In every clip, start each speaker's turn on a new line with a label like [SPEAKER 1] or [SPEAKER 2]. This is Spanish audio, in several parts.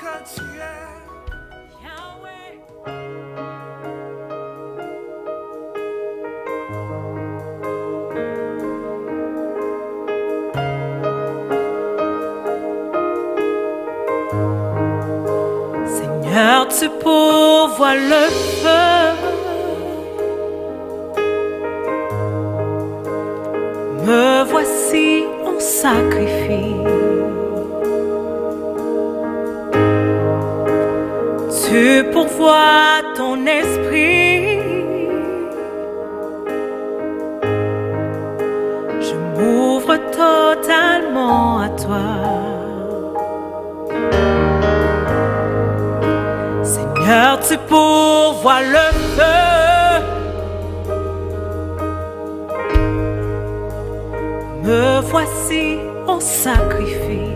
[SPEAKER 1] que tu es.
[SPEAKER 2] Seigneur, tu pourvois le feu. Me voici en sacrifice. Tu pourvois ton esprit. Je m'ouvre totalement à toi. Seigneur, tu pourvois le feu. Me voici en sacrifice.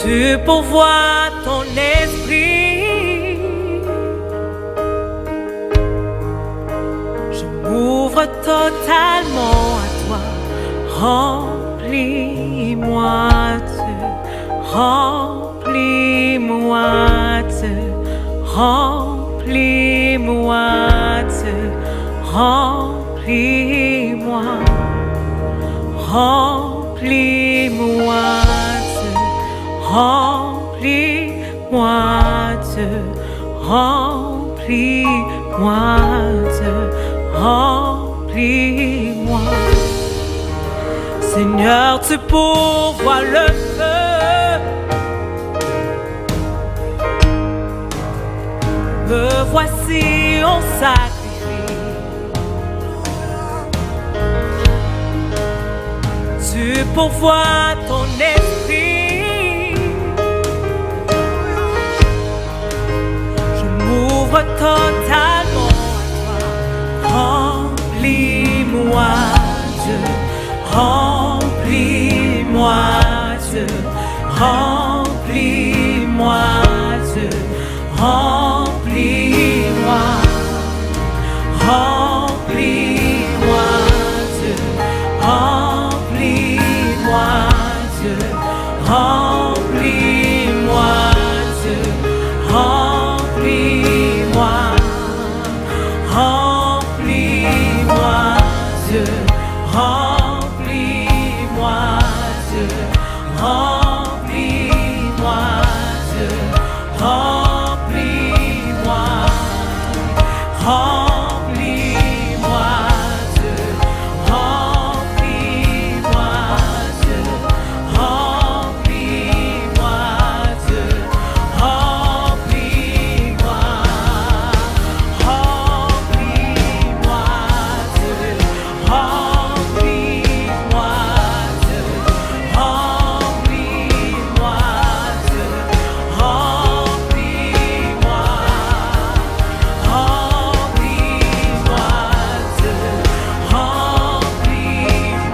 [SPEAKER 2] Tu pourvois ton esprit. Je m'ouvre totalement à toi. Remplis-moi, remplis-moi, remplis-moi, remplis-moi, remplis-moi, remplis-moi, remplis-moi, remplis-moi. Seigneur, tu pourvois le feu. Me voici en sacrifice. Tu pourvois ton esprit. Je m'ouvre totalement à toi. Remplis-moi, Dieu. Remplis-moi, Dieu. Remplis-moi, Dieu. Remplis-moi, remplis-moi, Dieu, remplis-moi, Dieu, remplis-moi, Dieu, remplis-moi, remplis-moi, Dieu, remplis-moi, Dieu, remplis-moi, Dieu, remplis-moi, remplis-moi, Dieu, remplis-moi, Dieu, remplis-moi, Dieu, remplis-moi, remplis-moi, Dieu, remplis-moi, Dieu, remplis-moi, Dieu, remplis-moi, remplis-moi, Dieu,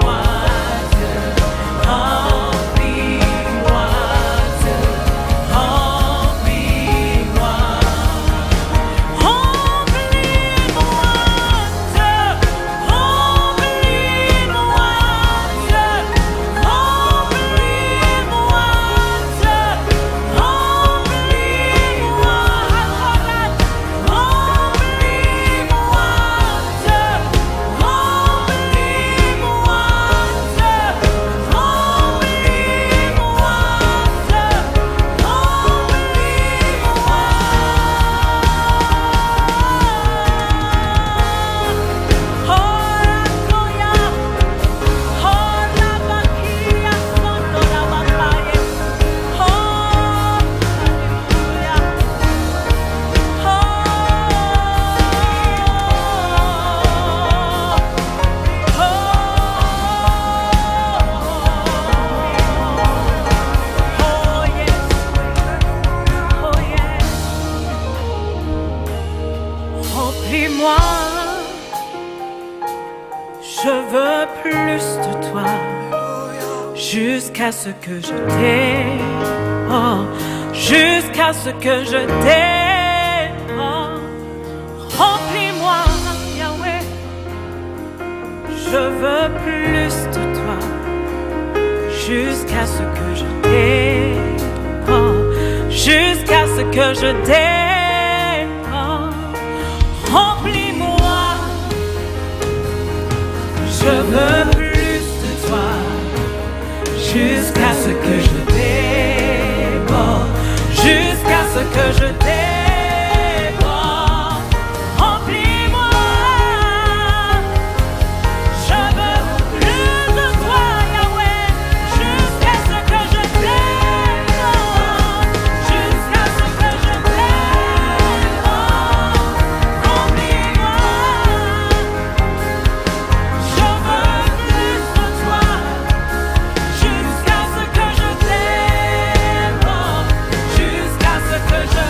[SPEAKER 2] remplis-moi, Dieu, remplis-moi, Dieu, remplis-moi, remplis-moi, je veux plus de toi, jusqu'à ce que je t'aie, oh, jusqu'à ce que je t'aie, oh. Remplis-moi, Yahweh, je veux plus de toi, jusqu'à ce que je dépende, jusqu'à ce que je dépende. Remplis-moi, je veux plus de toi, jusqu'à ce que je déborde, jusqu'à ce que je déborde. Remplis-moi, je veux plus de toi, Yahweh, jusqu'à ce que je déborde, jusqu'à ce que je déborde. Remplis-moi, je veux plus de toi, jusqu'à ce que je déborde, jusqu'à ce que je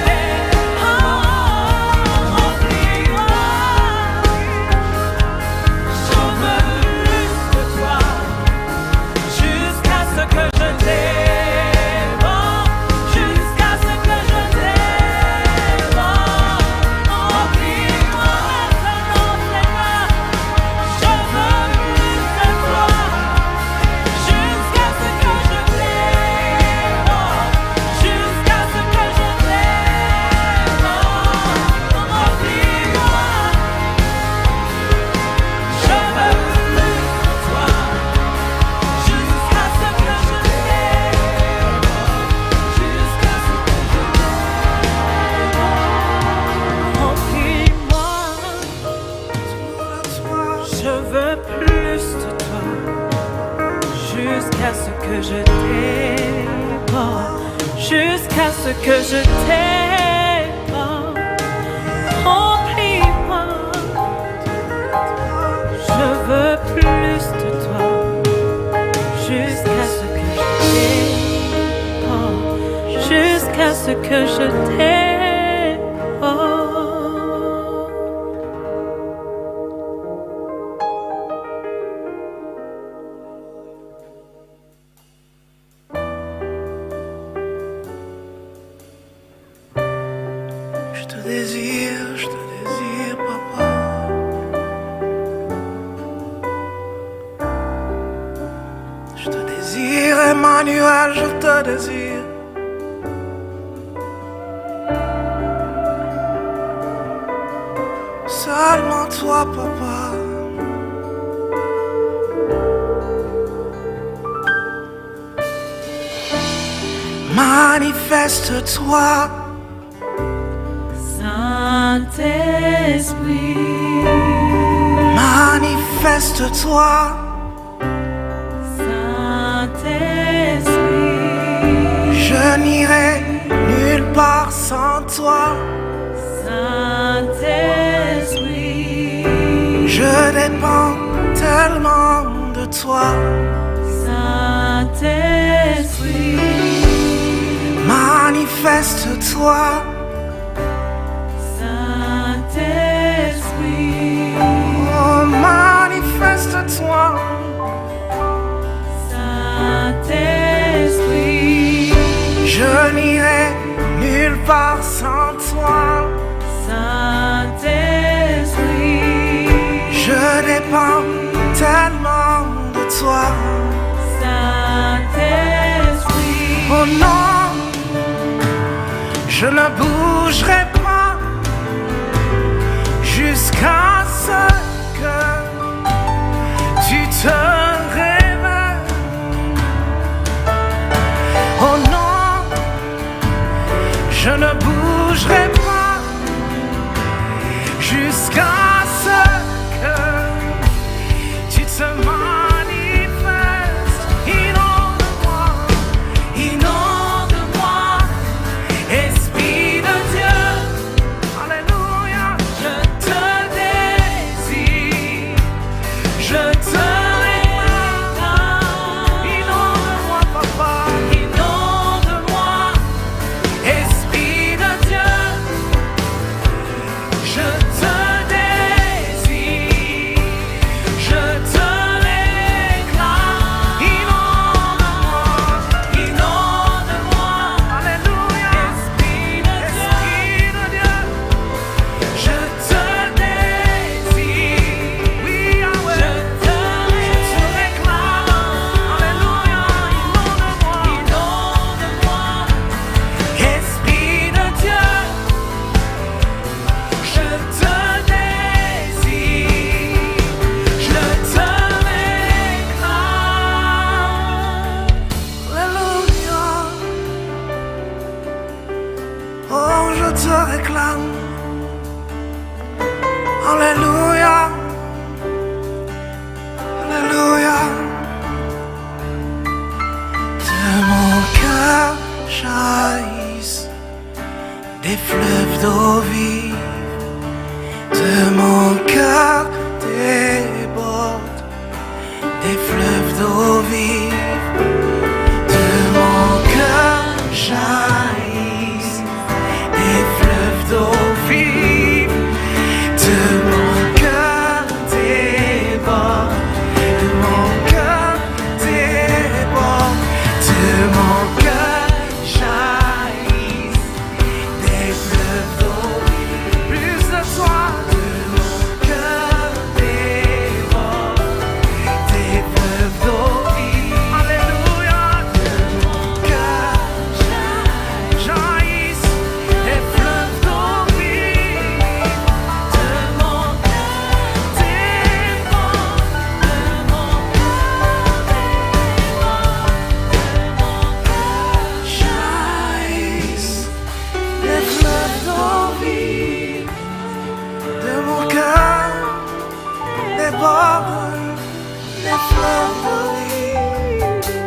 [SPEAKER 2] déborde. Remplis-moi, je veux plus de toi, jusqu'à ce que je déborde, jusqu'à ce que je déborde. Remplis-moi maintenant, Seigneur, je veux plus de toi, jusqu'à ce que je déborde, jusqu'à ce que je déborde. Remplis-moi, je veux plus de toi, jusqu'à ce que je déborde, jusqu'à ce que je déborde. Remplis-moi, je veux plus de toi, jusqu'à ce que je déborde, jusqu'à ce que je déborde. Remplis-moi, je veux plus de toi, jusqu'à ce que je déborde, jusqu'à ce que je déborde.
[SPEAKER 1] Je te désire, papa. Je te désire, Emmanuel, je te désire. Seulement toi, papa. Manifeste-toi.
[SPEAKER 2] Saint-Esprit,
[SPEAKER 1] Manifeste-toi.
[SPEAKER 2] Saint-Esprit,
[SPEAKER 1] Je n'irai nulle part sans toi.
[SPEAKER 2] Saint-Esprit,
[SPEAKER 1] Je dépends tellement de toi.
[SPEAKER 2] Saint-Esprit,
[SPEAKER 1] Manifeste-toi.
[SPEAKER 2] Saint-Esprit,
[SPEAKER 1] Oh, manifeste-toi.
[SPEAKER 2] Saint-Esprit,
[SPEAKER 1] Je n'irai nulle part sans toi.
[SPEAKER 2] Saint-Esprit,
[SPEAKER 1] Je dépends tellement de toi.
[SPEAKER 2] Saint-Esprit,
[SPEAKER 1] Oh non, je ne bougerai pas jusqu'à ce que tu te révèles. Oh non, je ne bougerai pas jusqu'à ce que tu te manifestes. Inonde-moi, inonde-moi, Esprit de Dieu. Alléluia. Je te désire, je te réclame. Inonde-moi, papa. Inonde-moi, Esprit de Dieu. Je te désire. t'acclame. Alléluia, Alléluia. De mon cœur jaillissent des fleuves d'eau vive. De mon cœur débordent des fleuves d'eau vive. De mon cœur jaillissent des fleuves d'eau vive. De mon cœur déborde, de mon cœur déborde, de mon cœur jaillissent des fleuves d'eau vive. Plus de toi, de mon cœur déborde des fleuves d'eau vive. Alléluia, de mon cœur jaillissent des fleuves d'eau vive. De mon cœur déborde, de mon cœur jaillissent des fleuves d'eau vive. De mon cœur déborde des fleuves d'eau vive.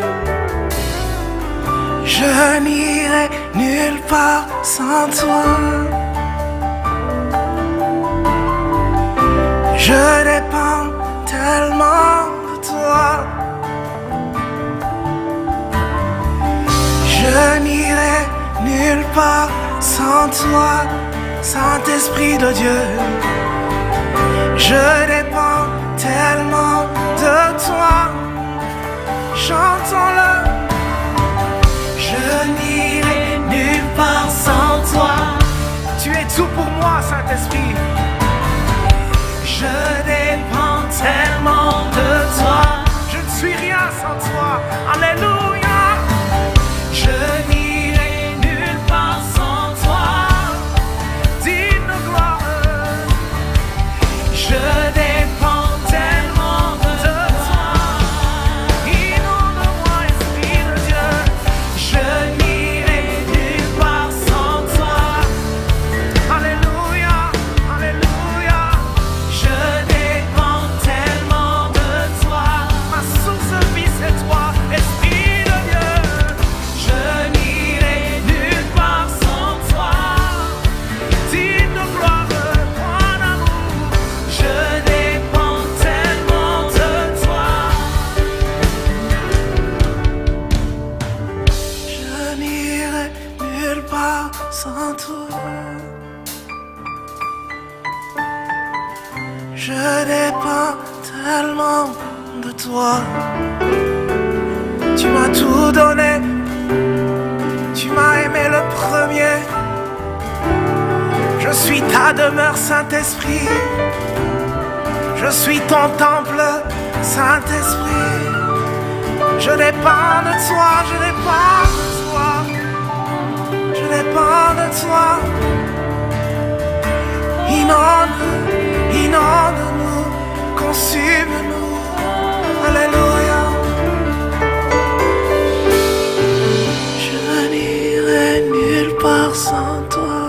[SPEAKER 1] Je n'irai nulle part sans toi. Je dépends tellement de toi. Je n'irai nulle part sans toi, Saint-Esprit de Dieu. Je dépends tellement de toi. Chantons-le. Je n'irai nulle part sans toi. Tu es tout pour moi, Saint-Esprit. Je dépends tellement de toi. Je ne suis rien sans toi. Alléluia. Je n'irai nulle part sans toi. Digne de gloire. Je dépends tellement de toi. Inonde-moi, Esprit de Dieu. Je n'irai nulle part sans toi. Alléluia, Alléluia. Je dépends tellement de toi. Ma source de vie, c'est toi, Esprit de Dieu. Je n'irai nulle part sans toi. Digne de gloire, mon amour. Je dépends tellement de toi. Je n'irai nulle part sans toi. Je dépends tellement de toi. Tu m'as tout donné. Tu m'as aimé le premier. Je suis ta demeure, Saint-Esprit. Je suis ton temple, Saint-Esprit. Je dépends de toi, je dépends de toi. Je dépends de toi. Inonde, inonde-nous, consume-nous. Alléluia. Je n'irai nulle part sans toi.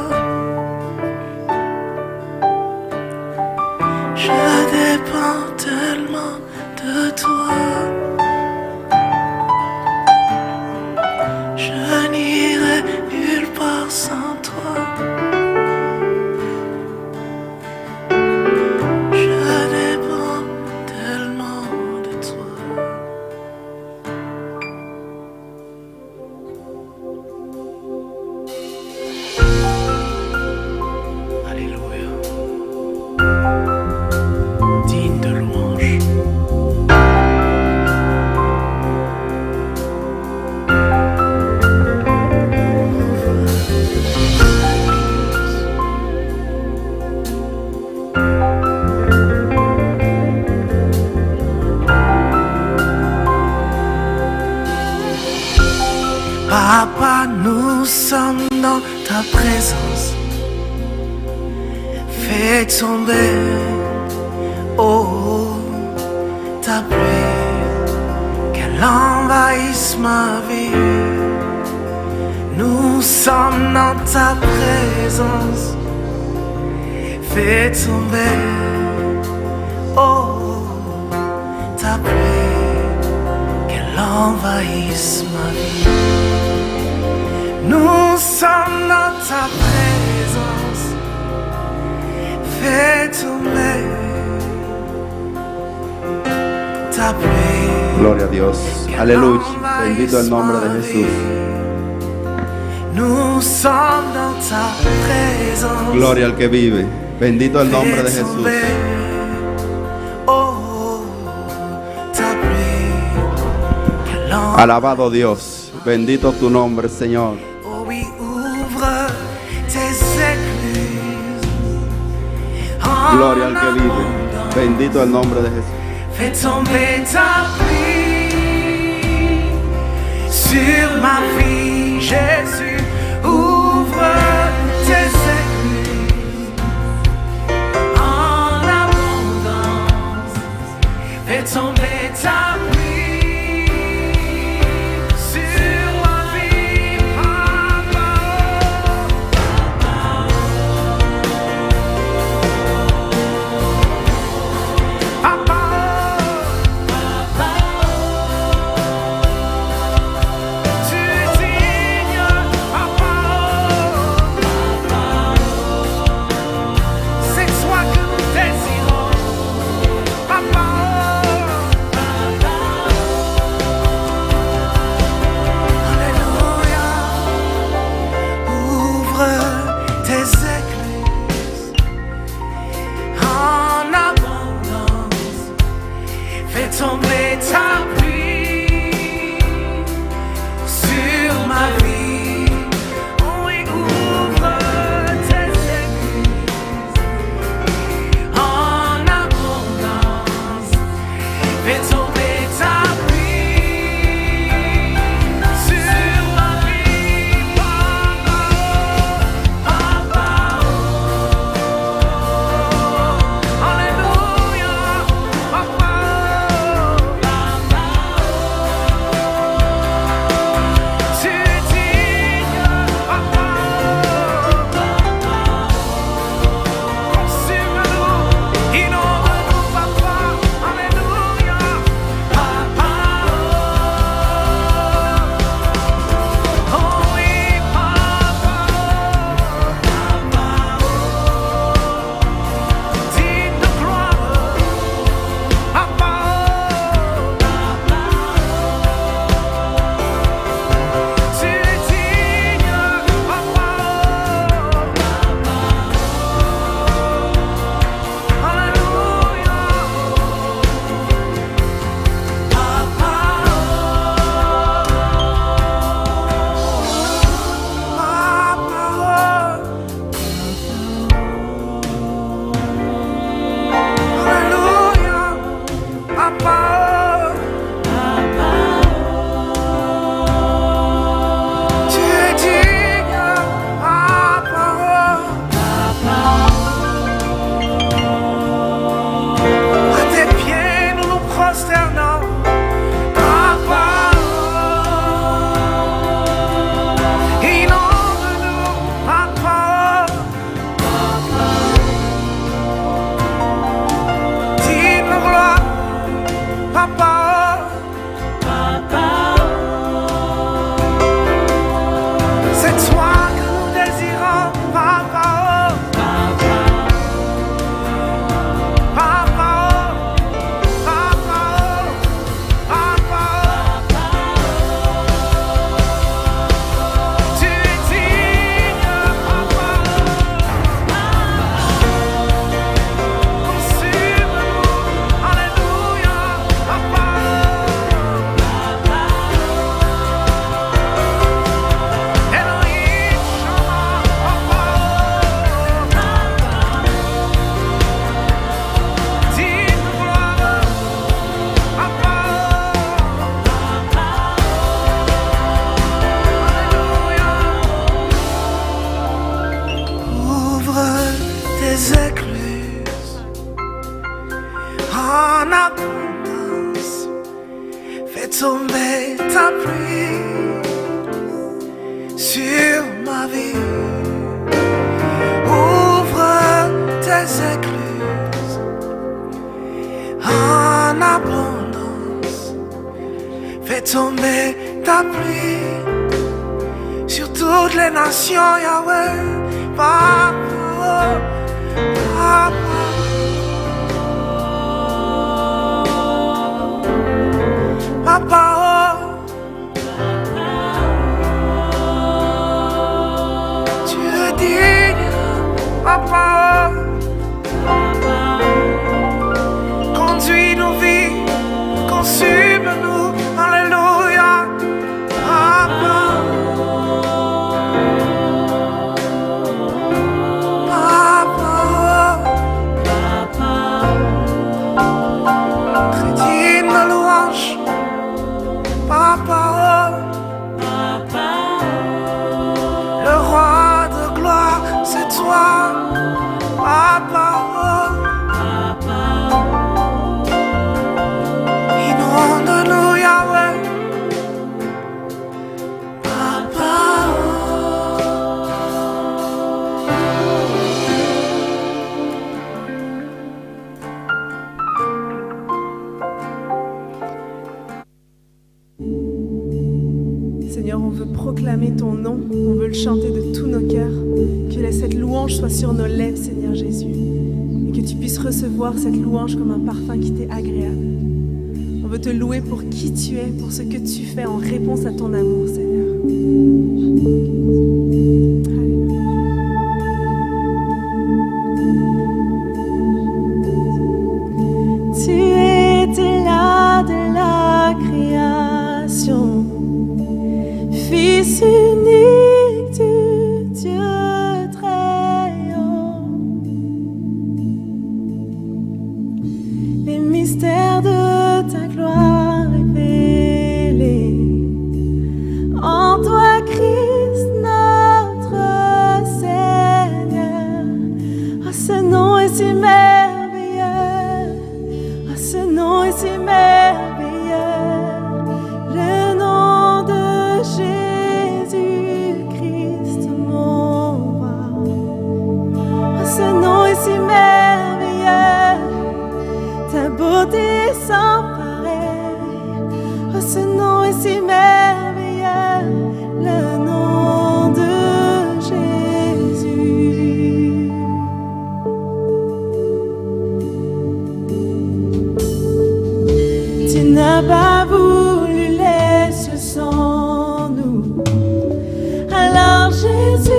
[SPEAKER 1] Je dépends tellement de toi. Je n'irai nulle part sans toi. Je dépends tellement de toi. Alléluia. Digne de louange. Papa, nous sommes dans ta présence. Fais tomber, oh, ta pluie, qu'elle envahisse ma vie. Nous sommes dans ta présence. fais tomber, oh, ta pluie, qu'elle envahisse ma vie. Nous sommes dans ta présence, fais tomber ta pluie.
[SPEAKER 3] Gloria a Dios. Aleluya. Bendito el nombre de Jesús.
[SPEAKER 1] Nous sommes dans ta présence.
[SPEAKER 3] Gloria al que vive. Bendito el nombre de Jesús.
[SPEAKER 1] Oh, ta pluie, qu'elle envahisse.
[SPEAKER 3] Alabado Dios. Bendito tu nombre, Señor.
[SPEAKER 1] Oh oui, ouvre tes écluses.
[SPEAKER 3] Gloria al que vive. Bendito el nombre de Jesús.
[SPEAKER 1] Fais tomber ta pluie sur ma vie, Jésus. Ouvre tes écluses en abondance. Fais tomber ta pluie sur ma vie, Papa. Papa. Tu es digne, ta pluie sur toutes les nations, Yahweh. Papa, Papa. Papa, tu es digne, Papa. Conduis nos vies, consume-nous, alléluia, Papa. Chrétienne de louange, Papa, le roi de gloire, c'est toi, Papa. Inonde-nous, Yahweh, Papa.
[SPEAKER 4] Seigneur, on veut proclamer ton nom, on veut le chanter de tous nos cœurs. Que cette louange soit sur nos lèvres, Seigneur Jésus. Et que tu puisses recevoir cette louange comme un parfum qui t'est agréable. On veut te louer pour qui tu es, pour ce que tu fais en réponse à ton amour, Seigneur.
[SPEAKER 2] Tu étais là de la création, Fils unique du Dieu très haut. Les mystères de ta gloire révélés en toi, Christ notre Seigneur. Ah, ce nom est si merveilleux, ah, ce nom est si merveilleux, le nom de Jésus-Christ mon roi. Ah, ce nom est si merveilleux, ta beauté est sans pareil. Oh, ce nom est si merveilleux, le nom de Jésus. Tu n'as pas voulu laisser sans nous. Alors Jésus,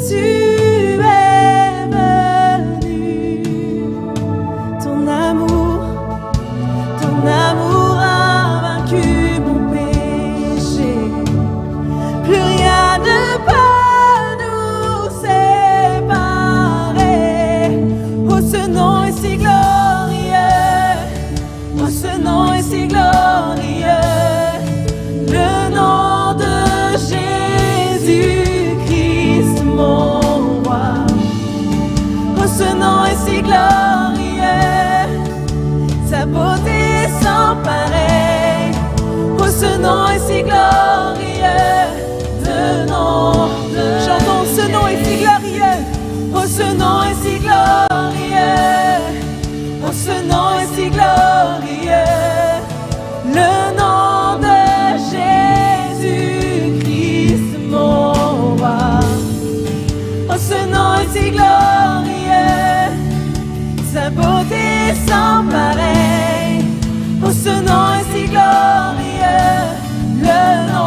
[SPEAKER 2] tu es venu. Ton amour a vaincu mon péché. Plus rien ne peut nous séparer. Oh, ce nom est si glorieux. Oh, ce nom est si glorieux. Le nom de Jésus-Christ mon roi. Oh, ce nom est si glorieux. Sa beauté est sans pareil. Oh, ce nom est si glorieux. Le nom de
[SPEAKER 4] Chantons, ce nom est si glorieux.
[SPEAKER 2] Oh, ce nom est si glorieux. Oh, ce nom est si glorieux. Le nom de Jésus-Christ mon roi. Oh, ce nom est si glorieux. Sa beauté est sans pareil. Oh, ce nom est si glorieux. Le nom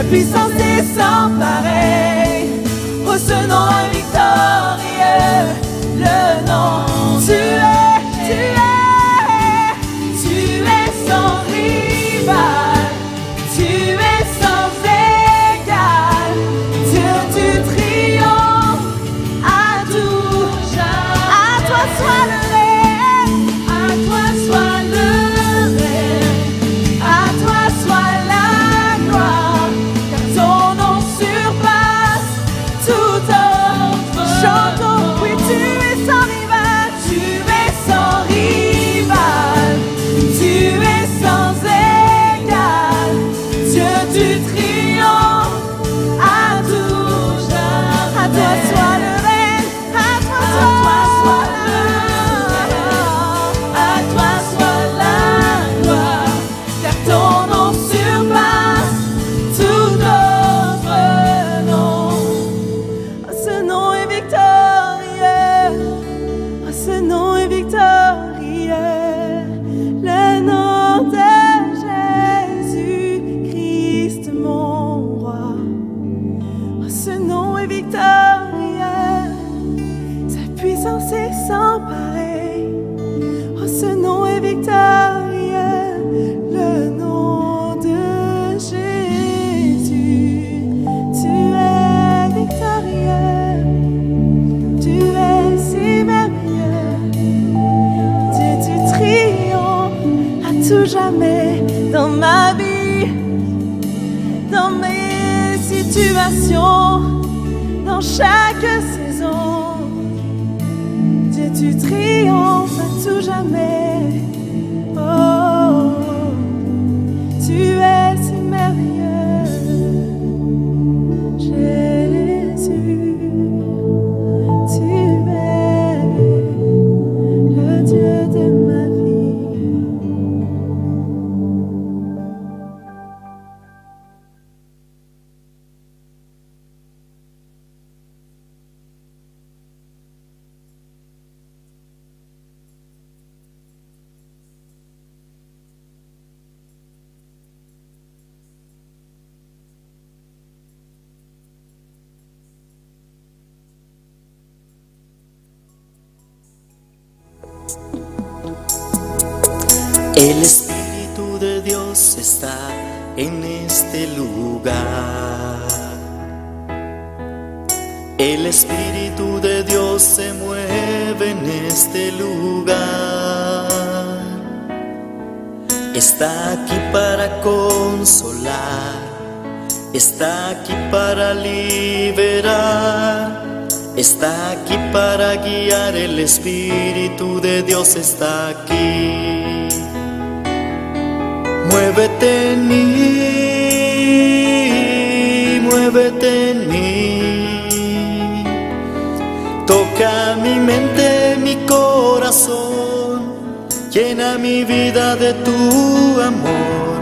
[SPEAKER 2] puissance est sans pareil. Oh, ce nom est victorieux, le nom. Tu es sans rival, tu es sans égal. Dieu du triomphe, à tout jamais. À toi soit le règne, à toi soit le règne, à toi soit la gloire, car ton nom surpasse tout autre. Chantons, oui, tu es sans rival, tu es sans rival, tu es sans égal. Dieu du triomphe, à tout jamais. À toi soit le règne, à toi soit le règne, à toi soit la gloire, car ton nom surpasse tout autre nom. Oh, ce nom est victorieux, oh, ce nom est victorieux, le nom de Jésus-Christ mon roi. Oh, ce nom est victorieux, sa puissance est sans pareil. Oh, ce nom est victorieux, le nom de Jésus. Tu es victorieux, tu es si merveilleux. Dieu, tu triomphes à tout jamais dans ma vie, dans mes situations, dans chaque saison. Dieu, tu triomphes à tout jamais. Oh, tu es si merveilleux, Jésus. Tu es le Dieu de ma vie.
[SPEAKER 5] El Espíritu de Dios está en este lugar. El Espíritu de Dios se mueve en este lugar. Está aquí para consolar, está aquí para liberar, está aquí para guiar. El Espíritu de Dios está aquí. Muévete en mí, muévete en mí. Toca mi mente, mi corazón, llena mi vida de tu amor.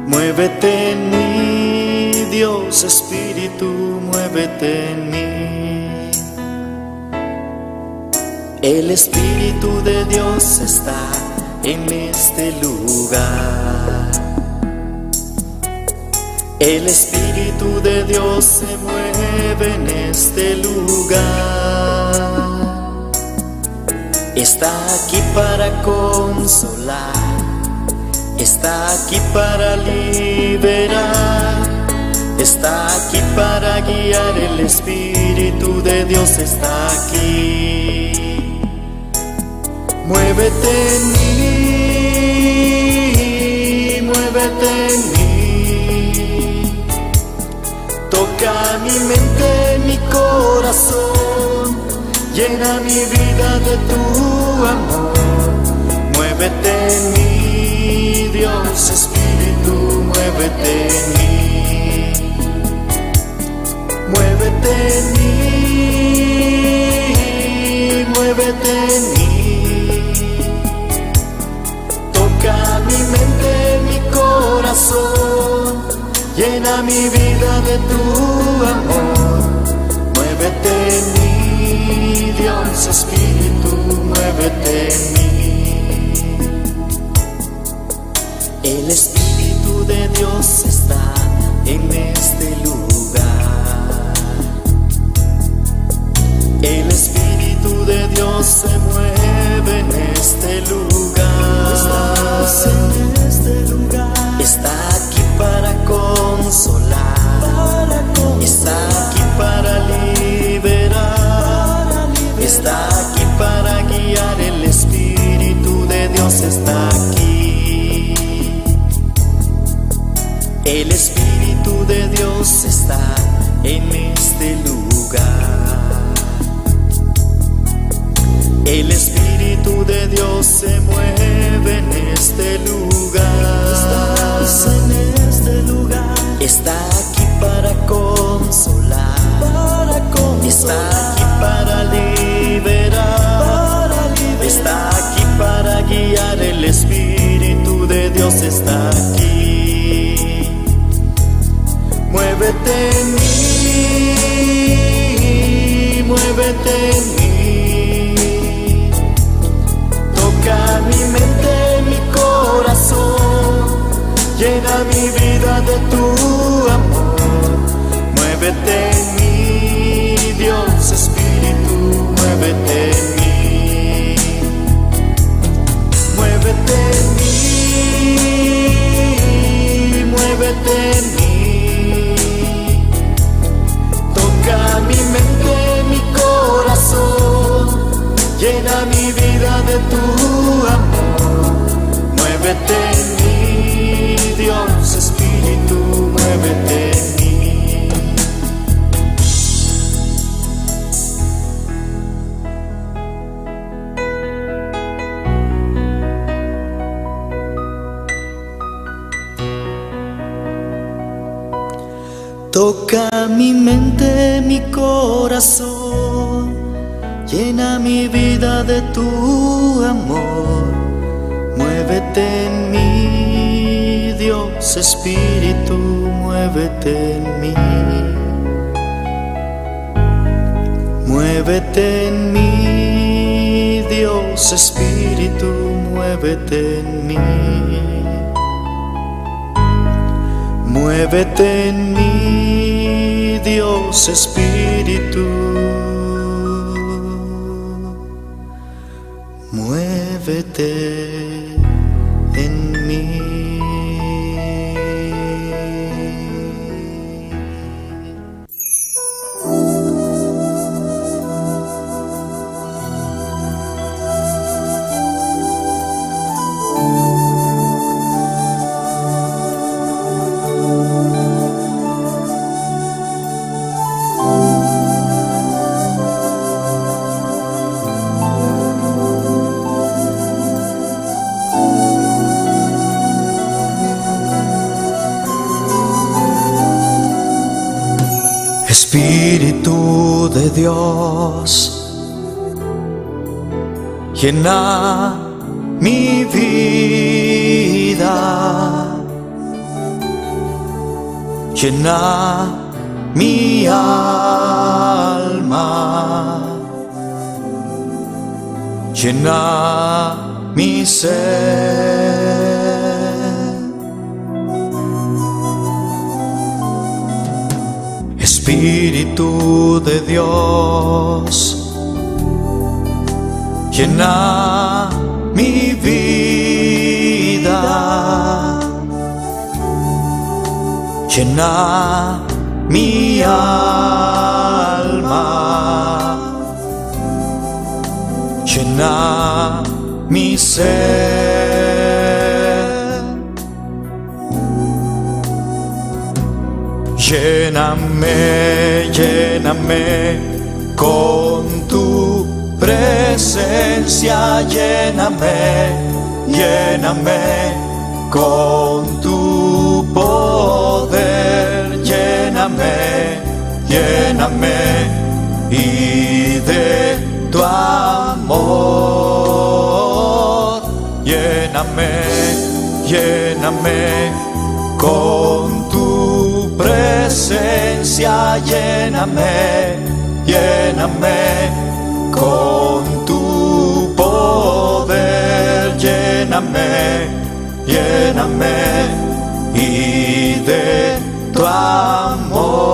[SPEAKER 5] Muévete en mí, Dios Espíritu, muévete en mí. El Espíritu de Dios está en este lugar. El Espíritu de Dios se mueve en este lugar. Está aquí para consolar, está aquí para liberar, está aquí para guiar. El Espíritu de Dios está aquí. Muévete en mí, muévete en mí. Toca mi mente, mi corazón, llena mi vida de tu amor. Muévete en mí, Dios Espíritu, muévete en mí. Muévete en mí, muévete en mí. Toca mi mente, mi corazón, llena mi vida de tu amor. Muévete en mí, Dios Espíritu, muévete en mí. El Espíritu de Dios está en este Dios se mueve en este lugar. Está aquí para consolar, está aquí para liberar, está aquí para guiar. El Espíritu de Dios está aquí. El Espíritu de Dios está en este lugar. El Espíritu de Dios se mueve en este lugar. Está aquí para consolar, está aquí para liberar, está aquí para guiar. El Espíritu de Dios está aquí. Muévete en mí, muévete en mí. Toca mi mente, mi corazón, llena mi vida de tu amor. Muévete en mí, Dios Espíritu, muévete en mí. Muévete en mí, muévete en mí. Toca mi mente, mi corazón, llena mi vida de tu amor. Muévete en mí, Dios Espíritu, muévete en mí. Toca mi mente, mi corazón, llena mi vida de tu amor. Muévete en mí, Dios Espíritu, muévete en mí. Muévete en mí, Dios Espíritu, muévete en mí. Muévete en mí, Dios Espíritu, muévete en mí. Espíritu de Dios, llena mi vida, llena mi alma, llena mi ser. Espíritu de Dios, llena mi vida, llena mi alma, llena mi ser. Lléname, lléname con tu presencia, lléname, lléname con tu poder, lléname, lléname y de tu amor, lléname, lléname con tu presencia, lléname, lléname con tu poder, lléname, lléname y de tu amor.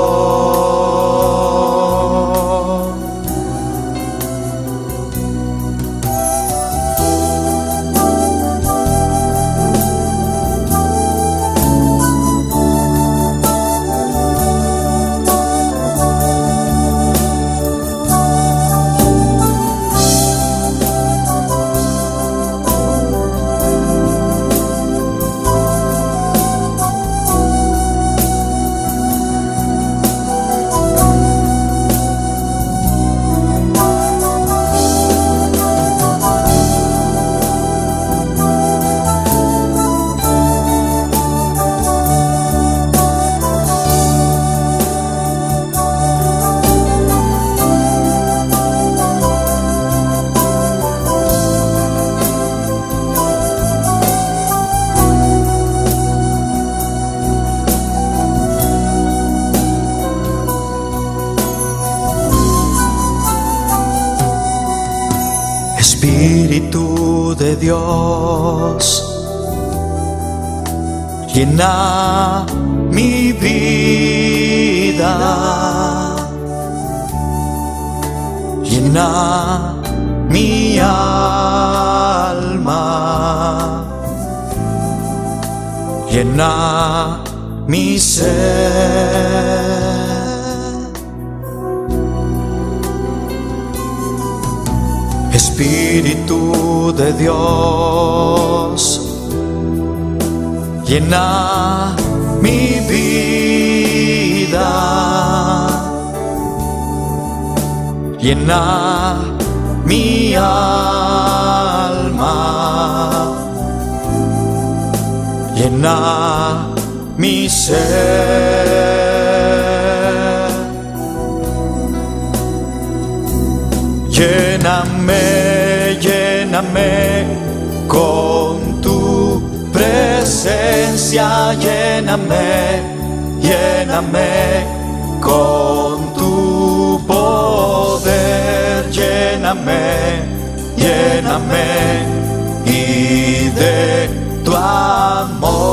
[SPEAKER 5] Espíritu de Dios, llena mi vida, llena mi alma, llena mi ser. Espíritu de Dios, llena mi vida, llena mi alma, llena mi ser. Lléname, lléname con tu presencia, lléname, lléname con tu poder, lléname, lléname y de tu amor,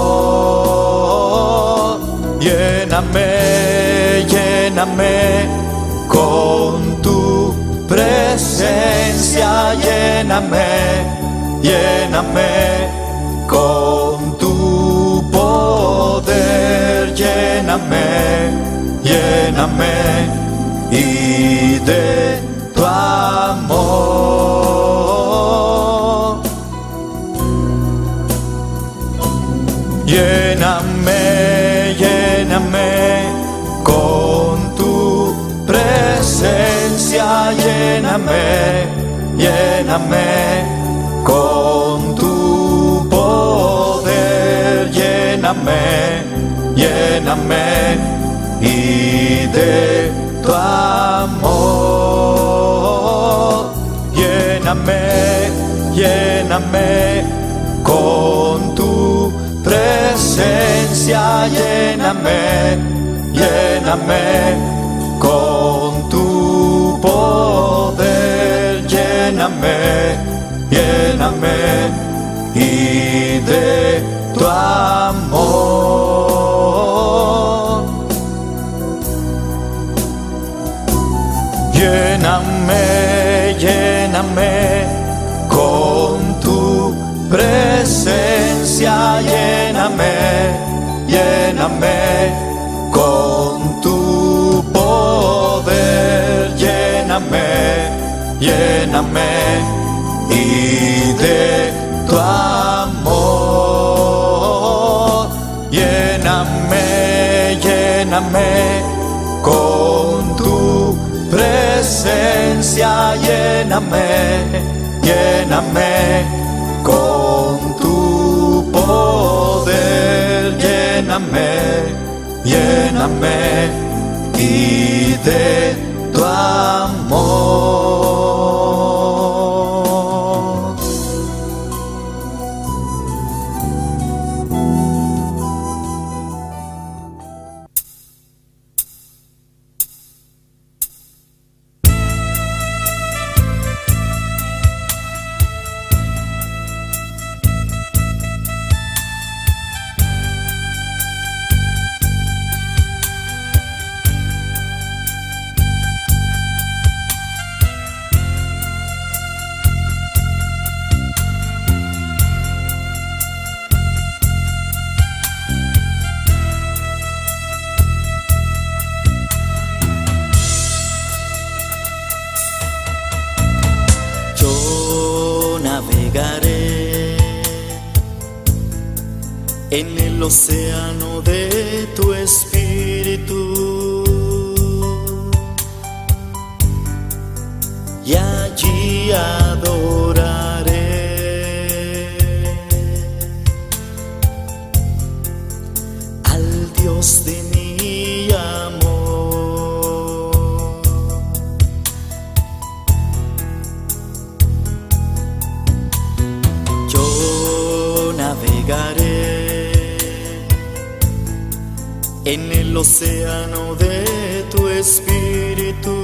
[SPEAKER 5] lléname, lléname con tu presencia, lléname, lléname con tu poder, lléname, lléname y de tu amor. Lléname, lléname con tu presencia, lléname, lléname con tu poder, lléname, lléname y de tu amor. Lléname, lléname con tu presencia, lléname, lléname con tu poder, lléname, lléname y de tu amor. Lléname, lléname con tu presencia, lléname, lléname con tu poder, lléname, lléname y de tu amor. Lléname, lléname con tu presencia, lléname, lléname con tu poder, lléname, lléname y de tu amor. Navegaré en el océano de tu espíritu y allí adoraré al Dios de mi amor. Navegaré en el océano de tu espíritu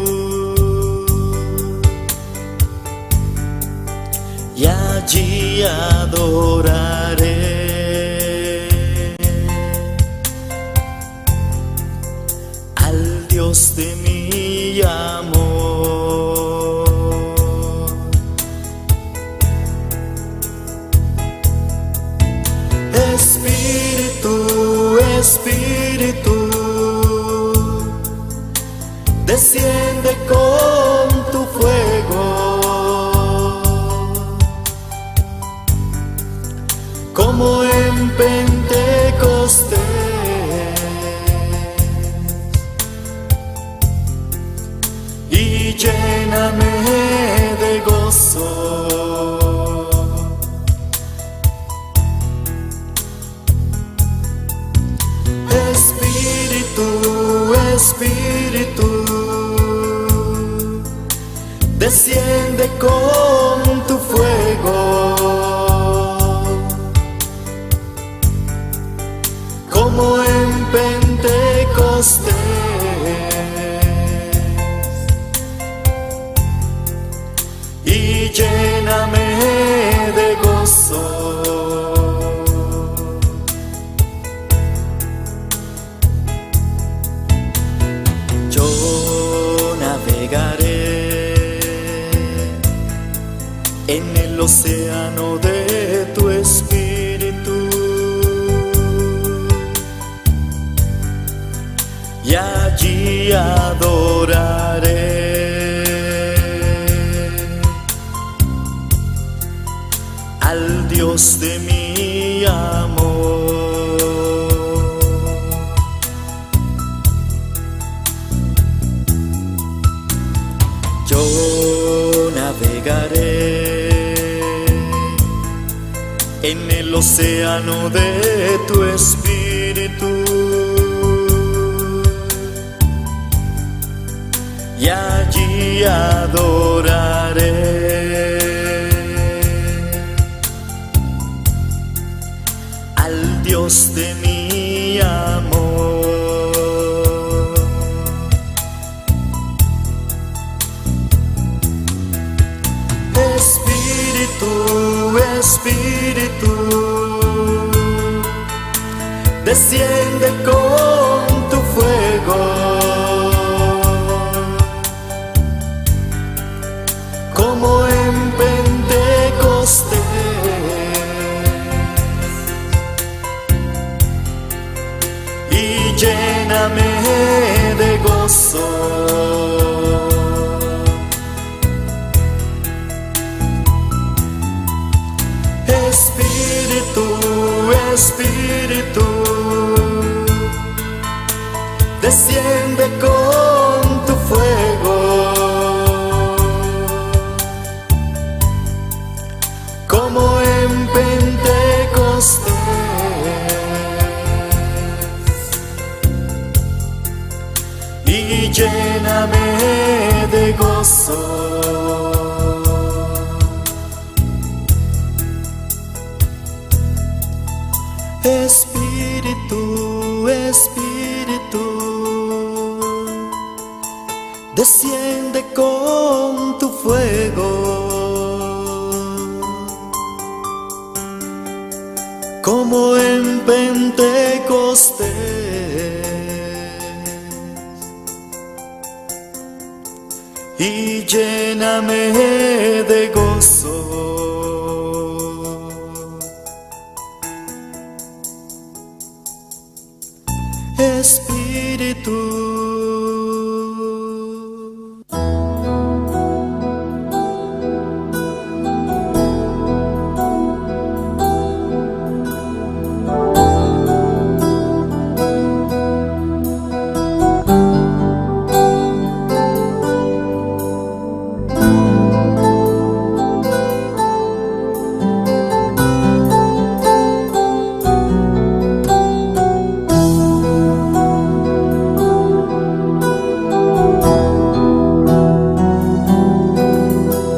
[SPEAKER 5] y allí adoraré al Dios de mi amor. Espíritu, Espíritu, desciende con tu fuego, como en Pentecostés, y lléname de gozo. Espíritu, Espíritu, desciende con tu fuego, como en Pentecostés, y lléname de gozo. Yo navegaré en el océano de tu espíritu, y allí adoraré al Dios de mi amor. Yo navegaré en el océano de tu espíritu, y allí adoraré al Dios de mi amor. Espíritu, Espíritu, desciende con tu fuego, como en Pentecostés, y lléname de gozo. Espíritu, Espíritu, desciende con tu fuego, como en Pentecostés, y lléname de gozo. Espíritu, Espíritu, desciende con tu fuego, como en Pentecostés, y lléname de gozo. Espíritu.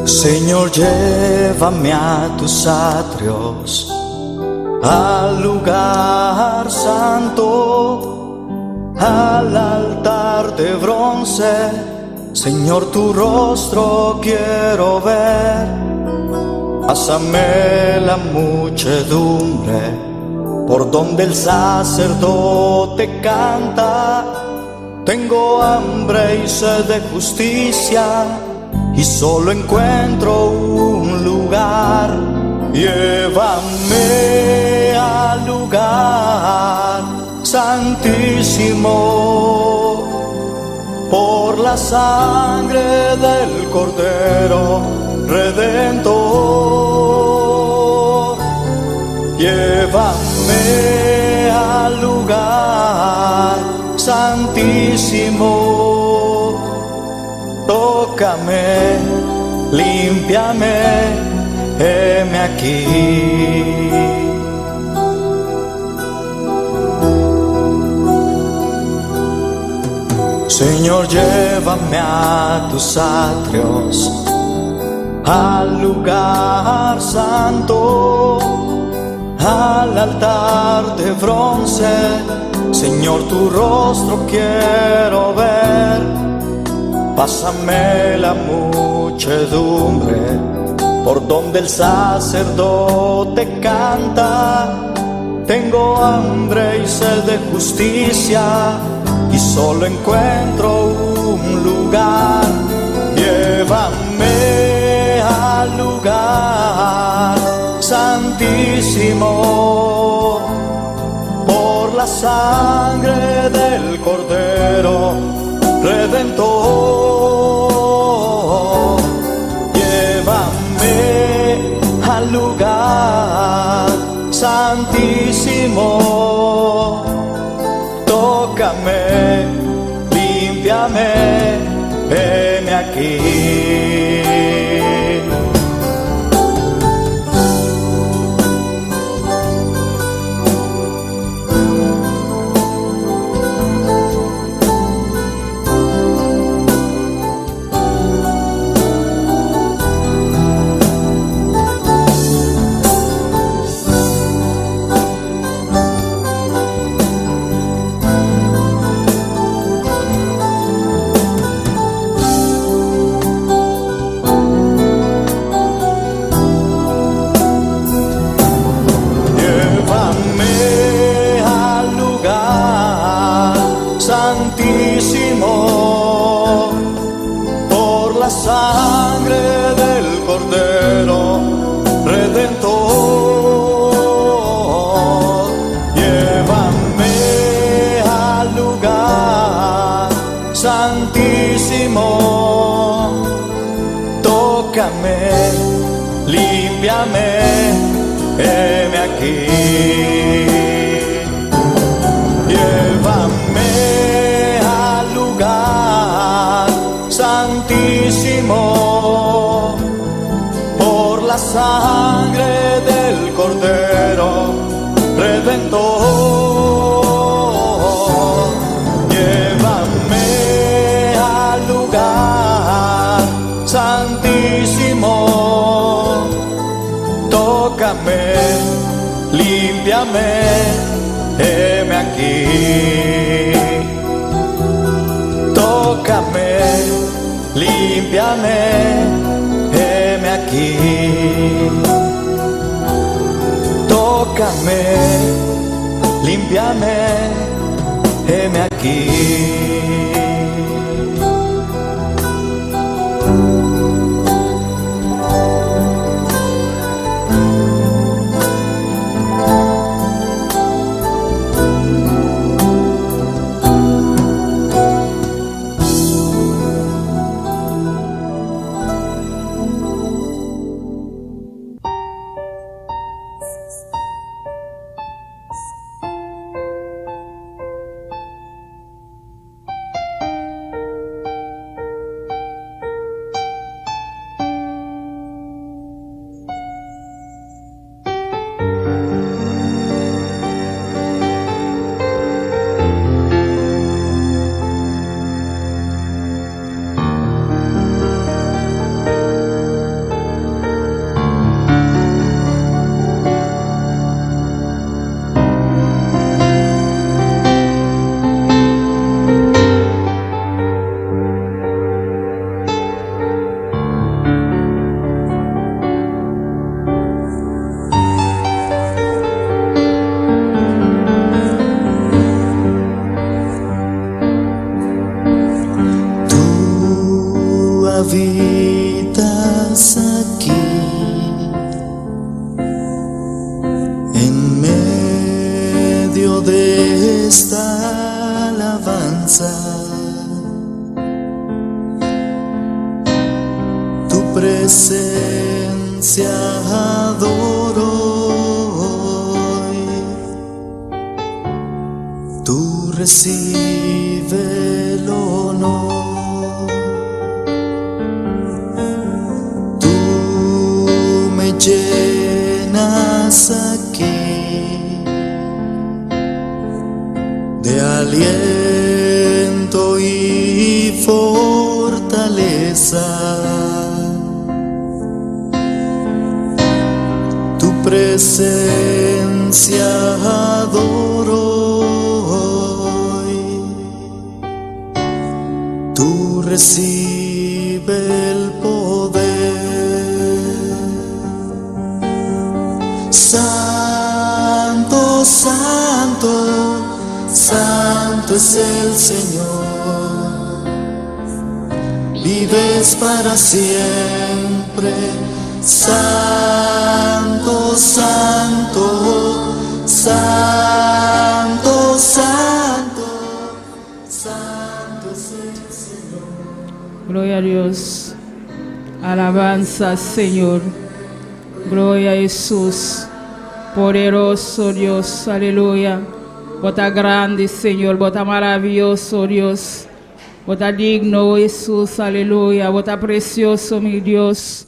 [SPEAKER 5] Señor, llévame a tus atrios, al lugar santo, al altar de bronce. Señor, tu rostro quiero ver, Pásame la muchedumbre por donde el sacerdote canta. Tengo hambre y sed de justicia y solo encuentro un lugar. Llévame al lugar santísimo por la sangre del Cordero Redentor. Llévame al lugar santísimo, tócame, límpiame, heme aquí. Señor, llévame a tus atrios, al lugar santo, al altar de bronce. Señor, tu rostro quiero ver. Pásame la muchedumbre por donde el sacerdote canta. Tengo hambre y sed de justicia y solo encuentro un lugar. Llévame al lugar santísimo por la sangre del Cordero Redentor. Llévame al lugar santísimo, tócame, límpiame, heme aquí. Por la sangre del Cordero Redentor. Llévame al lugar santísimo, tócame, límpiame, heme aquí. Llévame al lugar santísimo por la sangre del Cordero Redentor. Llévame al lugar santísimo, tócame, límpiame, heme aquí. Tócame, límpiame, heme aquí. Tócame, límpiame, heme aquí. presencia adoro hoy. Tú recibe el honor. Tú me llenas aquí de aliento y fortaleza. Tu presencia adoro hoy. Tú recibe el poder. Santo, santo, santo es el Señor, vives para siempre. Santo, santo, santo, santo, santo es el Señor.
[SPEAKER 6] Gloria a Dios. Alabanza, Señor. Gloria a Jesús. Poderoso Dios. Aleluya. Bota grande, Señor. Bota maravilloso, Dios. Bota digno, Jesús. Aleluya. Bota precioso, mi Dios.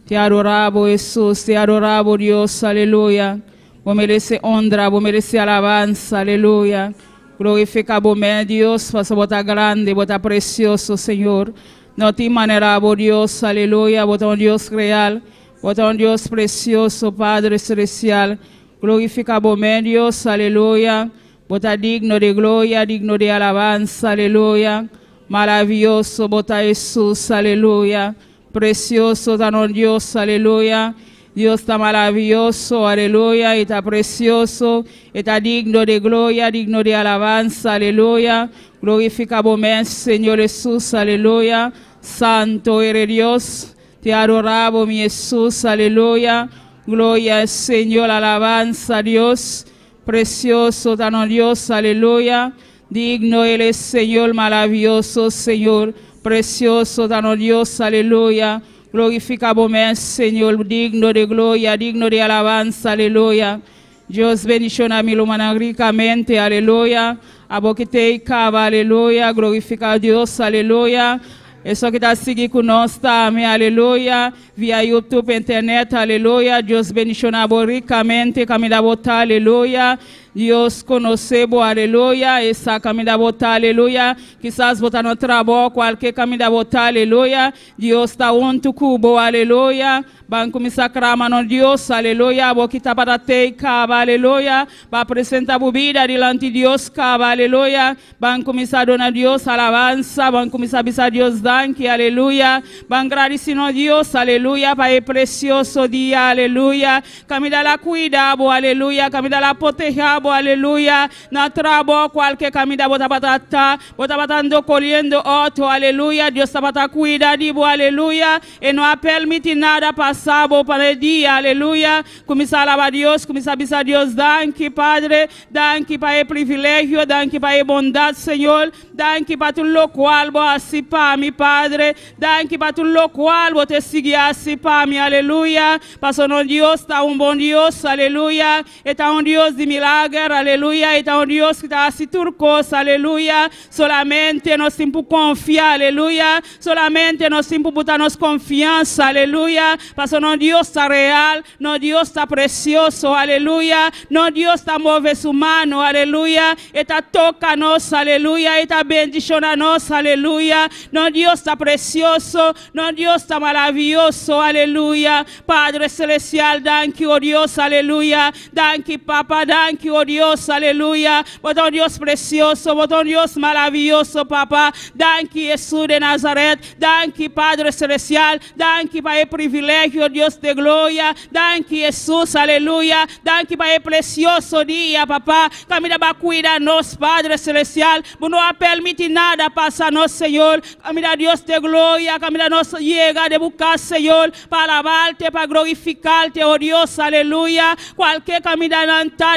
[SPEAKER 6] Te adoramos, Jesús. Te adoramos, Dios. Aleluya. Vos merece honra. Vos merece alabanza. Aleluya. Glorificamos, meu Dios. Faça bota grande. Bota precioso, Señor. No te maneramos, Dios. Aleluya. Bota un Dios real. Bota un Dios precioso, Padre celestial. Glorificamos, meu Dios. Aleluya. Bota digno de gloria, digno de alabanza, aleluya. Maravilloso, bota Jesús, aleluya. Precioso, tan Dios, aleluya. Dios está maravilloso, aleluya. Y está precioso, está digno de gloria, digno de alabanza, aleluya. Glorificamos, Señor Jesús, aleluya. Santo eres Dios, te adoramos, mi Jesús, aleluya. Gloria al Señor, alabanza a Dios. Precioso, tan Dios, aleluya. Digno eres, Señor, maravilloso, Señor. Precioso, tan Dios, aleluya. Glorificamos, Señor, digno de gloria, digno de alabanza, aleluya. Dios bendición a mi humana ricamente, aleluya. Aboquete y cava, aleluya. Glorifica a Dios, aleluya. Eso que está seguindo conosco, amém, aleluia. Via YouTube, internet, aleluia. Deus bendicionamos ricamente, caminho da botar, aleluia. Deus conhecemos, aleluia. Essa caminho da botar, aleluia. Quizás botar no trabalho, qualquer caminho da botar, aleluia. Deus está junto com aleluia. Banco me sacrama no Deus, aleluia. Boquita para te, cava, aleluia. Para apresentar bebida diante de Deus, cava, aleluia. Banco me dona Deus, alabança. Banco me sabisa Deus, danke, aleluia. Ban agradecendo a Deus, aleluia. Para el precioso dia, aleluia. Caminho la cuidado, aleluia. Caminho la protegado, aleluia. Na trabalho, qualquer caminho da bota batata. Bota batando, colhendo outro, aleluia. Deus está para cuidar de aleluia. E não permite nada passar. Sábado para o dia, aleluia. Começar a alabar Deus, começar a avisar Deus, danke, Padre, danke para o privilégio, danke para a bondade, Senhor, danke para tudo o qual você para mim, Padre, danke para tudo o qual você seguir assim para mim, aleluia. Passou no Deus, está bom Deus, aleluia. Está Deus de milagre, aleluia. Está Deus que está assim turcos, aleluia. Solamente nós temos que confiar, aleluia. Solamente nós temos que botar nossa confiança, aleluia. No Dios está real, no Dios está precioso, aleluya. No Dios está mueve su mano, aleluya. Está toca-nos, aleluya. Está bendición-nos, aleluya. No Dios está precioso, no Dios está maravilloso, aleluya. Padre celestial, danke, oh Dios, aleluya. Danke, Papa, danke, oh Dios, aleluya. Botón Dios precioso, botón Dios maravilloso, Papa. Danke, Jesús de Nazaret. Danke, Padre celestial. Danke para el privilegio, Dios de gloria. Danke, Jesús, aleluya. Danke para el precioso día, papá. Camina para cuidarnos, Padre celestial. No permite nada pasarnos, Señor. Camina, Dios de gloria. Camina, nos llega de buscar, Señor, para alabarte, para glorificarte, oh Dios, aleluya. Cualquier camino,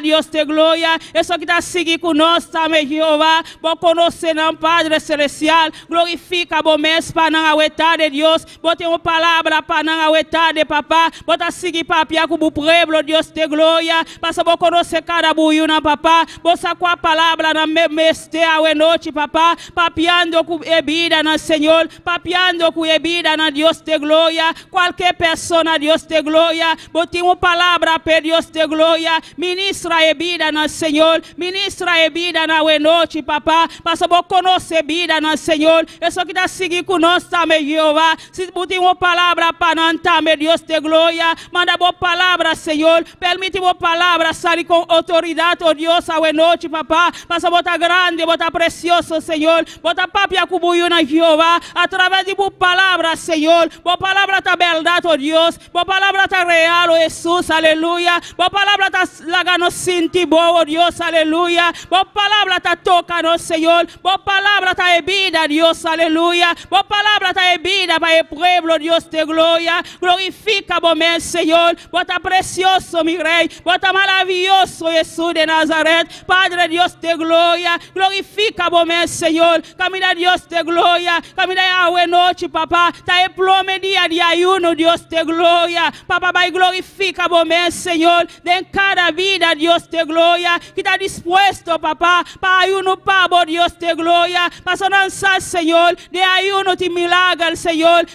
[SPEAKER 6] Dios de gloria. gloria. Eso que está seguindo conosco também, Jeová. Vou conhecer não, Padre Celestial. Glorifica bom mês para não aguentar de Deus. Vou ter uma palavra para não aguentar de papá. Vou estar seguindo papia com o pueblo, Deus de glória. Passa vou conhecer cada buio na papá. Vou sacar a palavra na mês de noite, papá. Papiando com bebida na Senhor. Papiando com bebida na Deus de glória. Qualquer pessoa, Deus de glória. Vou ter uma palavra para Deus de glória. Ministra bebida na Senhor. Ministra bebida na noite, papá. Passa vou conhecer bebida na Senhor. Eu só que está seguindo conosco também, Jeová. Se botar uma palavra para não também, Deus de glória. Manda boa palavra, Senhor. Permite boa palavra sair com autoridade, oh Deus, a noite, papá. Passa botar grande, botar precioso, Senhor. Botar papia com buio na Jeová. Através de boa palavra, Senhor. Boa palavra tá verdade, oh Deus. Boa palavra tá real, oh Jesus, aleluia. Boa palavra tá lagando sentir bom, oh Deus, aleluia. Boa palavra tá tocando, Senhor. Boa palavra tá bebida, Deus, aleluia. Boa palavra tá bebida para o pueblo, Deus de glória. Glorifica, bom mês, Senhor. Bota precioso, meu rei. Bota maravilhoso, Jesus de Nazaret. Padre, Deus de glória. Glorifica, bom mês, Senhor. Camina, Deus de glória. Camina a noite, papá. Tá em plome dia de ayuno, Deus de glória. Papá, vai glorifica, bom mês, Senhor. De cada vida, Deus de glória. Que está disposto, papá, para ayuno, pavo, Deus de glória. Para sonançar, Senhor. De ayuno, te milagre, Senhor.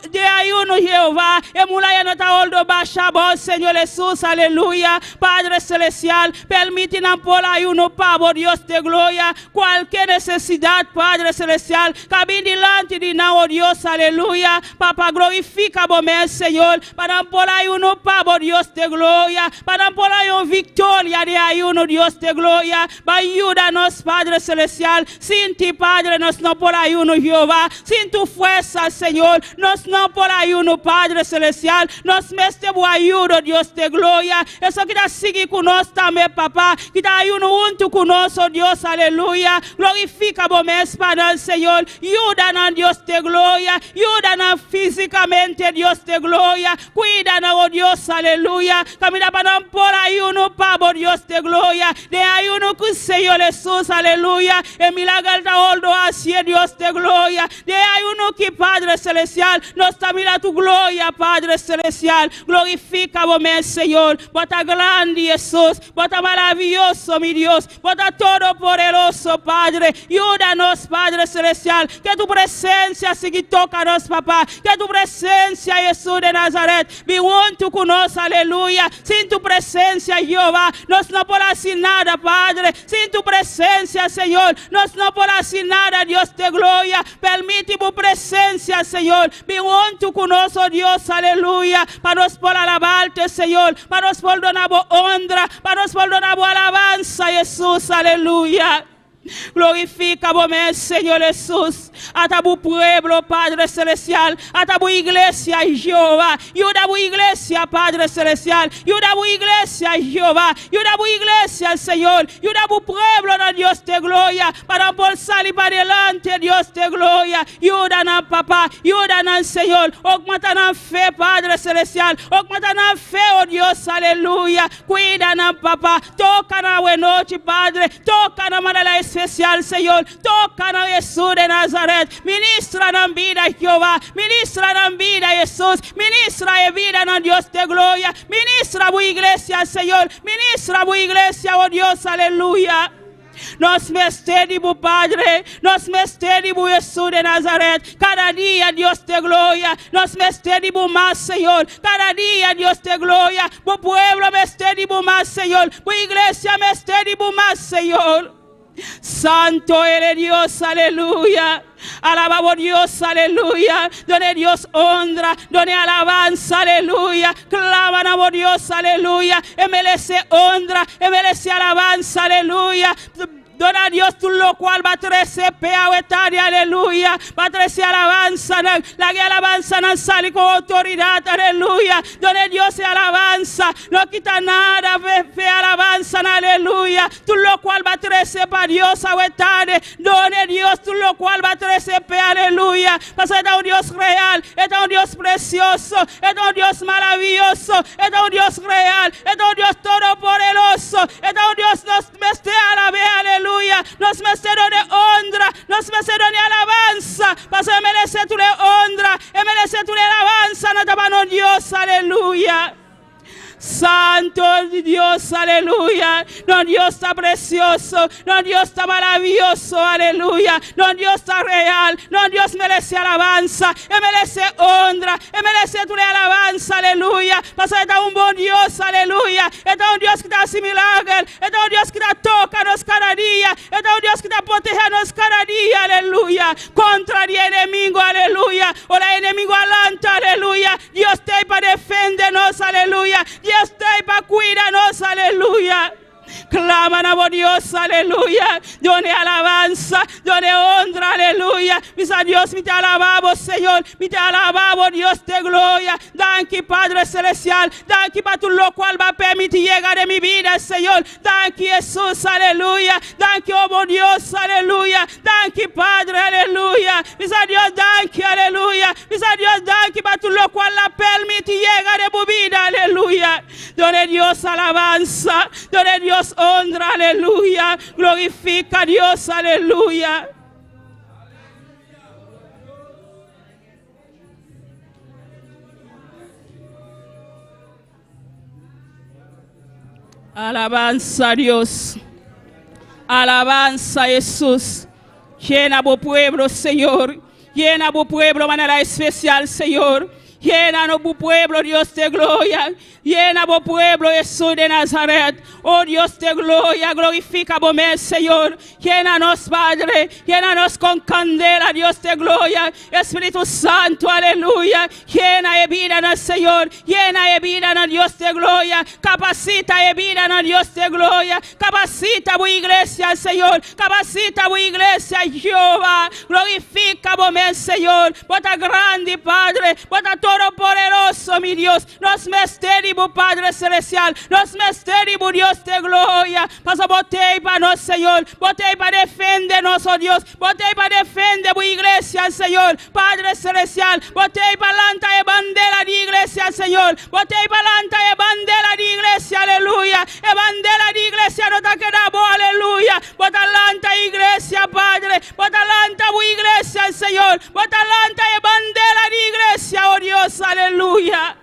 [SPEAKER 6] De ayuno, Jeová. E mulher não tá olhando baixa, bom, Senhor Jesus, aleluia. Padre Celestial, permite-nos por ayuno, pavo, Deus de glória. Qualquer necessidade, Padre Celestial, cabe delante de nós, oh Deus, aleluia. Papá, glorifica, bom mês, Senhor. Para por ayuno, pavo, Deus de glória. Para por ayuno, victoria de ayuno, Deus de glória. Ayuda-nos, Padre Celestial. Sin ti, Padre, nós não por ayuno, Jeová. Sin tu fuerza, Senhor, nós não por ayuno, Padre Celestial. Nós mesmo ayuda, Deus de glória. Isso que está seguindo conosco também, papá. Que está ayuno junto conosco, Deus, aleluia. Glorifica, bom mês, Padre, Senhor. Ajuda-nos, Deus de glória. Ajuda-nos fisicamente, Deus de glória. Cuida-nos, oh Deus, aleluia. Camina para não por ayuno, pavo, Deus de glória. De ayuno com o Senhor Jesus, aleluia. E milagre da oldo assim, Deus de glória. De ayuno que, Padre Celestial, nós também a tu glória, Padre Celestial. Glorifica, bom mês, Senhor. Bota grande, Jesus. Bota maravilhoso, meu Deus. Bota todo poderoso, Padre. Ajuda-nos, Padre Celestial. Que tu presença siga toca-nos, papá. Que tu presença, Jesus de Nazaret, venha junto conosco, aleluia. Sem tu presença, Jeová, nós não podemos fazer nada, Padre. Sem tu presença, Senhor, nós não podemos fazer nada, Deus de glória. Permite tu presença, Senhor, venha junto conosco, Deus, aleluia. Para nós por alabar-te, Senhor. Para nós por donar honra. Para nós por donar alabança, Jesus, aleluia. Glorifica, bom mês, Senhor Jesus. Ata bu pueblo, Padre Celestial. Ata bu iglesia, Jehová. Ajuda bu iglesia, Padre Celestial. Ajuda bu iglesia, Jehová. Ajuda bu iglesia, Senhor. Ajuda bu pueblo, no Dios de gloria. Para por salir para adelante, Dios de gloria. Ajuda-nos, papá. Ajuda-nos, Senhor. Aumenta-nos fé, Padre Celestial. Aumenta-nos fé, oh Dios, aleluia. Cuida-nos, papá. Toca-nos noite, Padre. Toca-nos maneira especial, Senhor. Toca-nos, Jesus de Nazaret. Ministra na vida, Jeová. Ministra na vida, Jesus. Ministra a vida na Deus de glória. Ministra a tua igreja, Senhor. Ministra a tua igreja, oh Deus, aleluia. Nós mestérimos, Padre. Nós mestérimos, Jesus de Nazaret. Cada dia, Deus de glória. Nós mestérimos mais, Senhor. Cada dia, Deus de glória. O pueblo mestérimos mais, Senhor. A igreja mestérimos mais, Senhor. Santo eres Dios, aleluya. Alabamos Dios, aleluya. Done Dios honra, done alabanza, aleluya. Claman a Dios, aleluya. Merece honra, merece alabanza, aleluya. Dona a Dios tú lo cual va a traer pea etaria, aleluya. Va a traer alabanza, la que alabanza no sale con autoridad, aleluya. Dona a Dios alabanza, no quita nada, fe alabanza, aleluya. Tú lo cual va a traer para Dios, etaria. Dona a Dios tú lo cual va a traer pea, aleluya. Porque es un Dios real, es un Dios precioso, es un Dios maravilloso, es un Dios real, es un Dios todopoderoso, es un Dios nos meste a la vez, aleluya, nos meste de honra, nos meste de alabanza, parce que merece tu le honra, y merece tu le alabanza, no te mano Dios, aleluya. Santo Dios, aleluya. No, Dios está precioso. No, Dios está maravilloso, aleluya. No, Dios está real. No, Dios merece alabanza. Él merece honra. Él merece tu alabanza, aleluya. Parce que está un buen Dios, aleluya. Está un Dios que te hace milagros. Está un Dios que te toca nos cada día. Está un Dios que te protege nos cada día, aleluya. Contra el enemigo, aleluya. O el enemigo alante, aleluya. Dios te para defendernos, aleluya. Dios te para cuidarnos, aleluya. Claman a Dios, aleluya. Done alabanza, done honra, aleluya. Mis a Dios, mi te alabamos, Señor. Mi te alabamos, Dios de gloria. Danke, Padre Celestial. Danke para tu lo cual va a permitir llegar de mi vida, Señor. Danke, Jesús, aleluya. Danke, oh Dios, aleluya. Danke, Padre, aleluya. Mis a Dios, danke, aleluya. Mis a Dios, danke para tu lo cual la permitir llegar de mi vida, aleluya. Done Dios alabanza. Done Dios honra, aleluya. Glorifica a Dios, aleluya. Alabanza a Dios. Alabanza a Jesús. Llena a tu pueblo, Señor. Llena a tu pueblo de manera especial, Señor. Llena a tu pueblo, Dios de gloria. Llena a tu pueblo, Jesús de Nazaret. Oh Dios de gloria, glorifica por mí, Señor. Llénanos, Padre. Llénanos con candela, Dios de gloria. Espíritu Santo, aleluya. Llena y vida, Señor. Llena y vida, Dios de gloria. Capacita y vida, Dios de gloria. Capacita tu iglesia, Señor. Capacita tu iglesia, Jehová. Glorifica por mí, Señor. Bota grande, Padre. Bota todopoderoso, mi Dios. Nos mesteri, Padre Celestial. Nos mesteri, Dios de gloria. Paso botei para nos, Señor. Botei para defendernos, oh Dios. Botei para defender tu iglesia, Señor. Padre Celestial. Botei para lanta y bandera de iglesia, Señor. Botei para lanta y bandera de iglesia, aleluya. Y bandera de iglesia no te queda bo, aleluya. Bota lanta iglesia, Padre. Bota lanta tu iglesia, Señor. Bota lanta y bandera de iglesia, oh Dios, aleluya.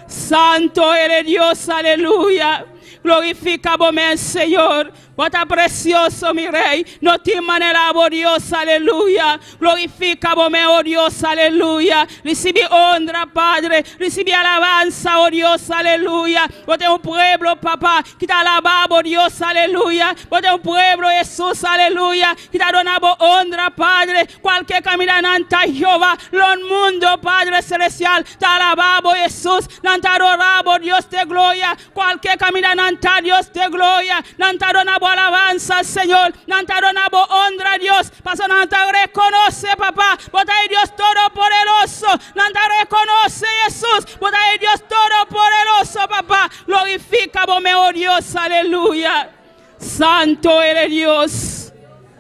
[SPEAKER 6] Santo eres Dios, aleluya. Glorifica por mí, Señor. Bota precioso, mi Rey. No te manera, oh Dios, aleluya. Glorifica por mí, oh Dios, aleluya. Recibe honra, Padre. Recibe alabanza, oh Dios, aleluya. Bote un pueblo, papá, que te alaba, oh Dios, aleluya. Bote un pueblo, Jesús, aleluya. Que te donaba honra, Padre. Cualquier caminante, Jehová. Lo mundo, Padre Celestial. Te alaba, oh Jesús. No te adoraba, oh Dios de gloria. Cualquier caminante, Dios de gloria. No te adoraba alabanza, Señor. No te donamos honra, Dios. Paso no te reconoce, papá. Bota Dios todopoderoso. No te reconoce, Jesús. Bota Dios todopoderoso, papá. Glorifica por mí, oh Dios, aleluya. Santo eres Dios.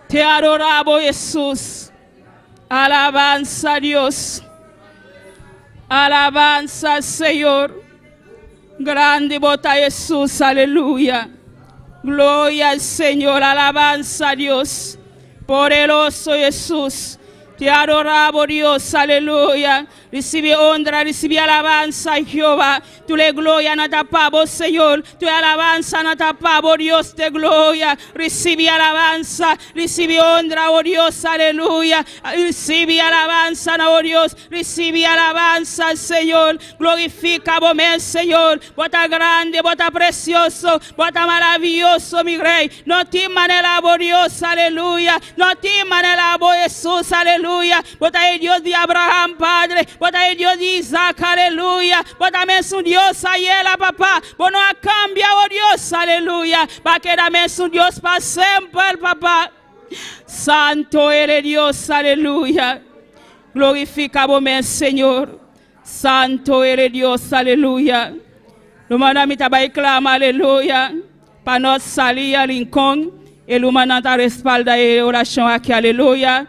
[SPEAKER 6] Te adoramos, Jesús. Alabanza, Dios. Alabanza, Señor. Grande bota Jesús, aleluya. Gloria al Señor, alabanza a Dios. Poderoso Jesús. Te adoramos, Dios, aleluya. Recibe honra, recibe alabanza, Jehová. Tu le gloria no tapamos, Señor. Tu alabanza no tapamos, Dios de gloria. Recibe alabanza, recibe honra, oh Dios, aleluya. Recibe alabanza, oh Dios. Recibe alabanza, Señor. Glorifica por mí, Señor. Bota grande, bota precioso, bota maravilloso, mi Rey. No te manera, oh Dios, aleluya. No te manera, oh Jesús, aleluya. aleluya. Vos el Dios de Abraham, Padre. Vos el Dios de Isaac, aleluya. Vos también es un Dios ayela, papá. Vos no ha cambiado, oh Dios, aleluya. Va que también es un Dios para siempre, papá. Santo eres Dios, aleluya. Glorifica vos, Señor. Santo eres Dios, aleluya. Lo manamita va y clama, aleluya. Para nos salir a Lincoln. El humano te respalda y oración aquí, aleluya.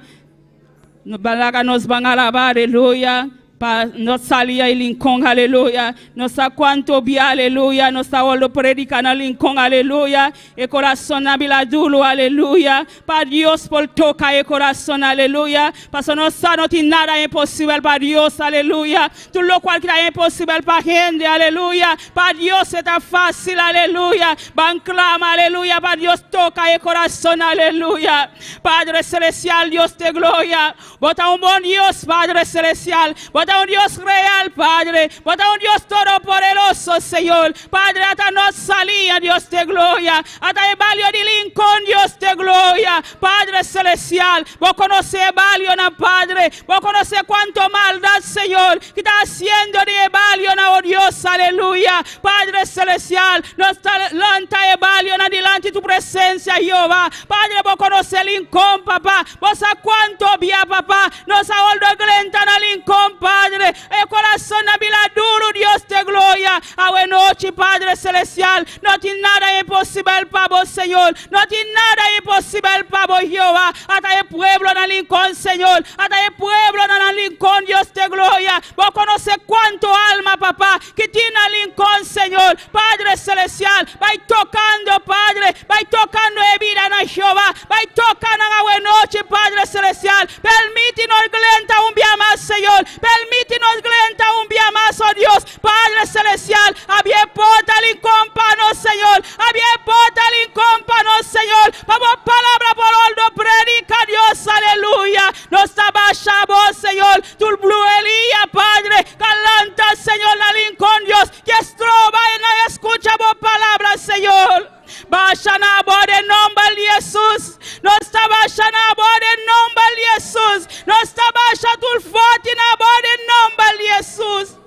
[SPEAKER 6] Nos van a alabar, aleluya. Para nos salir a Lincoln, aleluya. No sé cuánto bien, aleluya. No está lo predican a Lincoln, aleluya. El corazón abiladulo, aleluya. Para Dios por toca el corazón, aleluya. Para no tiene nada imposible para Dios, aleluya. Todo lo cual que es imposible para gente, aleluya. Para Dios está fácil, aleluya. Van clama, aleluya. Para Dios toca el corazón, aleluya. Padre celestial, Dios de gloria. Bota un buen Dios, Padre celestial. Bota un Dios real, Padre. Bota un Dios todopoderoso, Señor. Padre, hasta nos salía, Dios de gloria. Hasta el barrio de Lincoln, Dios de gloria. Padre celestial, vos conocés el barrio, Padre. Vos conocés cuánto maldad, Señor, que está haciendo de el barrio, oh Dios, aleluya. Padre celestial, nos lanta el barrio, delante de tu presencia, Jehová. Padre, vos conocés Lincoln, papá. Vos sabés cuánto bien, papá. Nos ha olvidado glenta Lincoln, Padre. El corazón duro, Dios de gloria. A buena noche, Padre celestial. No tiene nada imposible para vos, Señor. No tiene nada imposible para vos, Jehová. Hasta el pueblo de Lincoln, Señor. Hasta el pueblo de Lincoln, Dios de gloria. Vos conocés cuánto alma, papá, que tiene Lincoln, Señor. Padre celestial. Va tocando, Padre. Va tocando de vida en Jehová. Va tocando a buena noche, Padre celestial. Permítenos glenta un día más, Señor. Permítenos glenta un día más, oh Dios. Padre celestial. Había porta Lincoln para nos, Señor. Había porta Lincoln para nos, Señor. Vamos palabra por oldo predica, Dios, aleluya. Nos abaja vos, Señor. Tu bluelía, Padre. Calanta, Señor, la Lincoln, Dios. Que estroba y no escucha vos palabra, Señor. Vayan a por el nombre de Jesús. No está vayan a por el nombre de Jesús. No está vayan tu fuerte a por el nombre de Jesús.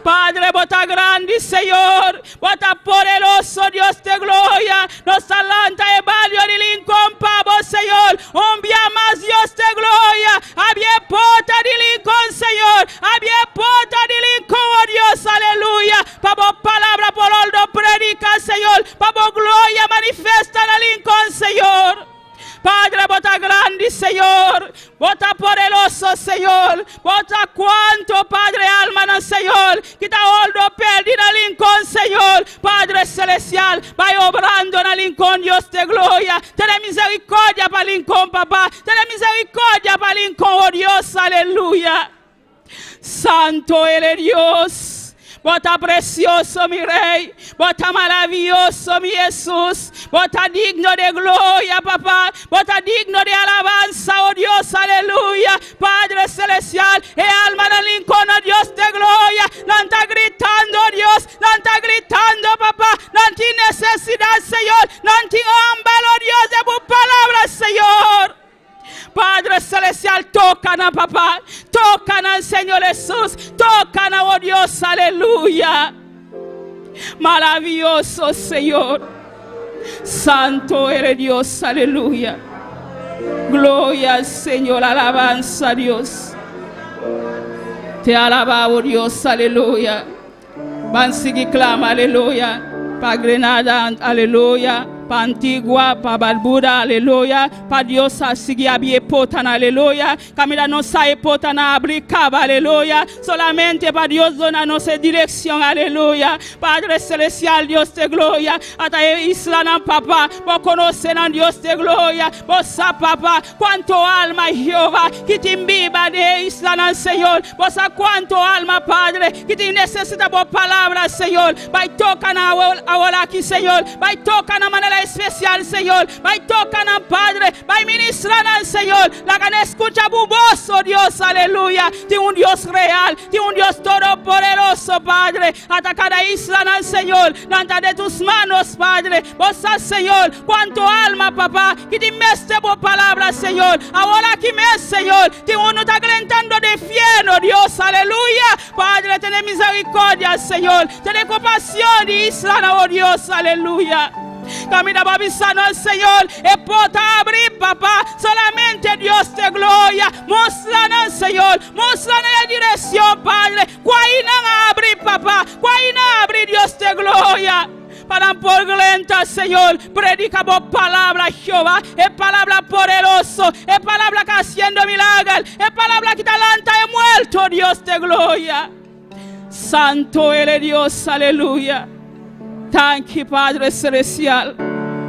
[SPEAKER 6] Padre, bota grande, Señor. Bota poderoso, Dios de gloria. Nos alanta el barrio de Lincoln, pavo, Señor. Un día más, Dios de gloria. Había porta de Lincoln, Señor. Había porta de Lincoln, oh Dios, aleluya. Pavo, palabra por oldo predica, Señor. Pavo, gloria manifiesta en Lincoln, Señor. Padre, bota grande, Señor. Bota poderoso, Señor. Bota cuánto, Padre, alma, no, Señor. Quita oldo perdido en Lincoln, Señor. Padre celestial, vaya obrando en Lincoln, Dios de gloria. Ten misericordia para Lincoln, papá. Ten misericordia para Lincoln, oh Dios, aleluya. Santo eres Dios. Bota precioso, mi Rey. Bota maravilloso, mi Jesús. Bota digno de gloria, papá. Bota digno de alabanza, oh Dios, aleluya. Padre celestial, el alma de Lincoln, oh Dios de gloria. No está gritando, Dios. No está gritando, papá. No tiene necesidad, Señor. No tiene hambre, oh Dios, de tu palabra, Señor. Padre celestial, tocan, papá. Tocan, Señor Jesús. Tocan, oh Dios, aleluya. Maravilloso, Señor. Santo eres Dios, aleluya. Gloria al Señor, alabanza a Dios. Te alabamos, Dios, aleluya. Van seguir clama, aleluya. Para Grenada, aleluya. Para Antigua, para Barbuda, aleluya. Para Dios a seguir a Biepotan, aleluya. Camila no sabe potan a abricaba, aleluya. Solamente para Dios donanos dirección, aleluya. Padre celestial, Dios de gloria. Hasta isla, papá. Vos conocen a Dios de gloria. Vos sabes, papá, cuánto alma, Jehová, que te imbiba de isla, Señor. Vos sabes cuánto alma, Padre, que te necesita por palabras, Señor. Vai tocar ahora aquí, Señor. Vai tocar de manera especial, Señor. Vai tocar, Padre. Vai ministrar, Señor. La ganes escucha tu voz, oh Dios, aleluya. De un Dios real, de un Dios todopoderoso, Padre. Hasta cada isla, no, Señor, nada de tus manos, Padre. Vos sabes, Señor, cuánto alma, papá, que te meste por palabra, Señor. Ahora que me, Señor, te uno está calentando de fiel, Dios, aleluya. Padre, ten misericordia, Señor. Ten compasión de isla, oh Dios, aleluya. Camina babisano al Señor, y puerta abrir, papá. Solamente Dios de gloria. Mostrana al Señor, mostrana la dirección, Padre. Cuáina abrir, papá. Cuáina abrir, Dios de gloria. Para por lenta, Señor, predica por palabra, Jehová. Es palabra poderoso, es palabra que haciendo milagros, es palabra que talanta y muerto, Dios de gloria. Santo eres Dios, aleluya. Thank you, Padre Celestial.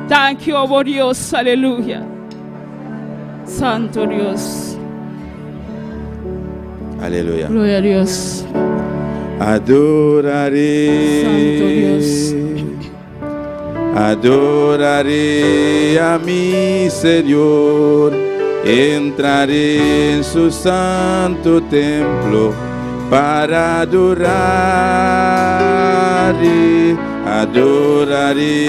[SPEAKER 6] Thank you, oh Dios, aleluya. Santo Dios.
[SPEAKER 3] Aleluya.
[SPEAKER 6] Gloria a Dios.
[SPEAKER 3] Adoraré.
[SPEAKER 6] Santo Dios.
[SPEAKER 3] Adoraré a mi Señor. Entraré en su santo templo para adoraré. Adoraré,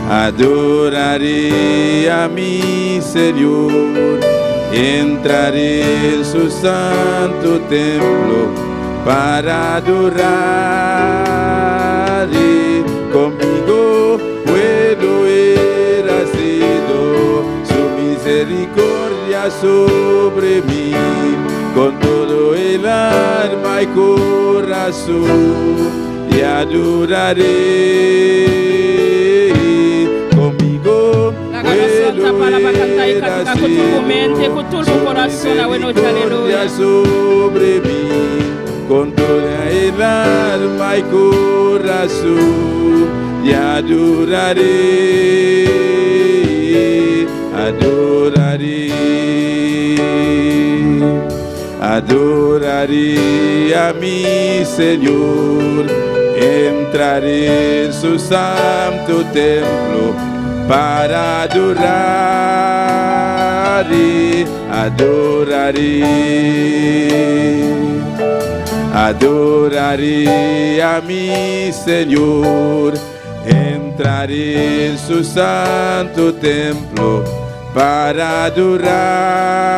[SPEAKER 3] adoraré a mi Señor, entraré en su santo templo para adoraré. Conmigo puedo ir sido su misericordia sobre mí. Con todo el alma y corazón y adoraré. Conmigo puedo ir así, su misericordia sobre mí. Con todo el alma y corazón y adoraré. Adoraré. Adoraré a mi Señor, entraré en su santo templo para adoraré. Adoraré, adoraré a mi Señor, entraré en su santo templo para adoraré.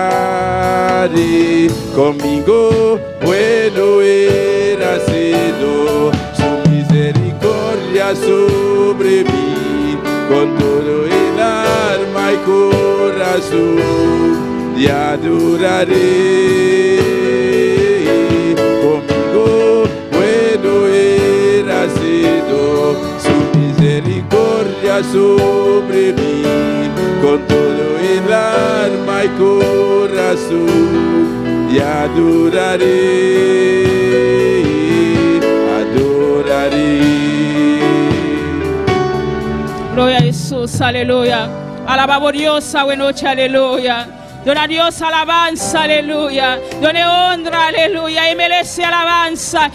[SPEAKER 3] Conmigo puedo ir sido su misericordia sobre mí. Con todo el alma y corazón y adoraré. Conmigo puedo ir sido su misericordia sobre mí. Con todo el alma y corazón y adoraré, adoraré.
[SPEAKER 6] Gloria a Jesús, aleluya. Alabamos a Dios, buenas noches, aleluya. Dona a Dios alabanza, aleluya. Done honra, aleluya. Y merece alabanza,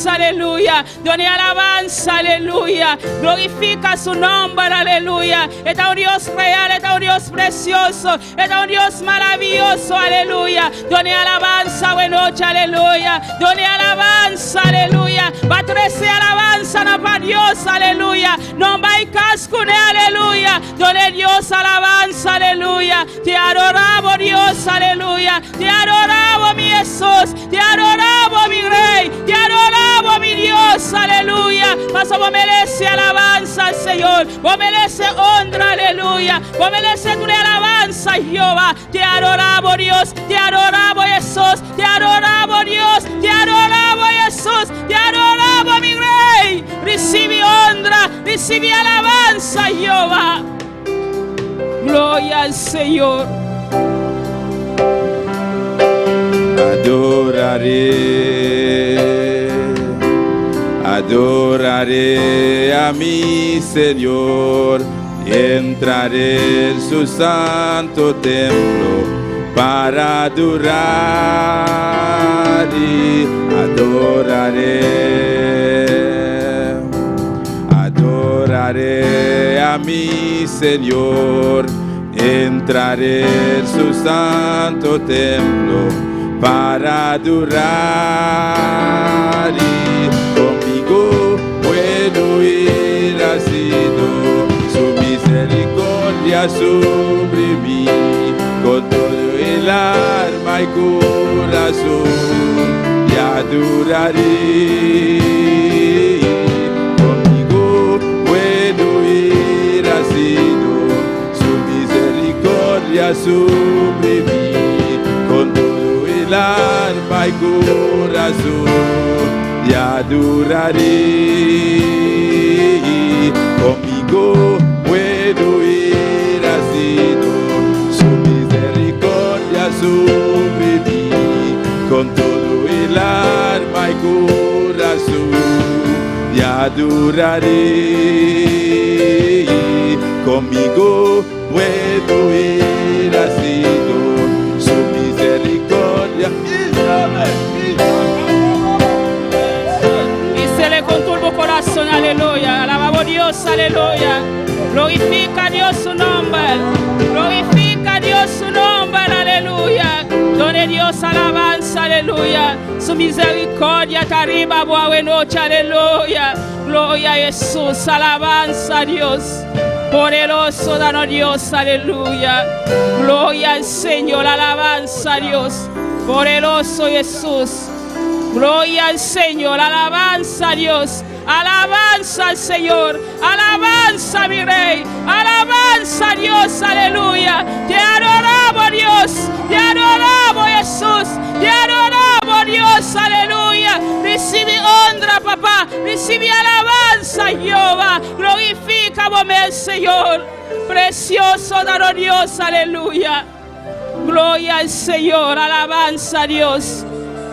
[SPEAKER 6] aleluya. Done alabanza, aleluya. Glorifica su nombre, aleluya. Es un Dios real, es un Dios precioso, es un Dios maravilloso, aleluya. Done alabanza, buenas noches, aleluya. Done alabanza, aleluya. Va 13 alabanza, no para Dios, aleluya. No va a cascune, aleluya. Done Dios alabanza, aleluya. Te adoramos, Dios, aleluya. Te adoramos, mi Jesús. Te adoramos, mi Rey. Te adoramos, mi Dios, aleluya. Mas vos merece alabanza, Señor. Vos merece honra, aleluya. Vos merece tu alabanza, Jehová. Te adoramos, Dios. Te adoramos, Jesús. Te adoramos, Dios. Te adoramos, Jesús. Te adoramos, mi Rey. Recibe honra, recibe alabanza, Jehová. Gloria al Señor.
[SPEAKER 3] Adoraré, adoraré a mi Señor, y entraré en su santo templo para adoraré, adoraré, adoraré a mi Señor, Entraré en su santo templo para adorar y conmigo puedo ir ha sido su misericordia sobre mí con todo el alma y corazón y adoraré. Conmigo puedo ir ha sido sobre mí con todo el alma y corazón y adoraré. Conmigo puedo ir ha sido su misericordia sobre mí con todo el alma y corazón y adoraré. Conmigo puedo ir ha sido su misericordia.
[SPEAKER 6] Dísele con turbo corazón, aleluya. Alabamos a Dios, aleluya. Glorifica a Dios su nombre. Glorifica a Dios su nombre, aleluya. Done Dios alabanza, aleluya. Su misericordia te arriba, buena noche, aleluya. Gloria a Jesús, alabanza a Dios. Poderoso danos Dios, aleluya. Gloria al Señor, alabanza a Dios. Poderoso Jesús. Gloria al Señor, alabanza a Dios. Alabanza al Señor, alabanza a mi Rey, alabanza a Dios, aleluya. Te adoramos Dios, te adoramos Jesús, te adoramos Dios, aleluya. Recibe honra, papá, recibe alabanza, Jehová. Glorificamos al Señor, precioso danos Dios, aleluya. Gloria al Señor, alabanza a Dios.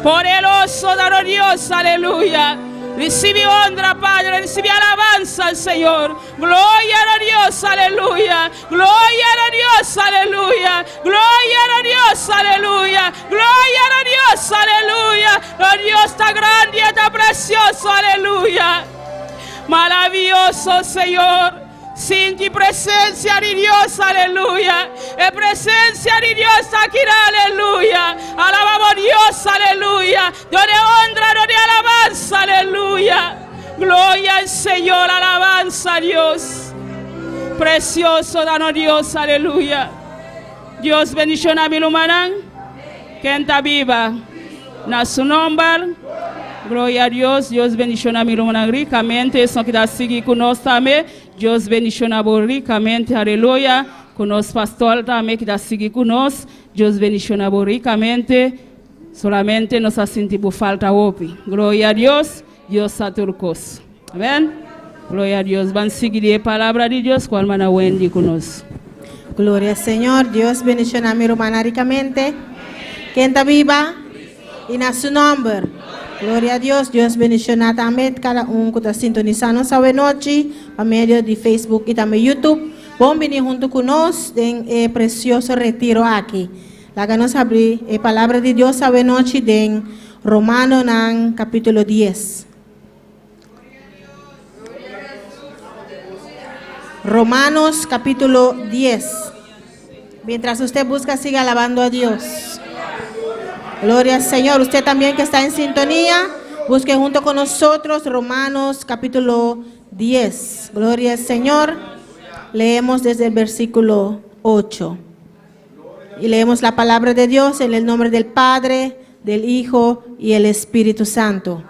[SPEAKER 6] Poderoso danos Dios, aleluya. Recibe honra, Padre, recibe alabanza al Señor. Gloria a Dios, aleluya. Gloria a Dios, aleluya. Gloria a Dios, aleluya. Gloria a Dios, aleluya. Oh, Dios está grande y está precioso, aleluya. Maravilloso, Señor. Sin tu presencia de Dios, aleluya. En presencia de Dios aquí, aleluya. Alabamos a Dios, aleluya. Dios de honra, Dios de alabanza, aleluya. Gloria al Señor, alabanza a Dios. Precioso danos Dios, aleluya. Dios bendición a mi humanán. Que está viva. Na su nombre. Gloria a Dios. Dios bendición a mi humanán ricamente. Son que da seguir con nosotros también. Dios bendición a vos ricamente, aleluya. Con los pastores también que está seguir con nosotros. Dios bendición a vos ricamente. Solamente nos ha sentido falta hoy. Gloria a Dios. Dios a turcos. Amén. Gloria a Dios. Van a seguir la palabra de Dios. Cual mana Wendy con nosotros.
[SPEAKER 7] Gloria al Señor. Dios bendición a mi hermana ricamente. ¿Quién está viva? Y en su nombre. Gloria a Dios. Dios bendición también cada uno que está sintonizando esta noche a medio de Facebook y también YouTube. Vamos a venir junto con nosotros en el precioso retiro aquí. La que nos abrir la palabra de Dios esta noche en Romanos capítulo 10. Romanos capítulo 10. Mientras usted busca, siga alabando a Dios. Gloria al Señor. Usted también que está en sintonía, busque junto con nosotros Romanos capítulo 10. Gloria al Señor. Leemos desde el versículo 8. Y leemos la palabra de Dios en el nombre del Padre, del Hijo y el Espíritu Santo.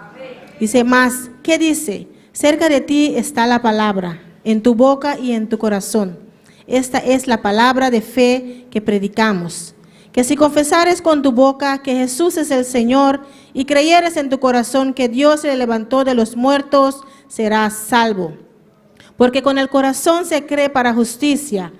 [SPEAKER 7] Dice más, ¿qué dice? Cerca de ti está la palabra, en tu boca y en tu corazón. Esta es la palabra de fe que predicamos. Que si confesares con tu boca que Jesús es el Señor y creyeres en tu corazón que Dios le levantó de los muertos, serás salvo. Porque con el corazón se cree para justicia,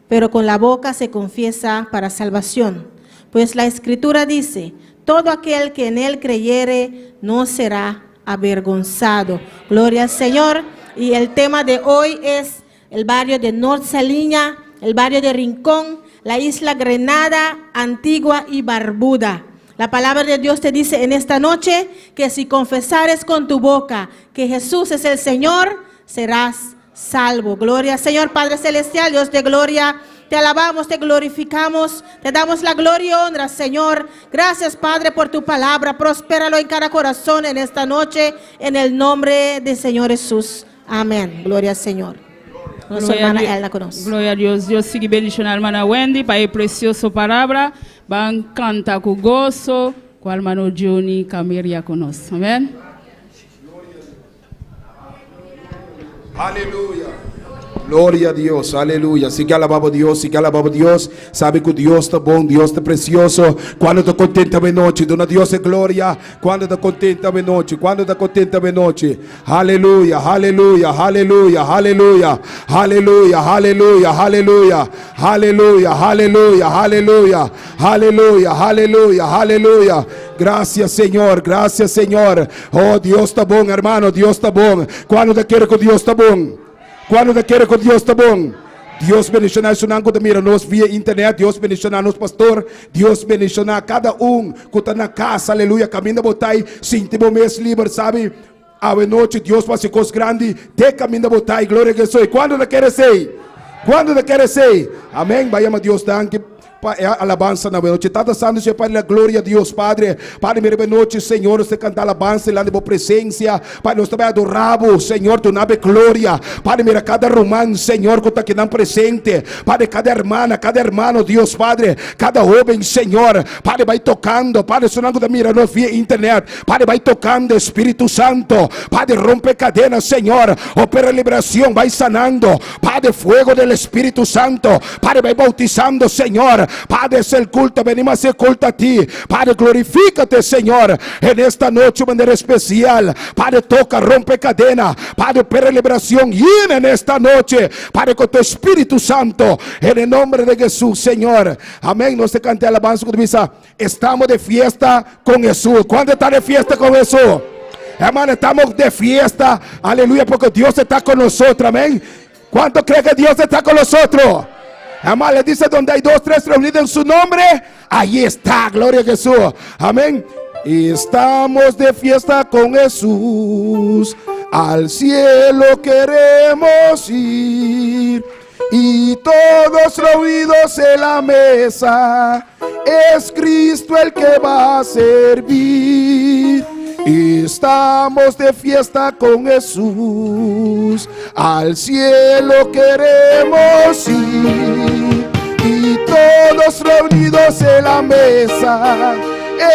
[SPEAKER 7] pero con la boca se confiesa para salvación. Pues la Escritura dice, todo aquel que en él creyere no será avergonzado. Gloria al Señor. Y el tema de hoy es el barrio de North Salinas, el barrio de Rincón, la isla Grenada, Antigua y Barbuda. La palabra de Dios te dice en esta noche que si confesares con tu boca que Jesús es el Señor, serás salvo. Gloria al Señor, Padre Celestial, Dios de gloria. Te alabamos, te glorificamos, te damos la gloria y honra, Señor. Gracias, Padre, por tu palabra. Prospéralo en cada corazón en esta noche, en el nombre del Señor Jesús. Amén. Gloria al Señor. Nossa hermana Elna conosco.
[SPEAKER 6] Glória a Deus. Deus siga bendicionando a irmã Wendy para a preciosa palavra. Vamos cantar com gozo com o irmão Johnny Cameria conosco. Amém?
[SPEAKER 8] Aleluya. Gloria a Dios, aleluya. Sigue alabando a Dios, sigue alabando a Dios. Sabe que Dios está bom, Dios está precioso. Quando está contente a noite, dona Deus é glória. Quando está contente a noite, quando está contente a noite. Aleluya, aleluya, aleluya, aleluya, aleluya, aleluya, aleluya, aleluya, aleluya, aleluya, aleluya, aleluya, aleluya. Gracias, Señor, gracias, Señor. Oh, Dios está bom, hermano, Dios está bom. Quando te quer que Deus está bom. Quando te quer que Deus está bom. Deus bendicionar o nango da mira nós via internet. Deus bendicionar nos pastor. Deus bendicionar cada que está na casa. Aleluia. Caminha botai. Sinto mês livre, sabe? A noite Deus faz coisas grandes. Te caminha botai. Glória a Jesus. Quando te quer ser? Quando te quer ser? Amém. Vayamos a Deus danke. Alabança na noite. Tata santo, Senhor, Pai, a glória a Deus, Padre. Padre, minha noite, Senhor, você cantar alabança lá na boa presença. Pai, nós também adoramos, Senhor, tu nave glória. Padre, mira cada romano, Senhor, que está aqui não presente. Padre, cada irmão, Deus, Padre, cada jovem, Senhor. Padre, vai tocando. Padre, sonando da mira, nós via internet. Padre, vai tocando, Espírito Santo. Padre, rompe cadenas, Senhor. Opera liberação, vai sanando. Padre, fuego del Espírito Santo. Padre, vai bautizando, Senhor. Padre, es el culto, venimos a hacer culto a ti. Padre, glorifícate, Señor, en esta noche de manera especial. Padre, toca, rompe cadena. Padre, opera liberación, llena en esta noche. Padre, con tu Espíritu Santo, en el nombre de Jesús, Señor. Amén. No se cante alabanza con misa. Estamos de fiesta con Jesús. ¿Cuándo está de fiesta con Jesús? Hermano, estamos de fiesta. Aleluya, porque Dios está con nosotros. Amén. ¿Cuánto cree que Dios está con nosotros? Amén, le dice donde hay 2, 3 reunidos en su nombre, ahí está, gloria a Jesús. Amén. Y estamos de fiesta con Jesús, al cielo queremos ir. Y todos reunidos en la mesa, es Cristo el que va a servir. Estamos de fiesta con Jesús, al cielo queremos ir. Y todos reunidos en la mesa,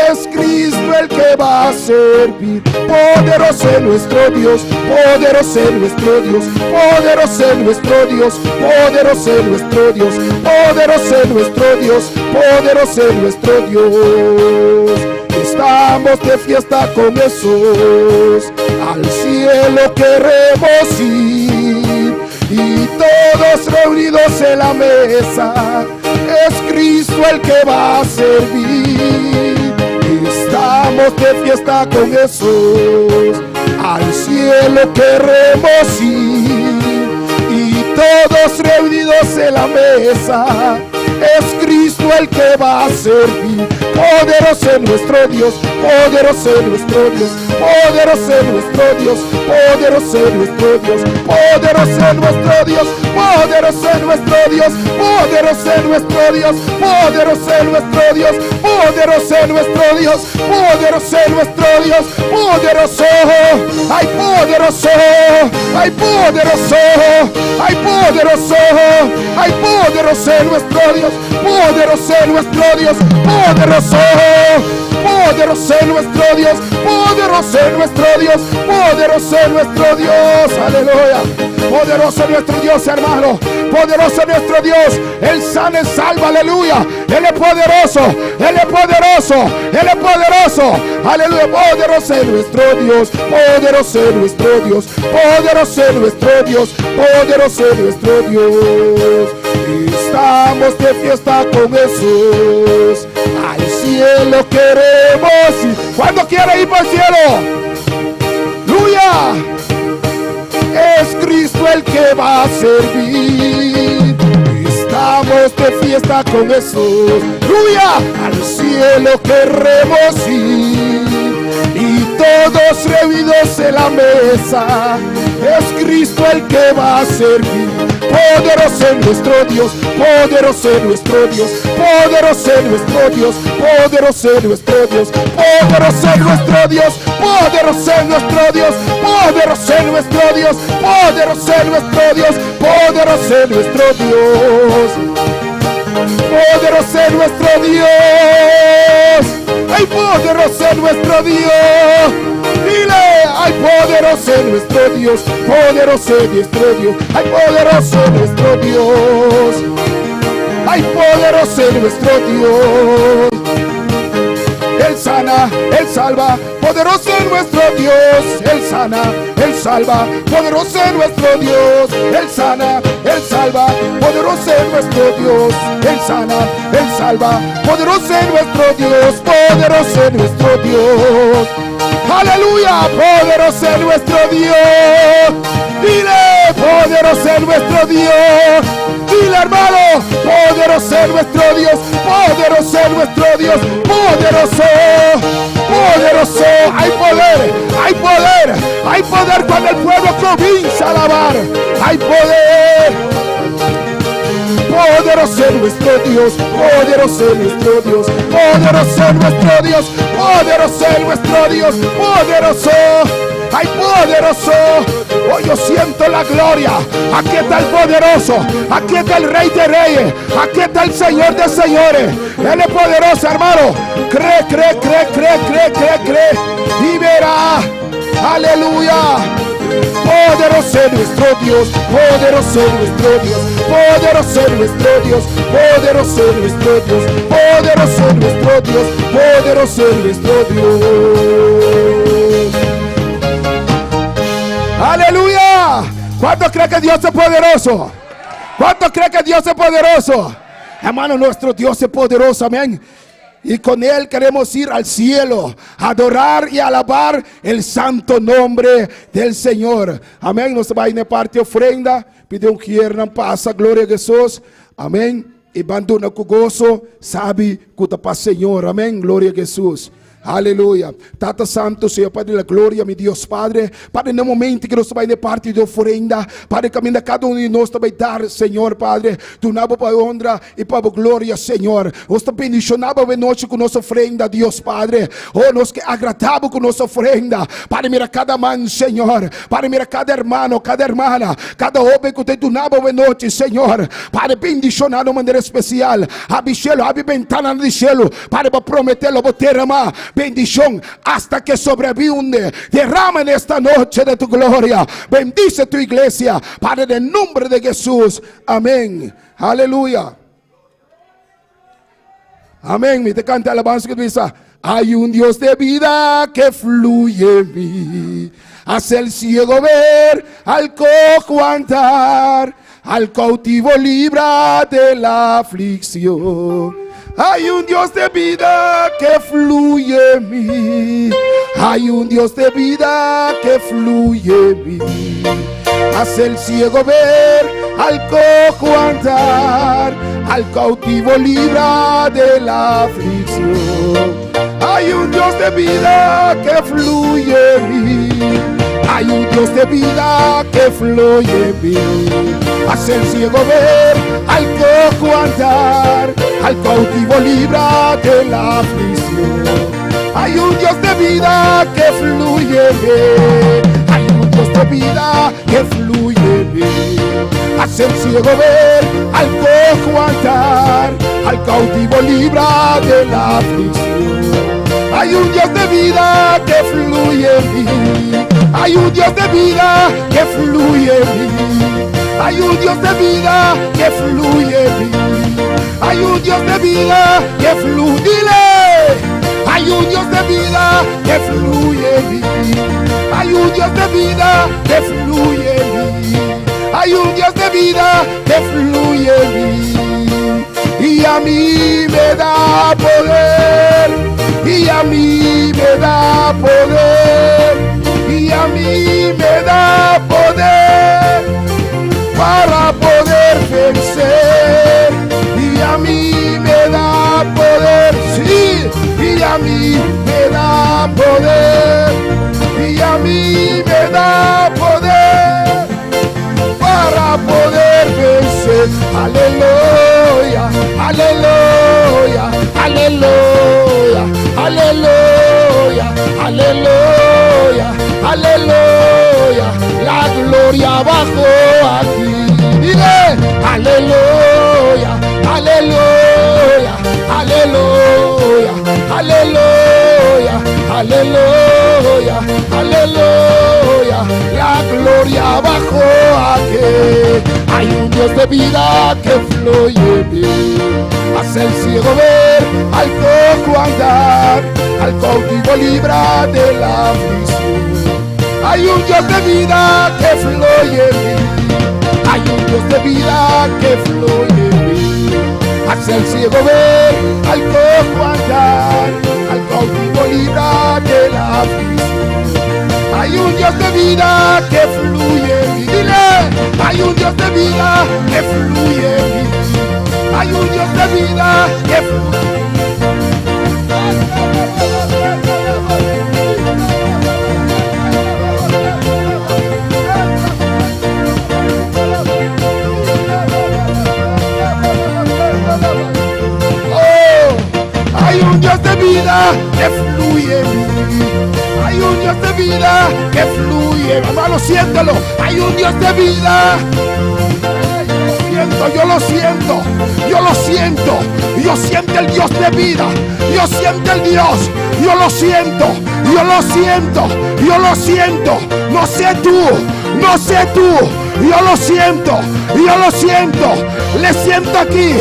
[SPEAKER 8] es Cristo el que va a servir. Poderoso es nuestro Dios, poderoso es nuestro Dios, poderoso es nuestro Dios, poderoso es nuestro Dios, poderoso es nuestro Dios, poderoso es nuestro Dios. Estamos de fiesta con Jesús, al cielo queremos ir. Y todos reunidos en la mesa, es Cristo el que va a servir. Estamos de fiesta con Jesús, al cielo queremos ir. Y todos reunidos en la mesa, es Cristo el que va a servir. Poderoso es nuestro Dios, poderoso es nuestro Dios, poderoso es nuestro Dios, poderoso es nuestro Dios, poderoso es nuestro Dios, poderoso es nuestro Dios, poderoso es nuestro Dios, poderoso es nuestro Dios, poderoso es nuestro Dios, poderoso es nuestro Dios, poderoso, ay poderoso, ay poderoso, ay poderoso, ay poderoso es nuestro Dios, poderoso es nuestro Dios, poderoso, poderoso es nuestro Dios, poderoso es nuestro Dios, poderoso es nuestro Dios, aleluya. Poderoso es nuestro Dios, hermano. Poderoso es nuestro Dios. Él sana y salva, aleluya. Él es poderoso, Él es poderoso, Él es poderoso, aleluya. Poderoso es nuestro Dios, poderoso es nuestro Dios, poderoso es nuestro Dios, poderoso es nuestro Dios. Estamos de fiesta con Jesús, al cielo queremos ir. ¿Cuándo quiere ir para el cielo? ¡Aleluya! Es Cristo el que va a servir. Estamos de fiesta con Jesús, ¡aleluya! Al cielo queremos ir. Y todos reunidos en la mesa, Es Cristo el que va a servir. Poderoso es nuestro Dios, poderoso es nuestro Dios, poderoso es nuestro Dios, poderoso es nuestro Dios, poderoso es nuestro Dios, poderoso es nuestro Dios, poderoso es nuestro Dios, poderoso es nuestro Dios, poderoso es nuestro Dios, poderoso es nuestro Dios. Ay, poderoso es nuestro Dios. Dile, ay, poderoso es nuestro Dios, poderoso es nuestro Dios, ay, poderoso es nuestro Dios, ay, poderoso es nuestro Dios. Él sana, Él salva, poderoso es nuestro Dios. Él sana, Él salva, poderoso es nuestro Dios. Él sana, Él salva, poderoso es nuestro Dios. Él sana, Él salva, poderoso es nuestro Dios, poderoso es nuestro Dios. Aleluya, poderoso es nuestro Dios. Dile, poderoso es nuestro Dios. Dile, hermano, poderoso es nuestro Dios, poderoso es nuestro Dios, poderoso, poderoso. Hay poder, hay poder, hay poder cuando el pueblo comienza a alabar. Hay poder. Poderoso es nuestro Dios, poderoso es nuestro Dios, poderoso es nuestro Dios, poderoso es nuestro Dios, poderoso. Ay, poderoso. Oh, yo siento la gloria. Aquí está el poderoso, aquí está el Rey de Reyes, aquí está el Señor de Señores. Él es poderoso, hermano. Cree, cree, cree, cree, cree, cree, cree y verá. Aleluya. Poderoso es nuestro Dios, poderoso es nuestro Dios, poderoso es nuestro Dios, poderoso es nuestro Dios, poderoso es nuestro Dios, poderoso es nuestro Dios. Aleluya. ¿Cuántos creen que Dios es poderoso? ¿Cuántos creen que Dios es poderoso? Hermano, nuestro Dios es poderoso, amén. Y con Él queremos ir al cielo, adorar y alabar el santo nombre del Señor. Amén. Nos va a ir parte ofrenda. Pide um quieran passa, glória a Jesus. Amém. E banduna com gozo, sabe que tá para Senhor. Amém. Glória a Jesus. Aleluia. Tata Santo, Senhor Padre da glória, meu Deus Padre. Padre, no momento que nós vai de parte de ofrenda, Padre, caminha cada de nós também dar, Senhor Padre, tu nabo para honra e para glória, Senhor. Nós te bendicionava a noite com nossa ofrenda, Deus Padre. Oh, nós que agradamos com nossa ofrenda. Padre, mira cada mão, Senhor. Padre, mira cada hermano, cada hermana, cada homem que tem tu nabo a noite, Senhor. Padre, bendicionar de maneira especial. Abre cielo, abre ventana de cielo. Padre, para prometer-lo, vou derramar bendición hasta que sobreabunde. Derrama en esta noche de tu gloria. Bendice tu iglesia, Padre, en el nombre de Jesús. Amén. Aleluya. Amén. Me te canta alabanza que dice: hay un Dios de vida que fluye en mí. Hace el ciego ver, al cojo andar, al cautivo libra de la aflicción. Hay un Dios de vida que fluye en mí. Hay un Dios de vida que fluye en mí. Hace el ciego ver, al cojo andar, al cautivo libra de la aflicción. Hay un Dios de vida que fluye en mí. Hay un Dios de vida que fluye en mí. Hace el ciego ver, al cojo andar, al cautivo libra de la aflicción. Hay un Dios de vida que fluye en mí. Hay un Dios de vida que fluye en mí. Hace el ciego ver, al cojo andar, al cautivo libra de la aflicción. Hay un Dios de vida que fluye en mí. Hay un Dios de vida que fluye en mí. Hay un Dios de vida que fluye en mí. Hay un Dios de vida que fluye. Dile. Hay un Dios de vida que fluye en mí. Hay un Dios de vida que fluye en mí. Hay un Dios de vida que fluye en mí. Y a mí me da poder. Y a mí me da poder. Y a mí me da poder para poder vencer. Y a mí me da poder, sí. Y a mí me da poder. Y a mí me da poder aleluya, aleluya, aleluya, aleluya, aleluya, aleluya, la gloria bajó aquí. Dile, aleluya, aleluya, aleluya, aleluya, aleluya, aleluya, la gloria bajó aquí. Hay un Dios de vida que fluye bien, hace el ciego ver, al cojo andar, al cautivo libra de la aflicción. Hay un Dios de vida que fluye bien, hay un Dios de vida que fluye bien, hace el ciego ver, al cojo andar, al cautivo libra de la aflicción. Hay un Dios de vida que fluye en mí. Dile, hay un Dios de vida que fluye en mí. Hay un Dios de vida que fluye. Oh, hay un Dios de vida que fluye en mí. Hay un Dios de vida que fluye, hermano, siéntelo. Hay un Dios de vida. Yo lo siento, yo lo siento. Yo siento el Dios de vida. Yo siento el Dios. Yo lo siento, yo lo siento, yo lo siento. No sé tú, no sé tú. Yo lo siento, yo lo siento. Le siento aquí,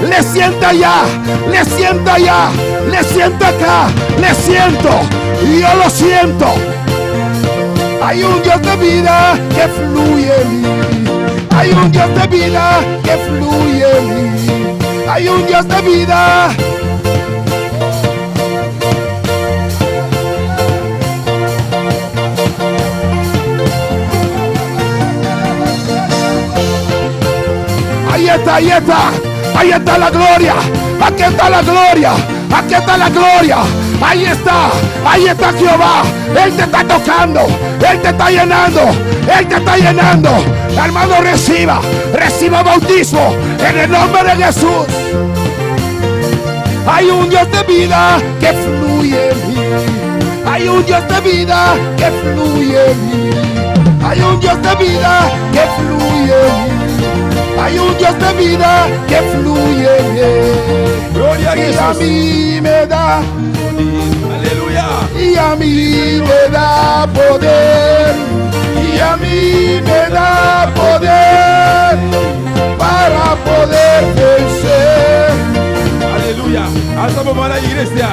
[SPEAKER 8] le siento allá, le siento allá, le siento acá, le siento. Yo lo siento. Hay un Dios de vida que fluye en mí. Hay un Dios de vida que fluye en mí. Hay un Dios de vida. Ahí está, ahí está. Ahí está la gloria. Aquí está la gloria. Aquí está la gloria. Ahí está Jehová. Él te está tocando, Él te está llenando, Él te está llenando. Hermano, reciba bautismo en el nombre de Jesús. Hay un Dios de vida que fluye en mí. Hay un Dios de vida que fluye en mí. Hay un Dios de vida que fluye en mí. Hay un Dios de vida que fluye en mí.
[SPEAKER 3] Gloria a
[SPEAKER 8] Y a
[SPEAKER 3] Jesús.
[SPEAKER 8] mí me da,
[SPEAKER 3] Aleluya.
[SPEAKER 8] y a mí me da poder, y a mí me da poder para poder vencer.
[SPEAKER 3] Aleluya. Alza tu mano, iglesia.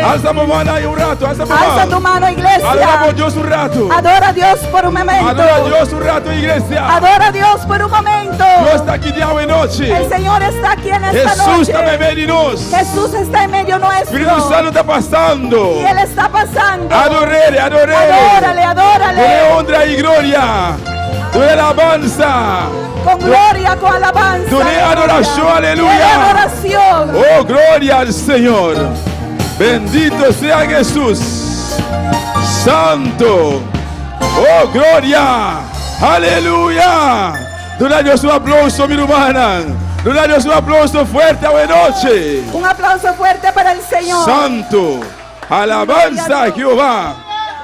[SPEAKER 3] Alza tu mano ahí un rato. Alza tu
[SPEAKER 2] Alza tu
[SPEAKER 3] mano.
[SPEAKER 2] mano, iglesia.
[SPEAKER 3] Adoramos a Dios un rato.
[SPEAKER 2] Adora a Dios por un momento.
[SPEAKER 3] Adora a Dios un rato, iglesia.
[SPEAKER 2] Adora a Dios por un momento.
[SPEAKER 3] Dios está aquí día y noche.
[SPEAKER 2] El Señor está aquí en esta
[SPEAKER 3] Jesús
[SPEAKER 2] noche.
[SPEAKER 3] está en medio de nosotros.
[SPEAKER 2] Jesús está en medio nuestro.
[SPEAKER 3] Espíritu Santo está pasando.
[SPEAKER 2] Y Él está pasando.
[SPEAKER 3] Adorele.
[SPEAKER 2] Adórale, adórale.
[SPEAKER 3] Dale honra y gloria. Dale alabanza.
[SPEAKER 2] Con gloria, con alabanza.
[SPEAKER 3] Dale adoración, aleluya.
[SPEAKER 2] Dale adoración.
[SPEAKER 3] Oh, gloria al Señor. Bendito sea Jesús. Santo. Oh, gloria. Aleluya. Dale a Dios un aplauso, mi hermana. Dale a Dios un aplauso fuerte. Buenas noches.
[SPEAKER 2] Un aplauso fuerte para el Señor.
[SPEAKER 3] Santo. Alabanza a Jehová.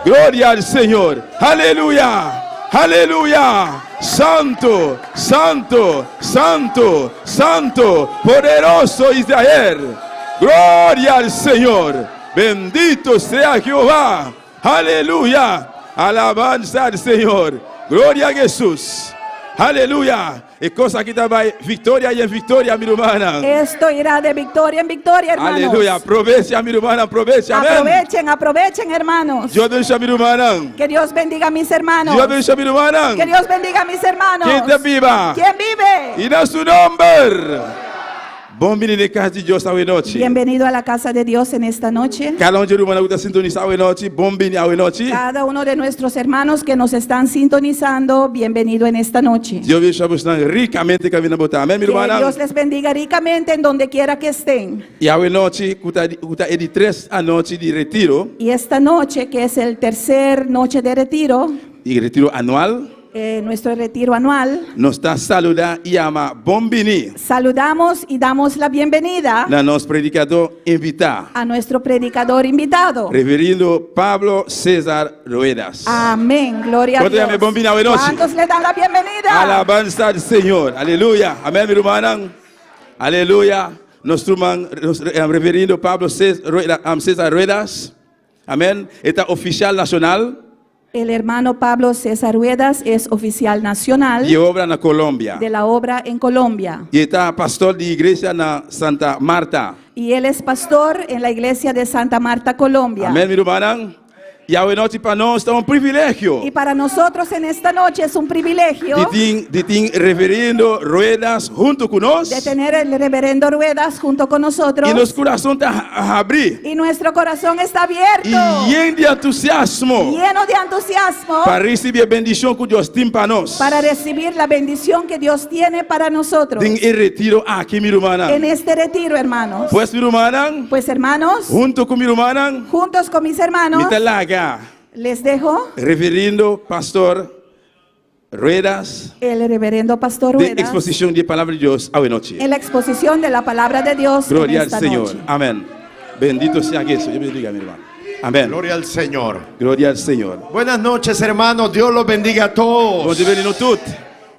[SPEAKER 3] Gloria al Señor. Aleluya. Aleluya. Santo, santo, santo, santo, poderoso Israel. Gloria al Señor. Bendito sea Jehová. Aleluya. Alabanza al Señor. Gloria a Jesús. Aleluya. Y cosa que trae victoria y en victoria, mi hermana.
[SPEAKER 2] Esto irá de victoria en victoria, hermanos.
[SPEAKER 3] Aleluya. Aprovecha, mi hermana. Aprovecha. Amén.
[SPEAKER 2] Aprovechen, aprovechen, hermanos.
[SPEAKER 3] Dios bendiga, mi hermana.
[SPEAKER 2] Que Dios bendiga a mis hermanos.
[SPEAKER 3] Dios bendiga, mi hermana.
[SPEAKER 2] Que Dios bendiga a mis hermanos.
[SPEAKER 3] ¿Quién te viva?
[SPEAKER 2] ¿Quién vive?
[SPEAKER 3] Y da su nombre. Bom menino de casa de Deus esta noite.
[SPEAKER 2] Bienvenido a la casa de Dios en esta noche.
[SPEAKER 3] Cada um de irmão que está sintonizado esta noite. Bom menino esta noite.
[SPEAKER 2] Cada uno de nuestros hermanos que nos están sintonizando, bienvenido en esta noche.
[SPEAKER 3] Deus bendiga vocês ricamente que vindo botar. Amém, minha
[SPEAKER 2] Que
[SPEAKER 3] irmã.
[SPEAKER 2] Dios les bendiga ricamente en donde quiera que estén.
[SPEAKER 3] E esta noite, é de 3 a noite de retiro.
[SPEAKER 2] Y esta noche, que es el tercer noche de retiro,
[SPEAKER 3] E retiro anual.
[SPEAKER 9] nuestro retiro anual,
[SPEAKER 3] nós está saluda e ama bombini
[SPEAKER 9] saludamos y damos la bienvenida
[SPEAKER 3] na nosso predicador invitado,
[SPEAKER 9] a nuestro predicador invitado.
[SPEAKER 3] Reverendo Pablo César Ruedas.
[SPEAKER 9] Amén, gloria a
[SPEAKER 3] ¿Cuántos
[SPEAKER 9] Dios.
[SPEAKER 3] llaman bombina hoy noche?
[SPEAKER 9] ¿Cuántos le dan la bienvenida?
[SPEAKER 3] Alabanza al Señor. Aleluya. Amén, mi hermano. Aleluya. Nuestro reverendo Pablo César Ruedas. Amén. Está oficial nacional
[SPEAKER 9] El hermano Pablo César Ruedas es oficial nacional
[SPEAKER 3] de obra na Colômbia.
[SPEAKER 9] de la obra en Colombia.
[SPEAKER 3] E está pastor de igreja na Santa Marta.
[SPEAKER 9] Y él es pastor en la iglesia de Santa Marta, Colombia.
[SPEAKER 3] Amém, meu irmão. E a noite para nós está privilégio.
[SPEAKER 9] Y para nosotros en esta noche es un privilegio
[SPEAKER 3] De ter reverendo Ruedas junto conosco.
[SPEAKER 9] de tener el reverendo Ruedas junto con nosotros.
[SPEAKER 3] E nosso coração está a abrir.
[SPEAKER 9] Y nuestro corazón está abierto,
[SPEAKER 3] E lleno de entusiasmo
[SPEAKER 9] lleno de entusiasmo
[SPEAKER 3] para receber a bendição que Deus tem para nós.
[SPEAKER 9] para recibir la bendición que Dios tiene para nosotros
[SPEAKER 3] Tem retiro aqui, meu irmão.
[SPEAKER 9] en este retiro, hermanos.
[SPEAKER 3] Pues, meu irmão,
[SPEAKER 9] Pues, hermanos,
[SPEAKER 3] junto com meu irmão,
[SPEAKER 9] juntos con mis hermanos,
[SPEAKER 3] me larga
[SPEAKER 9] les dejo
[SPEAKER 3] reverendo pastor Ruedas
[SPEAKER 9] el reverendo pastor
[SPEAKER 3] de
[SPEAKER 9] Ruedas
[SPEAKER 3] exposição de palavra de Deus hoje noite.
[SPEAKER 9] en la exposición de la palabra de Dios en
[SPEAKER 3] Glória ao
[SPEAKER 9] esta
[SPEAKER 3] Senhor.
[SPEAKER 9] noche.
[SPEAKER 3] Amém. Bendito sea Jesús. Dios bendiga, mi hermano. Amén.
[SPEAKER 10] Gloria al Señor.
[SPEAKER 3] Gloria al Señor.
[SPEAKER 10] Buenas noches, hermanos. Dios los bendiga a todos.
[SPEAKER 3] Bom dia, menino tudo.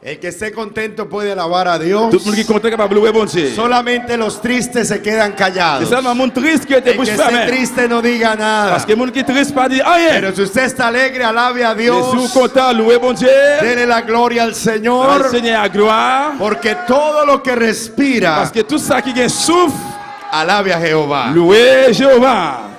[SPEAKER 10] El que esté contento puede alabar a Dios.
[SPEAKER 3] Todo mundo que conta para blue bom dia.
[SPEAKER 10] Solamente los tristes se quedan callados.
[SPEAKER 3] C'est seulement monde triste qui était
[SPEAKER 10] El que
[SPEAKER 3] bouche
[SPEAKER 10] esté
[SPEAKER 3] fermée.
[SPEAKER 10] triste no diga nada.
[SPEAKER 3] Parce que monde qui est triste pas dire rien.
[SPEAKER 10] Pero si usted está alegre, alabe a
[SPEAKER 3] Mais si vous
[SPEAKER 10] Dios.
[SPEAKER 3] content, louez bon Dieu.
[SPEAKER 10] Dele la gloria al
[SPEAKER 3] Al
[SPEAKER 10] Señor.
[SPEAKER 3] Seigneur à gloire.
[SPEAKER 10] Porque todo lo que respira,
[SPEAKER 3] Parce que tout ça qui gagne souffle,
[SPEAKER 10] alabe a Jehová.
[SPEAKER 3] louez Jéhovah.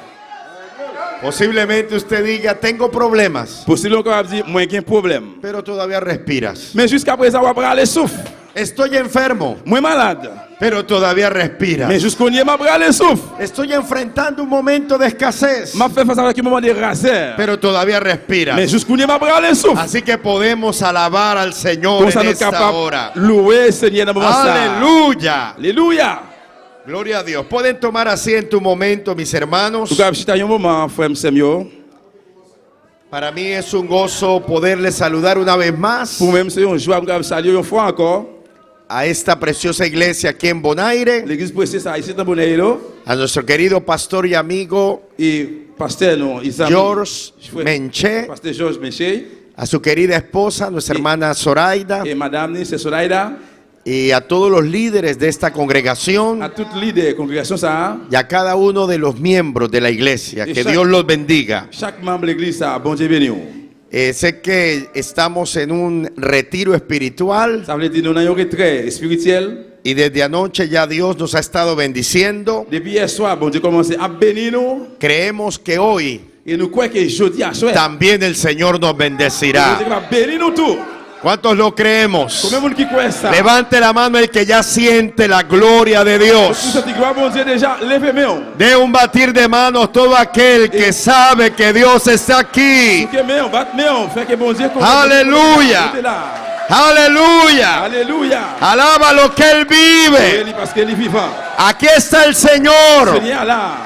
[SPEAKER 10] Posiblemente usted diga, tengo problemas,
[SPEAKER 3] Possible encore dire moi qui un problème.
[SPEAKER 10] pero todavía respiras.
[SPEAKER 3] Mais jusqu'à présent, on va parler le souffle.
[SPEAKER 10] Estoy enfermo,
[SPEAKER 3] Moi malade.
[SPEAKER 10] pero todavía respiras.
[SPEAKER 3] Mais jusqu'au nier m'a parlé le souffle.
[SPEAKER 10] Estoy enfrentando un momento de escasez,
[SPEAKER 3] M'a fait face avec un moment de racer.
[SPEAKER 10] pero todavía respiras.
[SPEAKER 3] Mais jusqu'au nier m'a parlé le souffle.
[SPEAKER 10] Así que podemos alabar al Señor
[SPEAKER 3] Comme ça
[SPEAKER 10] en
[SPEAKER 3] nous
[SPEAKER 10] esta
[SPEAKER 3] capable
[SPEAKER 10] hora.
[SPEAKER 3] louer le Seigneur dans le moment ça.
[SPEAKER 10] Aleluya.
[SPEAKER 3] Alléluia.
[SPEAKER 10] Gloria a Dios. Pueden tomar asiento un momento, mis hermanos.
[SPEAKER 3] Tu capte un moment, frère Samuel.
[SPEAKER 10] Para mí es un gozo poderles saludar una vez más
[SPEAKER 3] Pour même c'est une joie de saluer une fois encore.
[SPEAKER 10] a esta preciosa iglesia aquí en Bonaire,
[SPEAKER 3] L'église précieuse ici dans Bonaire.
[SPEAKER 10] a nuestro querido pastor y amigo
[SPEAKER 3] Et pasteur non, Isam.
[SPEAKER 10] George Menche,
[SPEAKER 3] Pasteur Georges Menche.
[SPEAKER 10] a su querida esposa, nuestra hermana Zoraida,
[SPEAKER 3] Et madame c'est Soraida.
[SPEAKER 10] y a todos los líderes de esta
[SPEAKER 3] À
[SPEAKER 10] congregación
[SPEAKER 3] toute leader congrégation ça.
[SPEAKER 10] y a cada uno de los miembros de la iglesia. Que
[SPEAKER 3] Exacto.
[SPEAKER 10] Dios los bendiga.
[SPEAKER 3] Chaque membre de l'église ça, bon Dieu béni.
[SPEAKER 10] Sé que estamos en un retiro espiritual
[SPEAKER 3] Ça veut dire nous avons un retrait spirituel.
[SPEAKER 10] y desde anoche ya Dios nos ha estado bendiciendo.
[SPEAKER 3] Depuis hier soir, bon Dieu commence à bénir nous.
[SPEAKER 10] Creemos que hoy
[SPEAKER 3] Et nous croyons que jeudi à soir,
[SPEAKER 10] también el Señor nos
[SPEAKER 3] bon
[SPEAKER 10] bendecirá.
[SPEAKER 3] Dieu va bénir nous tout.
[SPEAKER 10] ¿Cuántos lo creemos?
[SPEAKER 3] Combien de monde qui croit ça?
[SPEAKER 10] Levante la mano el que ya siente la gloria de
[SPEAKER 3] Tout
[SPEAKER 10] Dios.
[SPEAKER 3] cette gloire, bon Dieu déjà, levez main.
[SPEAKER 10] De un batir de manos todo aquel que sabe que Dios está aquí.
[SPEAKER 3] Que main, batte main, fait que bon Dieu
[SPEAKER 10] Alléluia. Aleluya.
[SPEAKER 3] Alléluia.
[SPEAKER 10] Alaba lo que Él vive.
[SPEAKER 3] Parce qu'il est vivant.
[SPEAKER 10] Aquí está el Señor.
[SPEAKER 3] Seigneur là.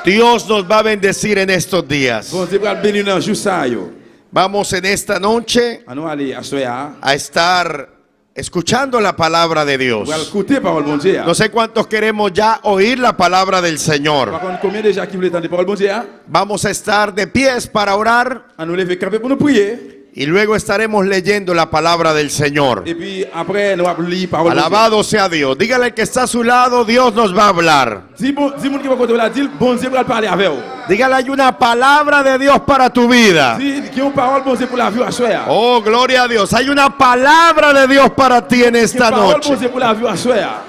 [SPEAKER 10] Dios nos va a bendecir en estos días.
[SPEAKER 3] Bon Dieu va bénir dans jour ça yo.
[SPEAKER 10] Vamos en esta noche
[SPEAKER 3] On va aller à soir.
[SPEAKER 10] a estar escuchando la palabra de Dios.
[SPEAKER 3] On va écouter parole bon Dieu.
[SPEAKER 10] No sé cuántos queremos ya oír la palabra del Señor.
[SPEAKER 3] Par contre, combien déjà qui veulent entendre parole bon Dieu?
[SPEAKER 10] Vamos a estar de pies para orar
[SPEAKER 3] On nous lever camper pour nous prier.
[SPEAKER 10] y luego estaremos leyendo la palabra del Señor.
[SPEAKER 3] Et puis après nous allons lire parole bon Dieu.
[SPEAKER 10] Alabado sea Dios. Dígale al que está a su lado, Dios nos va a hablar.
[SPEAKER 3] Dis monde qui va côté là, dis bon Dieu va parler avec vous.
[SPEAKER 10] Dígale, hay una palabra de Dios para tu vida.
[SPEAKER 3] Dis qui ont parole bon Dieu pour la vie à soir.
[SPEAKER 10] Oh, gloria a Dios. Hay una palabra de Dios para ti en esta
[SPEAKER 3] Parole
[SPEAKER 10] noche.
[SPEAKER 3] bon Dieu pour la vie à soir.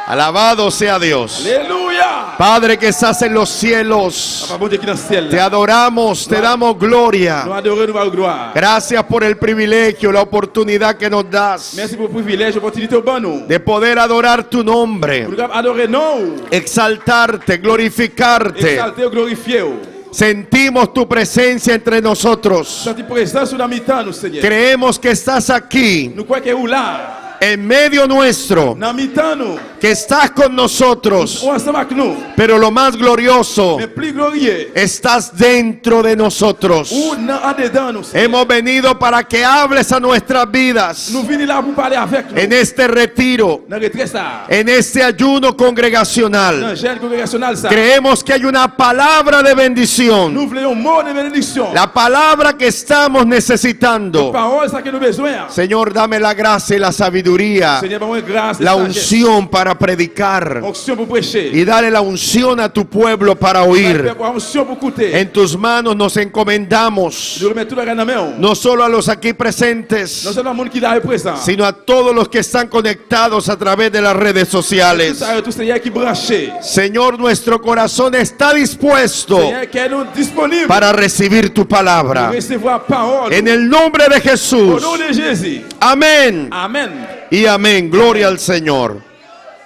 [SPEAKER 10] Alabado sea Dios.
[SPEAKER 3] Alléluia.
[SPEAKER 10] Padre que estás en los cielos,
[SPEAKER 3] Papa bon Dieu qui dans le ciel.
[SPEAKER 10] te adoramos, te damos gloria.
[SPEAKER 3] Nous adorons, nous allons gloire.
[SPEAKER 10] Gracias por el privilegio, la oportunidad que nos das
[SPEAKER 3] Merci pour le privilège, l'opportunité au bon nous.
[SPEAKER 10] de poder adorar tu nombre,
[SPEAKER 3] Pour nous adorer nous.
[SPEAKER 10] exaltarte, glorificarte.
[SPEAKER 3] Exalter, glorifier.
[SPEAKER 10] Sentimos tu presencia entre nosotros.
[SPEAKER 3] Senti présence sur la mi-temps, nous Seigneur.
[SPEAKER 10] Creemos que estás aquí
[SPEAKER 3] Nous croyons que vous là.
[SPEAKER 10] en medio nuestro,
[SPEAKER 3] Dans mi-temps nous.
[SPEAKER 10] que estás con nosotros,
[SPEAKER 3] Ou ensemble avec nous.
[SPEAKER 10] pero lo más glorioso,
[SPEAKER 3] Mais plus glorieux.
[SPEAKER 10] estás dentro de nosotros.
[SPEAKER 3] Ou en dedans nous. Seigneur.
[SPEAKER 10] Hemos venido para que hables a nuestras vidas
[SPEAKER 3] Nous venons là pour parler avec nous.
[SPEAKER 10] en este retiro,
[SPEAKER 3] Dans retrait ça.
[SPEAKER 10] en este ayuno
[SPEAKER 3] Dans
[SPEAKER 10] congregacional.
[SPEAKER 3] le jeûne congrégationnel ça.
[SPEAKER 10] Creemos que hay una palabra de bendición,
[SPEAKER 3] Nous voulons un mot de bénédiction.
[SPEAKER 10] la palabra que estamos necesitando.
[SPEAKER 3] Parole ça que nous besoin.
[SPEAKER 10] Señor, dame la gracia y la sabiduría,
[SPEAKER 3] Seigneur, donne-moi grâce et
[SPEAKER 10] la
[SPEAKER 3] sagesse.
[SPEAKER 10] unción para predicar
[SPEAKER 3] Onction pour prêcher.
[SPEAKER 10] y dale la unción a tu pueblo para oír.
[SPEAKER 3] Onction pour écouter.
[SPEAKER 10] En tus manos nos encomendamos,
[SPEAKER 3] Nous remettons tout la gagne en main.
[SPEAKER 10] no solo a los aquí presentes,
[SPEAKER 3] Non seulement le monde qui est présent.
[SPEAKER 10] sino a todos los que están conectados a través de las redes sociales.
[SPEAKER 3] Tout Seigneur qui branché.
[SPEAKER 10] Señor, nuestro corazón está dispuesto
[SPEAKER 3] Seigneur qui est nous disponible
[SPEAKER 10] para recibir tu
[SPEAKER 3] pour
[SPEAKER 10] palabra.
[SPEAKER 3] recevoir parole.
[SPEAKER 10] En el nombre de
[SPEAKER 3] Au
[SPEAKER 10] Jesús.
[SPEAKER 3] nom de Jésus.
[SPEAKER 10] Amén
[SPEAKER 3] Amen.
[SPEAKER 10] y amén. Gloria al Señor.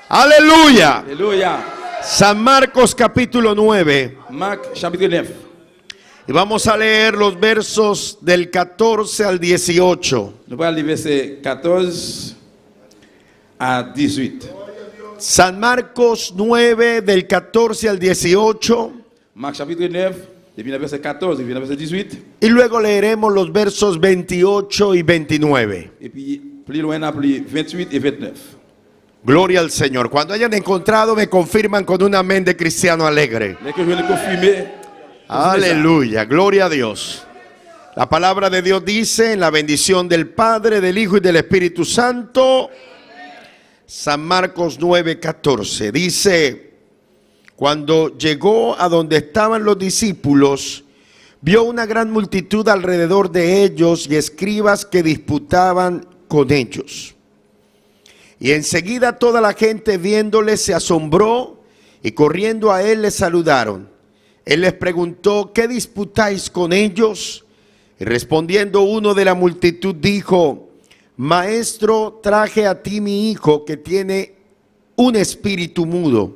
[SPEAKER 10] Aleluya.
[SPEAKER 3] Alléluia.
[SPEAKER 10] San Marcos capítulo 9.
[SPEAKER 3] Marc chapitre 9.
[SPEAKER 10] Y vamos a leer los versos del 14 al 18.
[SPEAKER 3] Nous allons lire verset 14 à 18.
[SPEAKER 10] San Marcos 9 del 14 al 18.
[SPEAKER 3] Marc chapitre 9, depuis le verset 14 et le verset 18.
[SPEAKER 10] Y luego leeremos los versos 28 y 29.
[SPEAKER 3] Et puis plus loin, on a plus 28 et 29.
[SPEAKER 10] Gloria al Señor. Cuando hayan encontrado, me confirman con un amén de cristiano alegre.
[SPEAKER 3] Dès que je vais le confirmer.
[SPEAKER 10] Aleluya, gloria a Dios. La palabra de Dios dice en la bendición del Padre, del Hijo y del Espíritu Santo. San Marcos 9:14 dice: cuando llegó a donde estaban los discípulos, vio una gran multitud alrededor de ellos y escribas que disputaban con ellos. Y enseguida toda la gente viéndole se asombró y corriendo a él le saludaron. Él les preguntó: ¿qué disputáis con ellos? Y respondiendo uno de la multitud dijo: Maestro, traje a ti mi hijo que tiene un espíritu mudo,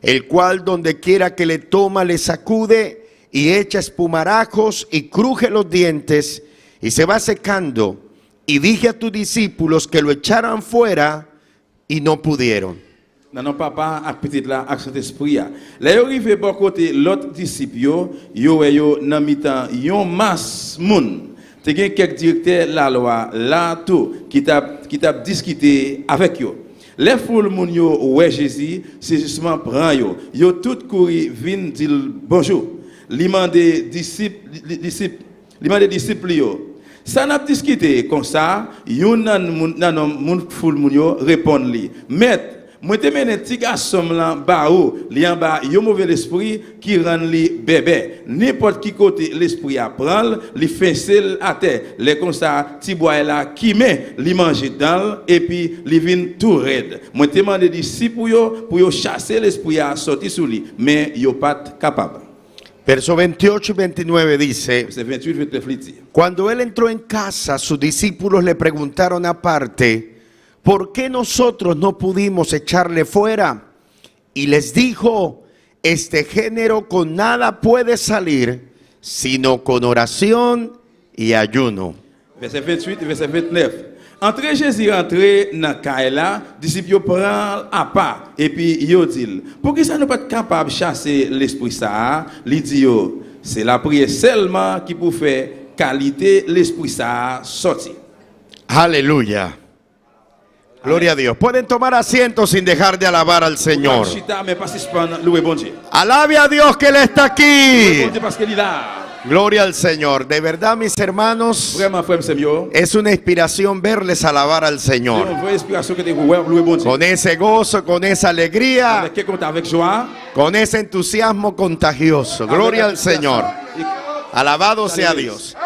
[SPEAKER 10] el cual donde quiera que le toma le sacude y echa espumarajos y cruje los dientes y se va secando. Y dije a tus discípulos que lo echaran fuera y no pudieron.
[SPEAKER 3] Nan non papa ak petit la ak Saint-Esprit ya. Là yo rive bon côté l'autre disciple yo yo nan mitan yon masse moun. Te gen quelques directeurs la loi là tout qui t'a discuté avec yo. Les foule moun yo ouais Jésus, c'est justement prend yo tout couri vinn dire bonjour. Li mande disciple yo. Ça n'a discuté comme ça, yon nan moun foule moun yo répond li. Maître, moi te mène petit garçon là ba ou, li en bas yon mauvais esprit qui rend li bébé. N'importe qui côté l'esprit a prendre, li fincel à terre. Les comme ça, ti boy là qui met li manger dans et puis li vinn tout raide. Moi te demande disciple pour yo chasser l'esprit à sortir sous lui, mais yo pas capable.
[SPEAKER 10] Verso 28 y 29 dice:
[SPEAKER 3] Verset 28, 29.
[SPEAKER 10] Cuando él entró en casa, sus discípulos le preguntaron aparte: ¿por qué nosotros no pudimos echarle fuera? Y les dijo: este género con nada puede salir, sino con oración y ayuno.
[SPEAKER 3] Verset 28 et verset 29. Entre Jésus rentré dans Kaila, disciples prend à part et puis yo dit: pourquoi ça nous pas capable de chasser l'esprit ça? Li dit yo, c'est la prière seulement qui peut faire qualité l'esprit ça sortir.
[SPEAKER 10] Aleluya. Gloria a Dios. Pueden tomar asiento sin dejar de alabar al Señor.
[SPEAKER 3] Chita mais pas suspendre louer bon Dieu.
[SPEAKER 10] Alabe a Dios que Él está
[SPEAKER 3] Louer
[SPEAKER 10] aquí.
[SPEAKER 3] bon Dieu parce qu'il est là.
[SPEAKER 10] Gloria al Señor. De verdad, mis hermanos,
[SPEAKER 3] Vraiment frère Samuel.
[SPEAKER 10] es una inspiración verles alabar al
[SPEAKER 3] C'est
[SPEAKER 10] Señor.
[SPEAKER 3] une vraie inspiration que tu louer bon Dieu.
[SPEAKER 10] Con ese gozo, con esa alegría,
[SPEAKER 3] Avec quel compte avec joie.
[SPEAKER 10] con ese entusiasmo contagioso. Gloria al Señor. Alabado sea Dios.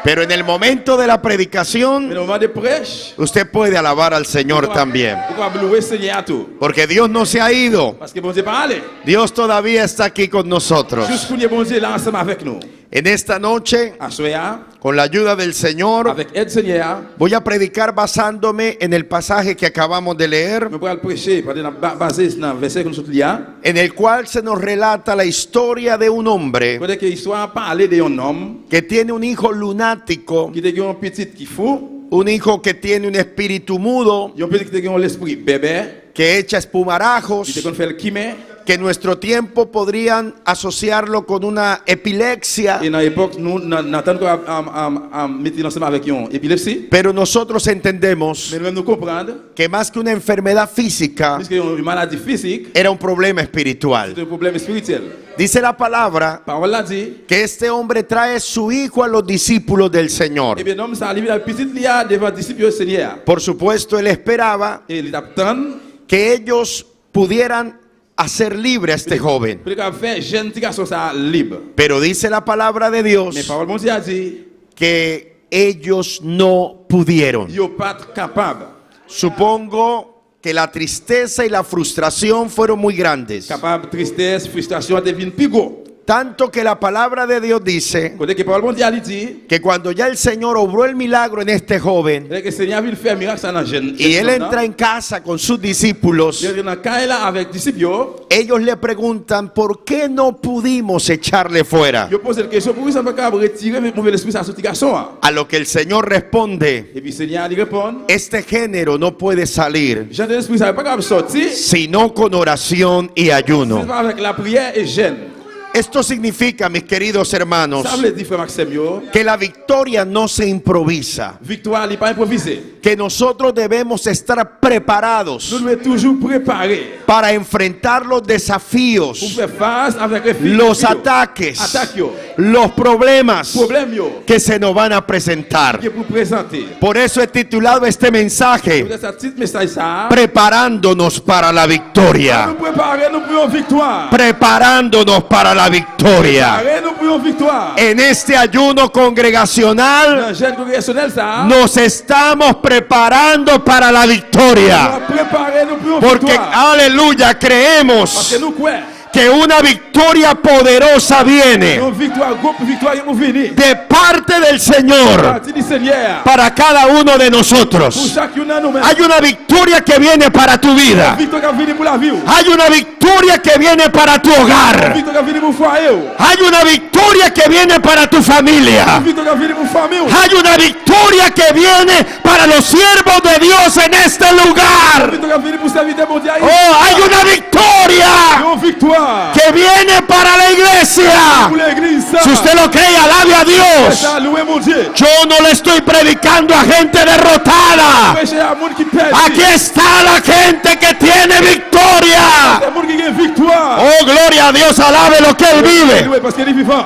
[SPEAKER 10] Pero en el momento de la
[SPEAKER 3] Mais
[SPEAKER 10] predicación,
[SPEAKER 3] au moment de prêche,
[SPEAKER 10] usted puede alabar al Señor también.
[SPEAKER 3] tu dois louer Seigneur à tout.
[SPEAKER 10] Porque Dios no se ha ido.
[SPEAKER 3] Parce que bon Dieu pas aller.
[SPEAKER 10] Dios todavía está aquí con nosotros.
[SPEAKER 3] Jusqu'où bon Dieu là ensemble avec nous.
[SPEAKER 10] En esta noche,
[SPEAKER 3] À soir,
[SPEAKER 10] con la ayuda del Señor,
[SPEAKER 3] avec aide Seigneur,
[SPEAKER 10] voy a predicar basándome en el pasaje que acabamos de leer,
[SPEAKER 3] nous pourrons prêcher parce que basé sur le verset que nous sommes là.
[SPEAKER 10] en el cual se nos relata la historia de un hombre
[SPEAKER 3] Peut-être que l'histoire parler d'un homme
[SPEAKER 10] que tiene un hijo lunático
[SPEAKER 3] qui était un petit qui fou
[SPEAKER 10] un hijo que tiene un espíritu mudo,
[SPEAKER 3] Yon petit qui a l'esprit bébé,
[SPEAKER 10] que echa
[SPEAKER 3] qui te
[SPEAKER 10] espumarajos,
[SPEAKER 3] kon fait le kimé.
[SPEAKER 10] que en nuestro tiempo podrían asociarlo con una epilepsia,
[SPEAKER 3] Et dans l'époque, nous n'entendons qu'on mettre ensemble avec une épilepsie.
[SPEAKER 10] pero nosotros entendemos
[SPEAKER 3] Mais nous comprenons
[SPEAKER 10] que más que una enfermedad física,
[SPEAKER 3] puisque une maladie physique,
[SPEAKER 10] era un problema espiritual.
[SPEAKER 3] c'est un problème spirituel.
[SPEAKER 10] Dice la palabra
[SPEAKER 3] La parole l'a dit.
[SPEAKER 10] que este hombre trae su hijo a los discípulos del Señor.
[SPEAKER 3] Eh bien, l'homme s'est arrivé à la petite lia devant disciples du Seigneur.
[SPEAKER 10] Por supuesto, él esperaba
[SPEAKER 3] Et il attend
[SPEAKER 10] que ellos pudieran hacer libre a este joven.
[SPEAKER 3] pour qu'il fait jeune petit garçon ça libre.
[SPEAKER 10] Pero dice la palabra de Dios
[SPEAKER 3] Mais parole de Dieu a dit,
[SPEAKER 10] que ellos no pudieron.
[SPEAKER 3] yo pas capable.
[SPEAKER 10] Supongo que la tristeza y la frustración fueron muy grandes.
[SPEAKER 3] Capable tristesse, frustration devine plus gros.
[SPEAKER 10] Tanto que la palabra de Dios dice
[SPEAKER 3] Côté que parole de Dieu a dit,
[SPEAKER 10] que cuando ya el Señor obró el milagro en este joven
[SPEAKER 3] que le Seigneur vient faire miracle ça dans jeune.
[SPEAKER 10] y él entra en casa con sus discípulos,
[SPEAKER 3] Il dans quand là avec disciples,
[SPEAKER 10] ellos le preguntan por qué no pudimos echarle fuera.
[SPEAKER 3] yo pose la question pour ça pas capable retirer le mauvais esprit ça sorti garçon.
[SPEAKER 10] A lo que el Señor responde:
[SPEAKER 3] Et puis Seigneur lui répond,
[SPEAKER 10] este género no puede salir
[SPEAKER 3] jeune de l'esprit ça pas capable sortir,
[SPEAKER 10] sino con oración y ayuno.
[SPEAKER 3] c'est pas avec la prière et jeûne.
[SPEAKER 10] Esto significa, mis queridos hermanos,
[SPEAKER 3] Ça veut dire frère Maxime yo,
[SPEAKER 10] que la victoria no se improvisa,
[SPEAKER 3] victoire n'est pas improvisée.
[SPEAKER 10] que nosotros debemos estar preparados
[SPEAKER 3] Nous devons toujours préparer
[SPEAKER 10] para enfrentar los
[SPEAKER 3] pour
[SPEAKER 10] desafíos,
[SPEAKER 3] faire face avec les filles,
[SPEAKER 10] los ataques,
[SPEAKER 3] attaques yo,
[SPEAKER 10] los problemas
[SPEAKER 3] problème yo,
[SPEAKER 10] que se nos van a presentar.
[SPEAKER 3] qui est pour présenter.
[SPEAKER 10] Por eso he titulado este mensaje
[SPEAKER 3] Pour ce petit message ça,
[SPEAKER 10] Preparándonos para la
[SPEAKER 3] nous
[SPEAKER 10] victoria.
[SPEAKER 3] préparer nous pour une victoire.
[SPEAKER 10] Preparándonos para la victoria.
[SPEAKER 3] Préparer nous pour une victoire.
[SPEAKER 10] En este ayuno congregacional
[SPEAKER 3] Dans jeune congrégationnel ça,
[SPEAKER 10] nos estamos preparando para la victoria.
[SPEAKER 3] nous préparer nous pour une
[SPEAKER 10] Porque,
[SPEAKER 3] victoire.
[SPEAKER 10] aleluya,
[SPEAKER 3] Parce
[SPEAKER 10] creemos
[SPEAKER 3] que nous croyons,
[SPEAKER 10] que una victoria poderosa viene
[SPEAKER 3] une victoire, groupe victoire qui nous venir.
[SPEAKER 10] de parte del Señor
[SPEAKER 3] Partie du Seigneur.
[SPEAKER 10] para cada uno de
[SPEAKER 3] Pour
[SPEAKER 10] nosotros.
[SPEAKER 3] chacun de nous-mêmes.
[SPEAKER 10] Hay una victoria que viene para tu vida.
[SPEAKER 3] Victoire qui vient pour la vie.
[SPEAKER 10] Hay una victoria que viene para tu hogar.
[SPEAKER 3] Victoire qui vient pour foyer.
[SPEAKER 10] Hay una victoria que viene para tu familia.
[SPEAKER 3] Victoire qui vient pour famille.
[SPEAKER 10] Hay una victoria que viene para los siervos de Dios en este lugar.
[SPEAKER 3] Victoire qui vient pour serviteur mondial.
[SPEAKER 10] Oh, hay una victoria
[SPEAKER 3] Une victoire
[SPEAKER 10] que viene para la iglesia.
[SPEAKER 3] pour l'église.
[SPEAKER 10] Si usted lo cree, alabe a Dios.
[SPEAKER 3] Ça, louez mon Dieu.
[SPEAKER 10] Yo no le estoy predicando a gente derrotada.
[SPEAKER 3] Prêchez à monde qui perd.
[SPEAKER 10] Aquí está la gente que tiene victoria.
[SPEAKER 3] C'est monde qui gagne victoire.
[SPEAKER 10] Oh, gloria a Dios, alabe lo que él vive.
[SPEAKER 3] Louez parce qu'il est vivant.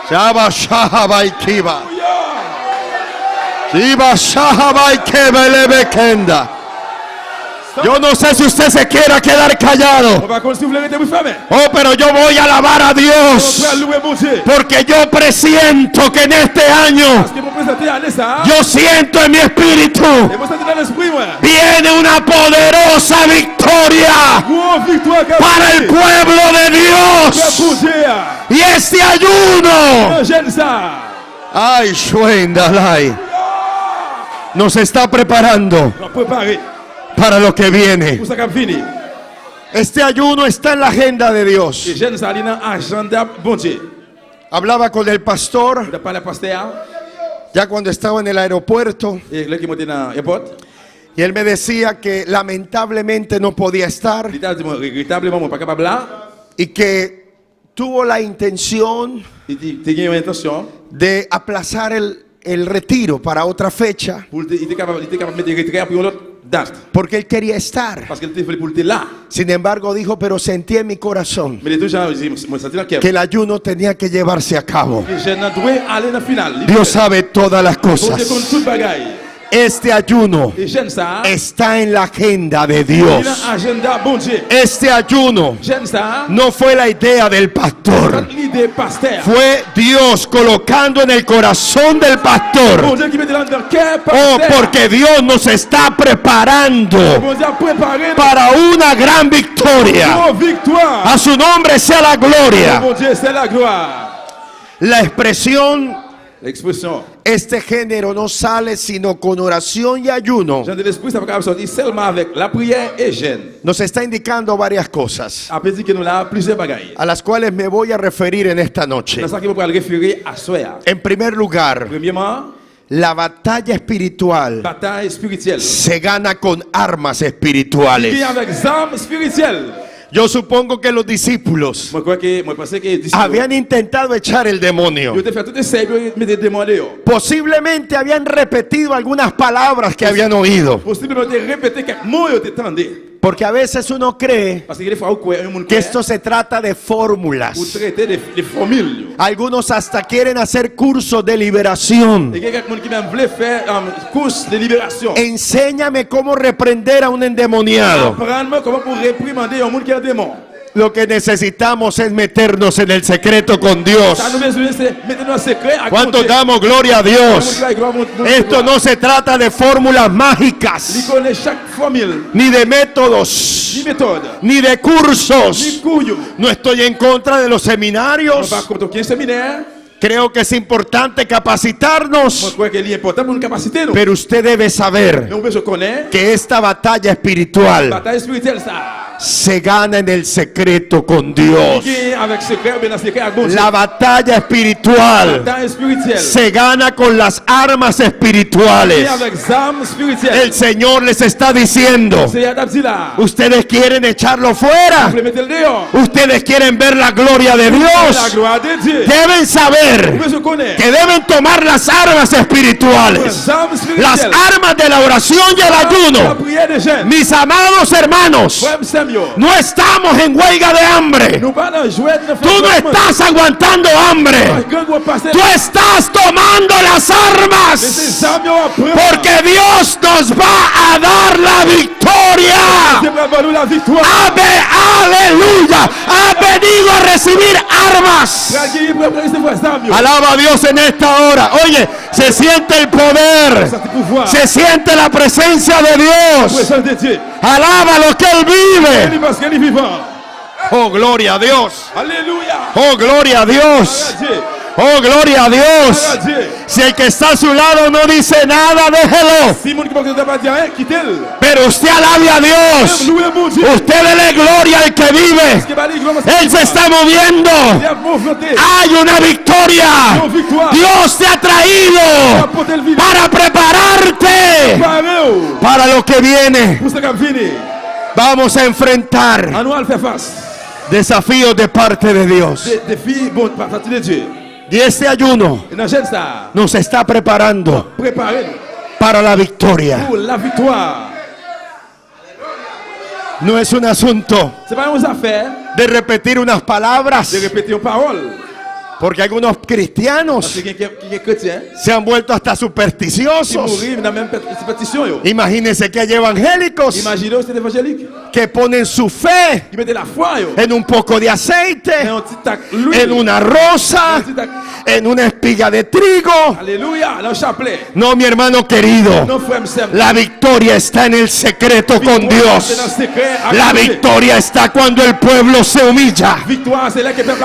[SPEAKER 10] Shaba shahaba ikiba. Shiba shahaba ikebelebe kenda. Yo no sé si usted se quiera quedar callado.
[SPEAKER 3] On va continuer si vous voulez rester vous fermez.
[SPEAKER 10] Oh, pero yo voy a alabar a
[SPEAKER 3] On
[SPEAKER 10] Dios.
[SPEAKER 3] va louer mon Dieu.
[SPEAKER 10] Porque yo presiento que en este año,
[SPEAKER 3] Parce que pour présenter à ça,
[SPEAKER 10] yo siento en mi espíritu,
[SPEAKER 3] et vous sentez dans l'esprit, moi.
[SPEAKER 10] viene una poderosa victoria
[SPEAKER 3] Gros victoire qui
[SPEAKER 10] para el pueblo de Dios.
[SPEAKER 3] pour Dieu.
[SPEAKER 10] Y este ayuno,
[SPEAKER 3] J'aime ça.
[SPEAKER 10] ay, Shuendalai, nos está preparando
[SPEAKER 3] On préparer
[SPEAKER 10] para lo que viene.
[SPEAKER 3] pour ça qu'on finit.
[SPEAKER 10] Este ayuno está en la agenda de Dios.
[SPEAKER 3] Et j'aime ça dans agenda bon Dieu.
[SPEAKER 10] Hablaba con el pastor
[SPEAKER 3] De parler à pasteur
[SPEAKER 10] ya cuando estaba en el aeropuerto
[SPEAKER 3] et là qui monté dans l'aéroport.
[SPEAKER 10] y él me decía que lamentablemente no podía estar
[SPEAKER 3] Il a dit regrettablement moi pas capable là.
[SPEAKER 10] y que tuvo la intención
[SPEAKER 3] Il dit tu as une intention
[SPEAKER 10] de aplazar el retiro para otra fecha
[SPEAKER 3] pour il était capable de mettre retrait pour une autre date
[SPEAKER 10] porque él quería estar.
[SPEAKER 3] parce qu'il était pour être là.
[SPEAKER 10] Sin embargo, dijo, pero sentí en mi corazón
[SPEAKER 3] Mais les deux gens me senti dans
[SPEAKER 10] que
[SPEAKER 3] cœur.
[SPEAKER 10] el ayuno tenía que llevarse a cabo.
[SPEAKER 3] Je ne dois aller dans final.
[SPEAKER 10] Dios sabe todas las
[SPEAKER 3] Pour
[SPEAKER 10] cosas.
[SPEAKER 3] contre toute bagaille.
[SPEAKER 10] Este ayuno
[SPEAKER 3] Et j'aime ça.
[SPEAKER 10] está en la agenda de
[SPEAKER 3] Il
[SPEAKER 10] Dios.
[SPEAKER 3] a agenda bon Dieu.
[SPEAKER 10] Este ayuno
[SPEAKER 3] J'aime ça.
[SPEAKER 10] no fue la idea del pastor.
[SPEAKER 3] L'idée pasteur.
[SPEAKER 10] Fue Dios colocando en el corazón del
[SPEAKER 3] Bon
[SPEAKER 10] pastor.
[SPEAKER 3] Dieu qui met dans le cœur
[SPEAKER 10] Oh,
[SPEAKER 3] pasteur.
[SPEAKER 10] porque Dios nos está preparando
[SPEAKER 3] Bon Dieu a préparé
[SPEAKER 10] para una gran victoria.
[SPEAKER 3] nos victoire.
[SPEAKER 10] A su nombre sea la gloria.
[SPEAKER 3] Bon Dieu, c'est la gloire.
[SPEAKER 10] La expresión,
[SPEAKER 3] L'expression
[SPEAKER 10] este género no sale sino con oración y ayuno.
[SPEAKER 3] Jean de l'esprit, ça va pas sortir seulement avec la prière et jeûne.
[SPEAKER 10] Nos está indicando varias cosas
[SPEAKER 3] Après dit que nous avons plusieurs bagailles.
[SPEAKER 10] a las cuales me voy a referir en esta noche.
[SPEAKER 3] C'est ça qui va le référer à soi.
[SPEAKER 10] En primer lugar,
[SPEAKER 3] Premièrement,
[SPEAKER 10] La batalla espiritual
[SPEAKER 3] Bataille spirituelle.
[SPEAKER 10] se gana con armas
[SPEAKER 3] Qui
[SPEAKER 10] espirituales.
[SPEAKER 3] avec armes spirituelles.
[SPEAKER 10] Yo supongo que los discípulos
[SPEAKER 3] Moi pensais que
[SPEAKER 10] habían intentado echar el demonio.
[SPEAKER 3] yo te fait tout essayer de me demander.
[SPEAKER 10] Posiblemente habían repetido algunas palabras que habían oído.
[SPEAKER 3] Possiblement de répéter quelques mots et t'entendez.
[SPEAKER 10] Porque a veces uno cree
[SPEAKER 3] Parce que des fois au quoi un monde
[SPEAKER 10] que esto se trata de fórmulas.
[SPEAKER 3] ou traiter des formules.
[SPEAKER 10] Algunos hasta quieren hacer cursos de liberación.
[SPEAKER 3] Et il y a quelqu'un qui même voulait faire un course de libération.
[SPEAKER 10] Enséñame cómo reprender a un endemoniado.
[SPEAKER 3] Apprendre comment pour réprimander un monde qui a un démon.
[SPEAKER 10] Lo que necesitamos es meternos en el secreto con Dios.
[SPEAKER 3] Ça nous besoin c'est maintenant secret à
[SPEAKER 10] ¿Cuántos damos gloria a Dios? Esto no se trata de fórmulas
[SPEAKER 3] Il
[SPEAKER 10] mágicas,
[SPEAKER 3] connaît chaque formule,
[SPEAKER 10] ni de métodos,
[SPEAKER 3] ni méthode,
[SPEAKER 10] ni de
[SPEAKER 3] ni
[SPEAKER 10] cursos.
[SPEAKER 3] couille.
[SPEAKER 10] No estoy en contra de los
[SPEAKER 3] On
[SPEAKER 10] seminarios.
[SPEAKER 3] va comme aucun séminaire.
[SPEAKER 10] Creo que es importante
[SPEAKER 3] Moi
[SPEAKER 10] capacitarnos,
[SPEAKER 3] je crois qu'il est important pour une capacité.
[SPEAKER 10] pero usted debe saber
[SPEAKER 3] Mais on besoin connaître
[SPEAKER 10] que esta batalla espiritual
[SPEAKER 3] bataille spirituelle ça.
[SPEAKER 10] se gana en el secreto con Dios.
[SPEAKER 3] Qui avec secret ou bien dans secret à bon Dieu.
[SPEAKER 10] La batalla espiritual
[SPEAKER 3] Bataille spirituelle.
[SPEAKER 10] se gana con las armas
[SPEAKER 3] Qui
[SPEAKER 10] espirituales.
[SPEAKER 3] avec armes spirituelles.
[SPEAKER 10] El Señor les está diciendo,
[SPEAKER 3] C'est adapté là.
[SPEAKER 10] ustedes quieren echarlo
[SPEAKER 3] Vous
[SPEAKER 10] fuera,
[SPEAKER 3] voulez mettre le dehors.
[SPEAKER 10] ustedes quieren ver la gloria de
[SPEAKER 3] La
[SPEAKER 10] Dios.
[SPEAKER 3] gloire de Dieu.
[SPEAKER 10] Deben
[SPEAKER 3] Vous
[SPEAKER 10] saber
[SPEAKER 3] besoin connaître.
[SPEAKER 10] que deben tomar las armas espirituales,
[SPEAKER 3] Les armes
[SPEAKER 10] las
[SPEAKER 3] spirituelles.
[SPEAKER 10] armas de la oración y el
[SPEAKER 3] La
[SPEAKER 10] ayuno.
[SPEAKER 3] prière des jeunes.
[SPEAKER 10] Mis amados hermanos,
[SPEAKER 3] Frère Samuel.
[SPEAKER 10] no estamos en huelga de hambre.
[SPEAKER 3] Nous pas dans jouer de
[SPEAKER 10] Tú no estás aguantando hambre. Tú estás tomando las armas. Porque Dios nos va a dar la victoria.
[SPEAKER 3] la victoire.
[SPEAKER 10] Aleluya. Ha venido a recibir armas. Alaba a Dios en esta hora. Oye, se siente el poder. Se siente la presencia de Dios. Alaba lo que Él vive. Oh, gloria a Dios.
[SPEAKER 3] Aleluya.
[SPEAKER 10] Oh, gloria a Dios. Oh, gloria a Dios. Si el que está a su lado no dice nada, déjelo. Pero usted alabe a Dios. Usted dele gloria al que vive. Él se está moviendo. Hay una victoria. Dios te ha traído para prepararte para lo que viene. Vamos a enfrentar desafíos de parte de Dios. Y este ayuno nos está preparando para la victoria. No es un asunto de repetir unas palabras, porque algunos cristianos se han vuelto hasta supersticiosos. Imagínense que hay evangélicos que ponen su fe en un poco de aceite, en una rosa, en una espiga de trigo. No, mi hermano querido, la victoria está en el secreto con Dios. La victoria está cuando el pueblo se humilla,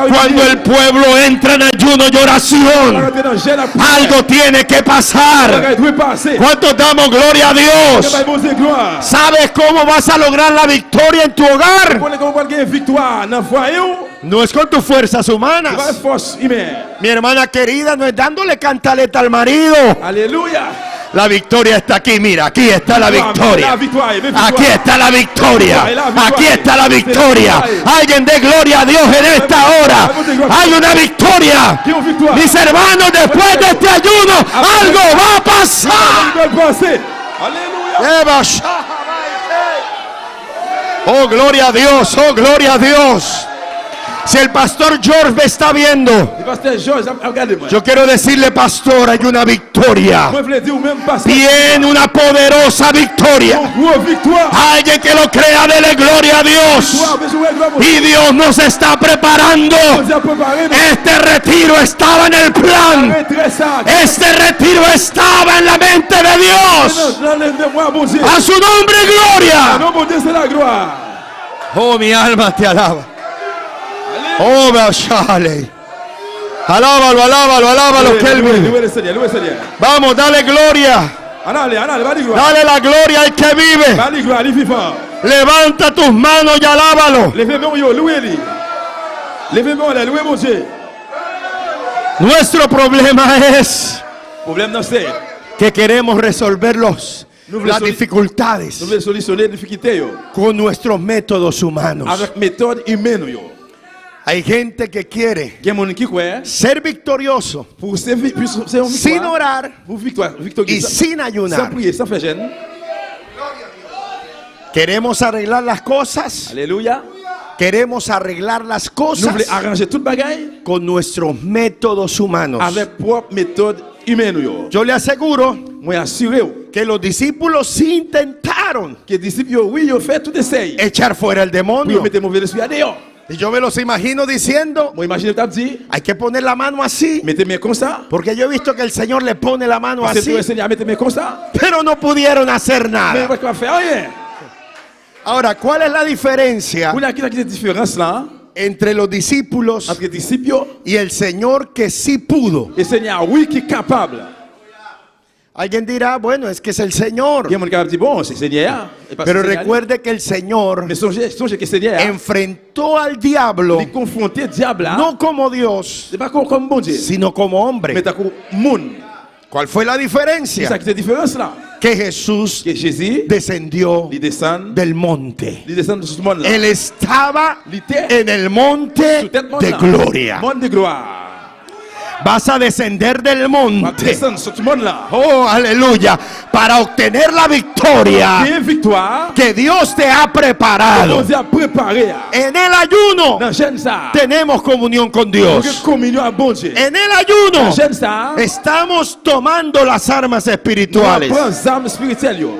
[SPEAKER 10] cuando el pueblo entra en ayuno y oración. Algo tiene que pasar. ¿Cuántos damos gloria a Dios? ¿Sabes cómo vas a lograr la victoria en tu hogar? No es con tus fuerzas humanas. Mi hermana querida, no es dándole cantaleta al marido.
[SPEAKER 3] Aleluya.
[SPEAKER 10] La victoria está aquí, mira, aquí está la victoria. Aquí está la victoria. Aquí está la victoria. Alguien dé gloria a Dios en esta hora. Hay una victoria. Mis hermanos, después de este ayuno, algo va a pasar. Oh, gloria a Dios. Oh, gloria a Dios. Si el pastor George me está viendo, yo quiero decirle, pastor, hay una victoria. Viene una poderosa victoria. Alguien que lo crea, dele gloria a Dios. Y Dios nos está preparando. Este retiro estaba en el plan. Este retiro estaba en la mente de Dios. A su nombre, gloria. Oh, mi alma te alaba. Oh, Bashale. Alábalo, alábalo, alábalo, Kelvin. Vamos, dale gloria. Dale la gloria al que vive. Levanta tus manos y alábalo. Nuestro problema es que queremos resolver las
[SPEAKER 3] Nous
[SPEAKER 10] dificultades
[SPEAKER 3] voulons solutionner les difficultés yo,
[SPEAKER 10] con nuestros métodos humanos.
[SPEAKER 3] avec méthode humaine yo.
[SPEAKER 10] Hay gente que quiere
[SPEAKER 3] Il y a des gens qui croient
[SPEAKER 10] ser victorioso
[SPEAKER 3] pour servir
[SPEAKER 10] sin orar
[SPEAKER 3] pour victoire
[SPEAKER 10] y sin
[SPEAKER 3] sans
[SPEAKER 10] ayunar.
[SPEAKER 3] prier, sans faire jeûne.
[SPEAKER 10] Queremos arreglar las cosas,
[SPEAKER 3] Alléluia.
[SPEAKER 10] queremos arreglar las
[SPEAKER 3] Nous
[SPEAKER 10] cosas
[SPEAKER 3] voulons arranger toute bagaille
[SPEAKER 10] con nuestros métodos humanos.
[SPEAKER 3] avec propre méthode humaine yo.
[SPEAKER 10] Yo le aseguro
[SPEAKER 3] Moi assuré
[SPEAKER 10] que los discípulos sí intentaron
[SPEAKER 3] que les disciples yo, oui, yo fait tout essai
[SPEAKER 10] echar fuera el
[SPEAKER 3] pour
[SPEAKER 10] demonio.
[SPEAKER 3] mettre mauvais esprit à dehors.
[SPEAKER 10] Y yo me los imagino diciendo,
[SPEAKER 3] Moi imagine t'as dit,
[SPEAKER 10] hay que poner la mano así,
[SPEAKER 3] mettez mes comme ça.
[SPEAKER 10] porque yo he visto que el Señor le pone la mano
[SPEAKER 3] Parce que
[SPEAKER 10] así,
[SPEAKER 3] le Seigneur mettez mes comme ça.
[SPEAKER 10] pero no pudieron hacer
[SPEAKER 3] Mais
[SPEAKER 10] nada.
[SPEAKER 3] on va faire rien.
[SPEAKER 10] Ahora, ¿cuál es la diferencia
[SPEAKER 3] Vous n'avez qu'une différence là
[SPEAKER 10] entre los discípulos
[SPEAKER 3] entre les disciples
[SPEAKER 10] y el Señor que sí pudo?
[SPEAKER 3] et le Seigneur, oui, qui est capable.
[SPEAKER 10] Alguien dirá, bueno, es que es el Señor.
[SPEAKER 3] Il y a des gens qui disent, bon, c'est le Seigneur. Et parce
[SPEAKER 10] Pero
[SPEAKER 3] que le Seigneur,
[SPEAKER 10] recuerde que el Señor
[SPEAKER 3] mais songez que le Seigneur
[SPEAKER 10] enfrentó al diablo
[SPEAKER 3] il confronté le diable là.
[SPEAKER 10] no como Dios,
[SPEAKER 3] C'est pas comme bon Dieu,
[SPEAKER 10] sino como
[SPEAKER 3] mais
[SPEAKER 10] hombre.
[SPEAKER 3] t'as comme monde.
[SPEAKER 10] ¿Cuál fue la
[SPEAKER 3] C'est ça
[SPEAKER 10] diferencia?
[SPEAKER 3] qui est la différence là.
[SPEAKER 10] Que Jesús
[SPEAKER 3] Que Jésus,
[SPEAKER 10] descendió
[SPEAKER 3] il descend
[SPEAKER 10] del monte.
[SPEAKER 3] de ce monde là.
[SPEAKER 10] Él estaba
[SPEAKER 3] Il était
[SPEAKER 10] en el monte
[SPEAKER 3] sur tête monde
[SPEAKER 10] de
[SPEAKER 3] là.
[SPEAKER 10] gloria.
[SPEAKER 3] Monde de gloire.
[SPEAKER 10] Vas a descender del
[SPEAKER 3] Va
[SPEAKER 10] monte.
[SPEAKER 3] descendre sur ce monde là.
[SPEAKER 10] Oh, aleluya. Para obtener la victoria
[SPEAKER 3] Bien victoire.
[SPEAKER 10] que Dios te ha
[SPEAKER 3] On
[SPEAKER 10] preparado.
[SPEAKER 3] Dieu a préparé.
[SPEAKER 10] En el ayuno
[SPEAKER 3] Dans jeune ça.
[SPEAKER 10] tenemos comunión con
[SPEAKER 3] Pour
[SPEAKER 10] Dios.
[SPEAKER 3] que communion à bon Dieu.
[SPEAKER 10] En el ayuno
[SPEAKER 3] Dans jeune ça.
[SPEAKER 10] estamos tomando las armas
[SPEAKER 3] On
[SPEAKER 10] espirituales.
[SPEAKER 3] prend les armes spirituelles yo.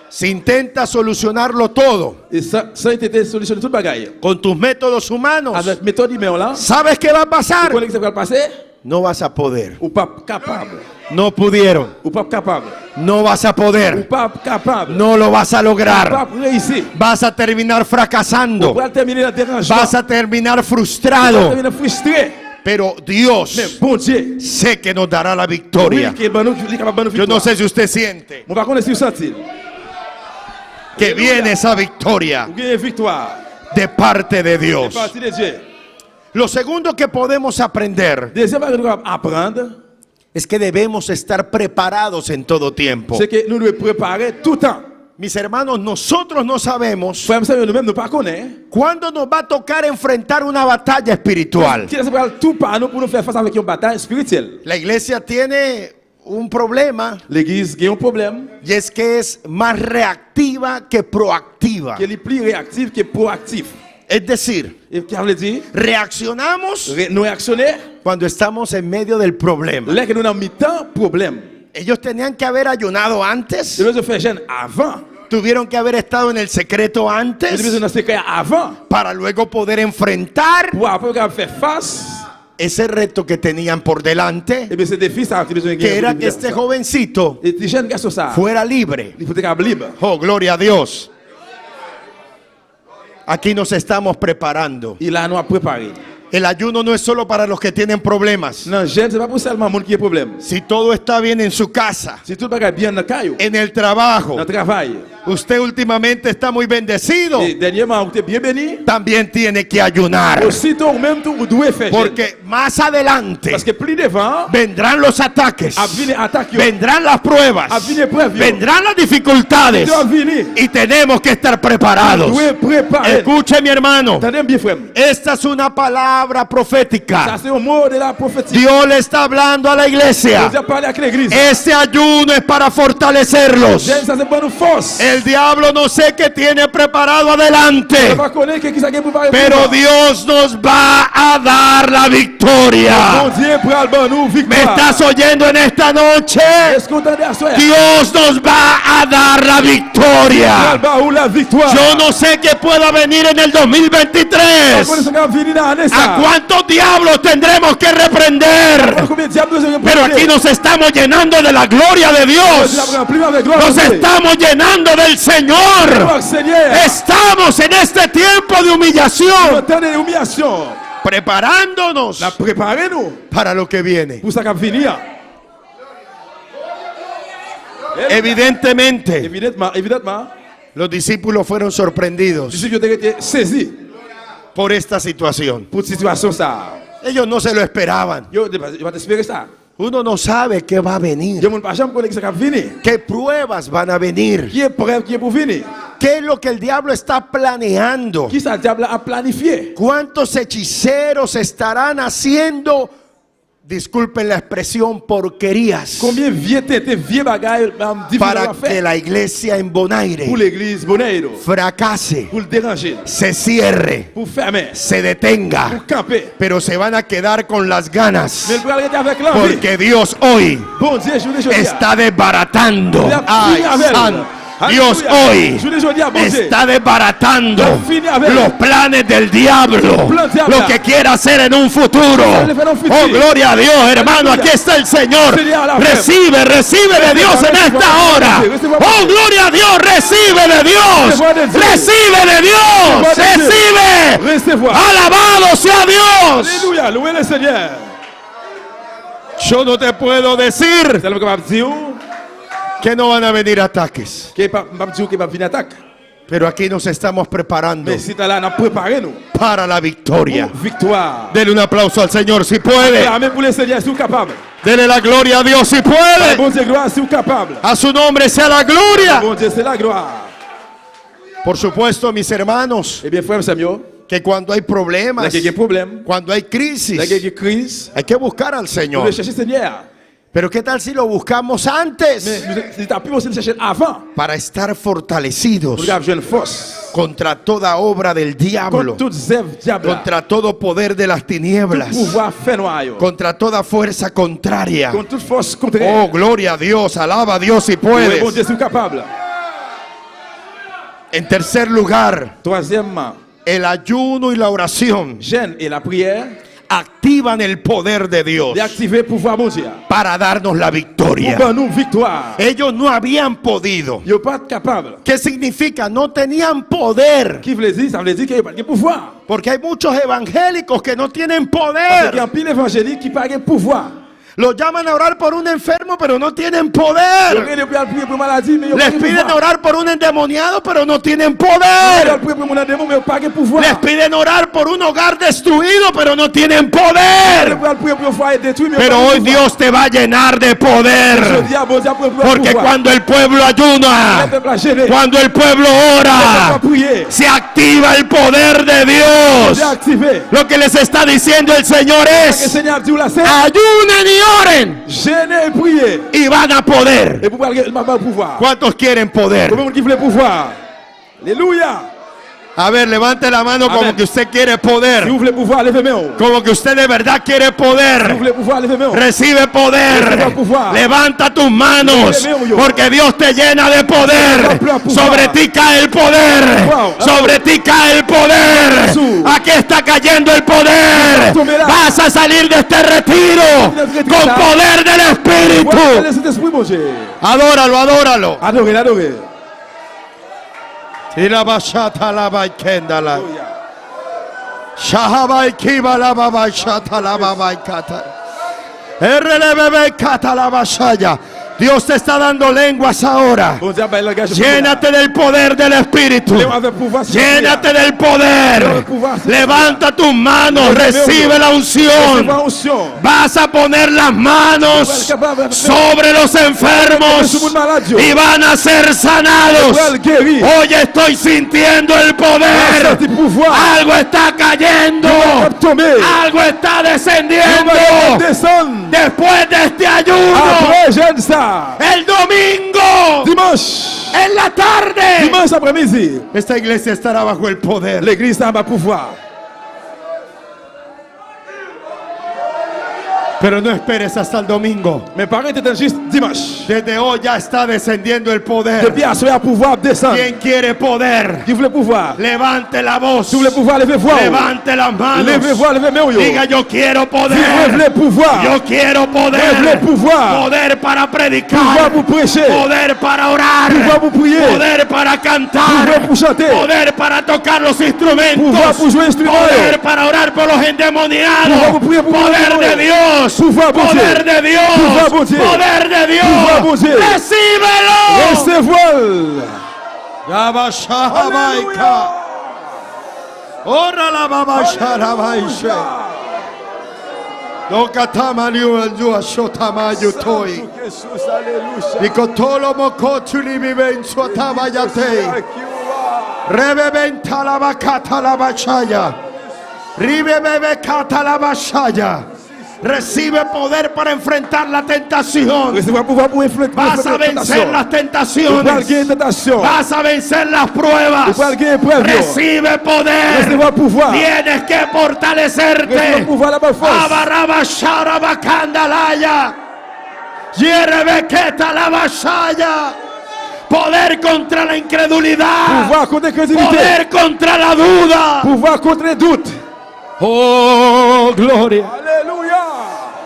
[SPEAKER 10] Si intenta solucionarlo todo
[SPEAKER 3] Et ça a été solutionné toute bagaille.
[SPEAKER 10] con tus métodos humanos,
[SPEAKER 3] Avec méthode humaine là.
[SPEAKER 10] ¿sabes qué va a pasar?
[SPEAKER 3] Vous connaissez ce qui va passer?
[SPEAKER 10] No vas a poder.
[SPEAKER 3] Ou pas capable.
[SPEAKER 10] No pudieron.
[SPEAKER 3] Ou pas capable.
[SPEAKER 10] No vas a
[SPEAKER 3] Ou
[SPEAKER 10] poder.
[SPEAKER 3] pas capable.
[SPEAKER 10] No lo vas a
[SPEAKER 3] Ou
[SPEAKER 10] lograr.
[SPEAKER 3] pas réussir.
[SPEAKER 10] Vas a terminar
[SPEAKER 3] Ou
[SPEAKER 10] fracasando.
[SPEAKER 3] pas terminer la dérangement.
[SPEAKER 10] Vas a terminar
[SPEAKER 3] Ou
[SPEAKER 10] frustrado.
[SPEAKER 3] terminer frustré.
[SPEAKER 10] Pero
[SPEAKER 3] Mais
[SPEAKER 10] Dios
[SPEAKER 3] bon Dieu.
[SPEAKER 10] sé que nos dará la
[SPEAKER 3] Oui,
[SPEAKER 10] victoria.
[SPEAKER 3] qui est bon, qui est capable de
[SPEAKER 10] Yo no
[SPEAKER 3] victoire.
[SPEAKER 10] sé si usted siente
[SPEAKER 3] Mon par contre, si vous sentez,
[SPEAKER 10] que viene esa victoria
[SPEAKER 3] vous gagnez victoire.
[SPEAKER 10] de parte de
[SPEAKER 3] C'est
[SPEAKER 10] Dios.
[SPEAKER 3] parti de Dieu.
[SPEAKER 10] Lo segundo que podemos aprender
[SPEAKER 3] Deuxième chose que nous devons apprendre,
[SPEAKER 10] es que debemos estar preparados en todo tiempo.
[SPEAKER 3] c'est que nous devons préparer tout le temps.
[SPEAKER 10] Mis hermanos, nosotros no sabemos
[SPEAKER 3] Frère, nous-mêmes, nous ne connaissons
[SPEAKER 10] cuándo nos va a tocar enfrentar una batalla espiritual.
[SPEAKER 3] qui est préparé tout par nous pour nous faire face avec une bataille spirituelle.
[SPEAKER 10] La iglesia tiene un problema
[SPEAKER 3] L'église a un problème
[SPEAKER 10] y es que es más reactiva que proactiva.
[SPEAKER 3] qui est plus réactif que proactif.
[SPEAKER 10] Es decir,
[SPEAKER 3] Et qui veut dire,
[SPEAKER 10] reaccionamos
[SPEAKER 3] nous réactionner,
[SPEAKER 10] cuando estamos en medio del problema.
[SPEAKER 3] là que nous avons mis temps problème.
[SPEAKER 10] Ellos tenían que haber ayunado
[SPEAKER 3] Nous
[SPEAKER 10] antes,
[SPEAKER 3] devons faire jeûne avant.
[SPEAKER 10] tuvieron que haber estado en el secreto
[SPEAKER 3] Nous
[SPEAKER 10] antes
[SPEAKER 3] devons nous secret avant.
[SPEAKER 10] para luego poder enfrentar
[SPEAKER 3] Pour après faire face.
[SPEAKER 10] ese reto que tenían por delante,
[SPEAKER 3] Et bien, c'est des fils à besoin de
[SPEAKER 10] que era que este jovencito
[SPEAKER 3] Et les jeunes garçons ça.
[SPEAKER 10] fuera libre.
[SPEAKER 3] Il faut être libre.
[SPEAKER 10] Oh, gloria a Dios. Aquí nos estamos preparando.
[SPEAKER 3] Il a nous préparé.
[SPEAKER 10] El ayuno no es solo para los que tienen problemas.
[SPEAKER 3] Non, jeûne, c'est pas pour seulement monde qui a problème.
[SPEAKER 10] Si todo está bien en su casa,
[SPEAKER 3] Si tout le bagage bien dans le caillou,
[SPEAKER 10] en el trabajo,
[SPEAKER 3] dans le travail.
[SPEAKER 10] usted últimamente está muy bendecido,
[SPEAKER 3] Et dernièrement, vous êtes bien béni.
[SPEAKER 10] también tiene que ayunar.
[SPEAKER 3] Aussitôt, même tout, vous devez faire jeûne.
[SPEAKER 10] Porque más adelante
[SPEAKER 3] Parce que plus devant,
[SPEAKER 10] vendrán los ataques,
[SPEAKER 3] à venir attaquer.
[SPEAKER 10] vendrán las pruebas,
[SPEAKER 3] À venir épreuve.
[SPEAKER 10] vendrán las dificultades
[SPEAKER 3] Doit venir.
[SPEAKER 10] y tenemos que estar preparados.
[SPEAKER 3] Vous devez préparer.
[SPEAKER 10] Escuche, mi hermano,
[SPEAKER 3] Attendez bien, frère.
[SPEAKER 10] esta es una palabra
[SPEAKER 3] Ça,
[SPEAKER 10] profética.
[SPEAKER 3] c'est un mot de la prophétie.
[SPEAKER 10] Dios le está hablando a la iglesia.
[SPEAKER 3] Vous avez parlé avec l'église.
[SPEAKER 10] Este ayuno es para fortalecerlos.
[SPEAKER 3] Jeûne, ça, c'est pour nous force.
[SPEAKER 10] El diablo no sé qué tiene preparado
[SPEAKER 3] On
[SPEAKER 10] adelante,
[SPEAKER 3] va connaître qui ça qui est préparé.
[SPEAKER 10] pero Dios nos va a dar la victoria.
[SPEAKER 3] Bon Dieu, pour Alban, nous,
[SPEAKER 10] ¿Me
[SPEAKER 3] victoire.
[SPEAKER 10] estás oyendo en esta noche?
[SPEAKER 3] Est-ce qu'on entendait à soi?
[SPEAKER 10] Dios nos va a dar la victoria.
[SPEAKER 3] Alban, ou la victoire.
[SPEAKER 10] Yo no sé qué pueda venir en el 2023.
[SPEAKER 3] Combien
[SPEAKER 10] ¿A cuántos diablos tendremos que reprender? Pero aquí nos estamos llenando de la gloria de Dios. Nos estamos llenando del Señor. Estamos en este tiempo de humillación, preparándonos
[SPEAKER 3] Préparez-nous
[SPEAKER 10] para lo que viene.
[SPEAKER 3] pour ça qui va venir.
[SPEAKER 10] Evidentemente,
[SPEAKER 3] Évidemment,
[SPEAKER 10] los discípulos fueron sorprendidos
[SPEAKER 3] je suis été saisi
[SPEAKER 10] por esta situación.
[SPEAKER 3] pour cette situation ça.
[SPEAKER 10] Ellos no se lo esperaban.
[SPEAKER 3] Yo vais t'espérer ça.
[SPEAKER 10] Uno no sabe qué va a venir.
[SPEAKER 3] Je moun pa jam konen ki sa kap vini.
[SPEAKER 10] ¿Qué pruebas van a venir?
[SPEAKER 3] Qui est prêt, qui est pour venir?
[SPEAKER 10] ¿Qué es lo que el diablo está planeando?
[SPEAKER 3] Qui sa diable a planifié?
[SPEAKER 10] ¿Cuántos hechiceros estarán haciendo, disculpen la expresión, porquerías
[SPEAKER 3] Combien vieux tété, vieux bagay
[SPEAKER 10] para
[SPEAKER 3] différents
[SPEAKER 10] que
[SPEAKER 3] faire
[SPEAKER 10] la iglesia en Bonaire
[SPEAKER 3] pour l'église Bonaire,
[SPEAKER 10] fracase,
[SPEAKER 3] pour le déranger,
[SPEAKER 10] se cierre,
[SPEAKER 3] pour fermer,
[SPEAKER 10] se detenga?
[SPEAKER 3] pour camper?
[SPEAKER 10] Pero se van a quedar con las ganas,
[SPEAKER 3] Mais le bras arrêter avec l'envie.
[SPEAKER 10] porque Dios hoy
[SPEAKER 3] Bon Dieu, je vous dis,
[SPEAKER 10] está desbaratando.
[SPEAKER 3] Il a
[SPEAKER 10] Ay,
[SPEAKER 3] fini avec.
[SPEAKER 10] santo. Dios
[SPEAKER 3] Alléluia.
[SPEAKER 10] hoy
[SPEAKER 3] Je vous dis, bon Dieu,
[SPEAKER 10] está desbaratando
[SPEAKER 3] Il a fini avec.
[SPEAKER 10] los planes del diablo,
[SPEAKER 3] Plan diablo.
[SPEAKER 10] lo que quiere hacer en un futuro.
[SPEAKER 3] Quiere hacer en un futuro.
[SPEAKER 10] Oh, gloria a Dios, hermano,
[SPEAKER 3] Aleluya.
[SPEAKER 10] aquí está el Señor.
[SPEAKER 3] Señor, la fe.
[SPEAKER 10] Recibe de Dios en esta hora. Oh, gloria a Dios, recibe de Dios. Recibe de Dios. Recibe.
[SPEAKER 3] Recevoir.
[SPEAKER 10] Alabado sea Dios.
[SPEAKER 3] Alléluia, louez le Seigneur.
[SPEAKER 10] Yo no te puedo decir
[SPEAKER 3] C'est le que m'a dit
[SPEAKER 10] que no van a venir ataques,
[SPEAKER 3] que m'a dit que m'a venir attaque.
[SPEAKER 10] pero aquí nos estamos preparando
[SPEAKER 3] Mais si t'as là, n'a préparé nous.
[SPEAKER 10] para la victoria.
[SPEAKER 3] Victoire.
[SPEAKER 10] Dele un aplauso al Señor si puede.
[SPEAKER 3] Amen pour le Seigneur, si vous capable.
[SPEAKER 10] Dele la gloria a Dios si puede.
[SPEAKER 3] Bon Dieu, gloire, si vous capable.
[SPEAKER 10] A su nombre sea la gloria.
[SPEAKER 3] Bon Dieu, c'est la gloire.
[SPEAKER 10] Por supuesto, mis hermanos,
[SPEAKER 3] Eh bien, frère Samuel,
[SPEAKER 10] que cuando hay
[SPEAKER 3] là,
[SPEAKER 10] problemas,
[SPEAKER 3] il y a des problèmes,
[SPEAKER 10] cuando hay
[SPEAKER 3] là, il y a
[SPEAKER 10] crisis,
[SPEAKER 3] des crises,
[SPEAKER 10] hay que buscar al
[SPEAKER 3] nous
[SPEAKER 10] Señor.
[SPEAKER 3] devons chercher le Seigneur.
[SPEAKER 10] Pero ¿qué tal si lo buscamos
[SPEAKER 3] Mais
[SPEAKER 10] antes?
[SPEAKER 3] nous t'as pu aussi le chercher avant.
[SPEAKER 10] Para estar fortalecidos
[SPEAKER 3] Pour avoir une force.
[SPEAKER 10] contra toda obra del diablo,
[SPEAKER 3] Contre toutes œuvres diables.
[SPEAKER 10] contra todo poder de las tinieblas,
[SPEAKER 3] Pouvoir fait noir.
[SPEAKER 10] contra toda fuerza contraria.
[SPEAKER 3] Contre toute force contraire.
[SPEAKER 10] Oh, gloria a Dios, alaba a Dios si
[SPEAKER 3] Oui, bon
[SPEAKER 10] puedes.
[SPEAKER 3] Dieu, si vous capable.
[SPEAKER 10] En tercer lugar,
[SPEAKER 3] Troisièmement,
[SPEAKER 10] el ayuno y la oración
[SPEAKER 3] jeûne et la prière,
[SPEAKER 10] activan el poder de Dios
[SPEAKER 3] d'activer le pouvoir bon Dieu.
[SPEAKER 10] para darnos la
[SPEAKER 3] Pour
[SPEAKER 10] victoria.
[SPEAKER 3] nous victoire.
[SPEAKER 10] Ellos no habían podido.
[SPEAKER 3] Ils ne sont pas capables.
[SPEAKER 10] ¿Qué significa? No tenían poder.
[SPEAKER 3] Qui veut dire? Ça veut dire qu'il n'y a pas de pouvoir.
[SPEAKER 10] Porque hay muchos evangélicos que no tienen
[SPEAKER 3] Parce qu'il y a
[SPEAKER 10] poder.
[SPEAKER 3] un pile évangélique qui n'a pas de pouvoir.
[SPEAKER 10] Los llaman a orar por un enfermo, pero no tienen
[SPEAKER 3] Ils
[SPEAKER 10] poder.
[SPEAKER 3] viennent prier pour maladie, mais ils n'ont pas
[SPEAKER 10] Les
[SPEAKER 3] de
[SPEAKER 10] piden
[SPEAKER 3] pouvoir.
[SPEAKER 10] orar por un endemoniado, pero no tienen
[SPEAKER 3] Ils
[SPEAKER 10] poder.
[SPEAKER 3] prier pour mon démon, mais ils n'ont pas de pouvoir.
[SPEAKER 10] Les piden orar por un hogar destruido, pero no tienen
[SPEAKER 3] Ils
[SPEAKER 10] poder.
[SPEAKER 3] prier pour un foyer détruit, mais ils
[SPEAKER 10] Pero
[SPEAKER 3] n'ont pas
[SPEAKER 10] hoy
[SPEAKER 3] de pouvoir.
[SPEAKER 10] Dios te va a llenar de
[SPEAKER 3] Je
[SPEAKER 10] poder.
[SPEAKER 3] dis à bon Dieu, pour
[SPEAKER 10] Porque cuando el pueblo ayuna,
[SPEAKER 3] le peuple a gêné,
[SPEAKER 10] cuando el pueblo
[SPEAKER 3] le peuple a
[SPEAKER 10] ora,
[SPEAKER 3] prier,
[SPEAKER 10] se activa el poder de Dios.
[SPEAKER 3] c'est activé.
[SPEAKER 10] Lo que les está diciendo el Señor
[SPEAKER 3] Que le
[SPEAKER 10] es:
[SPEAKER 3] Seigneur dit, là, c'est
[SPEAKER 10] ayunen y oren
[SPEAKER 3] gêner et prier.
[SPEAKER 10] y van a poder.
[SPEAKER 3] Et pour le pouvoir.
[SPEAKER 10] ¿Cuántos quieren poder?
[SPEAKER 3] Combien de monde qui veut le pouvoir? Alléluia.
[SPEAKER 10] A ver, levante la mano como
[SPEAKER 3] Amén.
[SPEAKER 10] que usted quiere
[SPEAKER 3] Si
[SPEAKER 10] poder.
[SPEAKER 3] vous voulez pouvoir, levez main.
[SPEAKER 10] Como que usted de verdad quiere
[SPEAKER 3] Si vous
[SPEAKER 10] poder.
[SPEAKER 3] voulez pouvoir, levez main.
[SPEAKER 10] Recibe poder.
[SPEAKER 3] Recibe pouvoir.
[SPEAKER 10] Levanta tus manos,
[SPEAKER 3] Recibe yo.
[SPEAKER 10] porque Dios te llena de poder.
[SPEAKER 3] Recibe pouvoir.
[SPEAKER 10] Sobre ti cae el poder.
[SPEAKER 3] Wow.
[SPEAKER 10] Sobre ti cae el poder.
[SPEAKER 3] Jesús.
[SPEAKER 10] Aquí está cayendo el poder.
[SPEAKER 3] Tomará.
[SPEAKER 10] Vas a salir de este retiro con poder del
[SPEAKER 3] Voilà,
[SPEAKER 10] Espíritu.
[SPEAKER 3] cet esprit, mon Dieu.
[SPEAKER 10] Adóralo, adóralo.
[SPEAKER 3] Adorez, adorez.
[SPEAKER 10] Y la bachata la baikendala. Shahabai kiba la babachata la babaikata. Errelebebe kata la bashaya. Dios te está dando lenguas ahora.
[SPEAKER 3] Bon Dieu, ben, le langage
[SPEAKER 10] Llénate del poder del Espíritu.
[SPEAKER 3] avec pouvoir.
[SPEAKER 10] Llénate del poder. Levanta tus manos. Recibe la unción. Vas a poner las manos sobre los enfermos y van a ser sanados. Hoy estoy sintiendo el poder. Algo está cayendo. Algo está descendiendo. Después de este ayuno,
[SPEAKER 3] Après, j'aime ça.
[SPEAKER 10] el domingo,
[SPEAKER 3] Dimanche.
[SPEAKER 10] en la tarde,
[SPEAKER 3] Dimanche après-midi.
[SPEAKER 10] esta iglesia estará bajo el poder.
[SPEAKER 3] L'église a ma pouvoir.
[SPEAKER 10] Pero no esperes hasta el domingo.
[SPEAKER 3] Mes parents étaient juste dimanche.
[SPEAKER 10] Desde hoy ya está descendiendo el poder.
[SPEAKER 3] Depuis à soir, pouvoir descendre.
[SPEAKER 10] ¿Quién quiere poder?
[SPEAKER 3] Qui voulait pouvoir?
[SPEAKER 10] Levante la voz.
[SPEAKER 3] Si vous voulez pouvoir, levez voix.
[SPEAKER 10] Levante las manos.
[SPEAKER 3] Levez voix, levez main.
[SPEAKER 10] Diga: yo quiero
[SPEAKER 3] Si vous
[SPEAKER 10] poder.
[SPEAKER 3] voulez pouvoir.
[SPEAKER 10] Yo quiero
[SPEAKER 3] Vous voulez
[SPEAKER 10] poder.
[SPEAKER 3] pouvoir.
[SPEAKER 10] Poder para
[SPEAKER 3] Pouvoir
[SPEAKER 10] predicar.
[SPEAKER 3] pour prêcher.
[SPEAKER 10] Poder para orar.
[SPEAKER 3] Pouvoir pour prier.
[SPEAKER 10] Poder para
[SPEAKER 3] Pouvoir
[SPEAKER 10] cantar.
[SPEAKER 3] pour chanter.
[SPEAKER 10] Poder para tocar los
[SPEAKER 3] Pouvoir
[SPEAKER 10] instrumentos.
[SPEAKER 3] pour jouer instrument.
[SPEAKER 10] Poder para orar por los endemoniados.
[SPEAKER 3] Pouvoir pour prier pour les
[SPEAKER 10] Poder de
[SPEAKER 3] démons.
[SPEAKER 10] Dios.
[SPEAKER 3] Pouvoir pour
[SPEAKER 10] Poder
[SPEAKER 3] Dieu.
[SPEAKER 10] de Dios.
[SPEAKER 3] Pouvoir pour Dieu.
[SPEAKER 10] Poder de
[SPEAKER 3] Pouvoir pour
[SPEAKER 10] Dios.
[SPEAKER 3] Dieu.
[SPEAKER 10] Recíbelo.
[SPEAKER 3] Recevez-le.
[SPEAKER 10] Yabashahabaika. Ora la babasharabaisha. No katama liu anjua shotama yutoi.
[SPEAKER 8] Jesus, alléluia.
[SPEAKER 10] Nikotolo mokotu libiben swatama yate. Rebebenta la bakata la bachaya. Ribebebe kata la bachaya. Recibe poder para enfrentar la tentación.
[SPEAKER 8] Recevez pouvoir pour enfrentar
[SPEAKER 10] Vas a vencer las tentaciones.
[SPEAKER 8] tentation.
[SPEAKER 10] Vas a vencer las pruebas.
[SPEAKER 8] Vous allez gagner épreuve.
[SPEAKER 10] Recibe poder.
[SPEAKER 8] Recevez pouvoir.
[SPEAKER 10] Tienes que
[SPEAKER 8] Recevez
[SPEAKER 10] fortalecerte.
[SPEAKER 8] pouvoir la bonne force.
[SPEAKER 10] Abarabashara bakandalaya. Yerebeketa la bashaya. Poder contra la incredulidad.
[SPEAKER 8] Pouvoir contre l'incrédulité.
[SPEAKER 10] Poder contra la duda.
[SPEAKER 8] Pouvoir contre les doutes.
[SPEAKER 10] Oh, gloria.
[SPEAKER 8] Alléluia.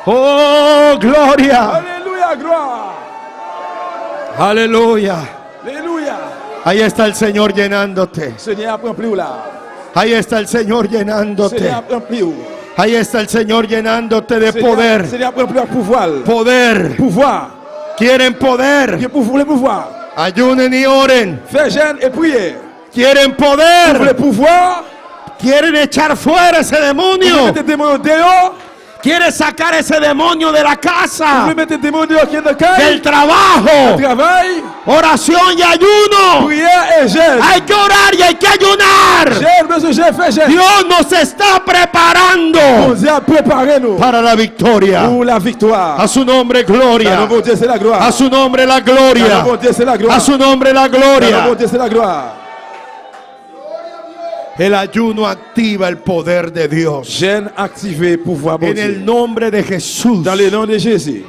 [SPEAKER 10] Oh, gloria.
[SPEAKER 8] Alléluia, gloire.
[SPEAKER 10] Aleluya.
[SPEAKER 8] Alléluia.
[SPEAKER 10] Ahí está el Señor llenándote.
[SPEAKER 8] Seigneur, prends plus là.
[SPEAKER 10] Ahí está el Señor llenándote.
[SPEAKER 8] Seigneur, prends plus.
[SPEAKER 10] Ahí está el Señor llenándote de poder.
[SPEAKER 8] Seigneur, prends plus pouvoir.
[SPEAKER 10] Poder.
[SPEAKER 8] Pouvoir.
[SPEAKER 10] Quieren poder.
[SPEAKER 8] Qui pour vous le pouvoir.
[SPEAKER 10] Ayunen y oren.
[SPEAKER 8] Fais jeûne et priez.
[SPEAKER 10] Quieren
[SPEAKER 8] Pour le
[SPEAKER 10] poder.
[SPEAKER 8] pouvoir.
[SPEAKER 10] Quieren echar fuera ese
[SPEAKER 8] Vous
[SPEAKER 10] demonio.
[SPEAKER 8] mettez des démons dehors.
[SPEAKER 10] Quieren sacar ese demonio de la
[SPEAKER 8] Vous
[SPEAKER 10] casa,
[SPEAKER 8] mettez des démons dehors qui est dans le caille.
[SPEAKER 10] del trabajo.
[SPEAKER 8] Travail.
[SPEAKER 10] Oración y ayuno.
[SPEAKER 8] Prière et jeûne.
[SPEAKER 10] Hay que orar y hay que ayunar.
[SPEAKER 8] Jeûne, monsieur, jeûne, fais jeûne.
[SPEAKER 10] Dios nos está preparando
[SPEAKER 8] Bon Dieu, préparez-nous
[SPEAKER 10] para la victoria.
[SPEAKER 8] pour la victoire.
[SPEAKER 10] A su nombre
[SPEAKER 8] Dans
[SPEAKER 10] gloria.
[SPEAKER 8] le nom de Dieu, c'est la gloire.
[SPEAKER 10] A su nombre la
[SPEAKER 8] Dans le
[SPEAKER 10] gloria.
[SPEAKER 8] nom de Dieu, c'est la gloire.
[SPEAKER 10] A su nombre la
[SPEAKER 8] Dans le nom
[SPEAKER 10] gloria.
[SPEAKER 8] de Dieu, c'est la gloire.
[SPEAKER 10] El ayuno activa el poder de Dios.
[SPEAKER 8] Jeûne activé, pouvoir bon
[SPEAKER 10] En
[SPEAKER 8] Dieu.
[SPEAKER 10] el nombre de Jesús.
[SPEAKER 8] Dans le nom de Jésus.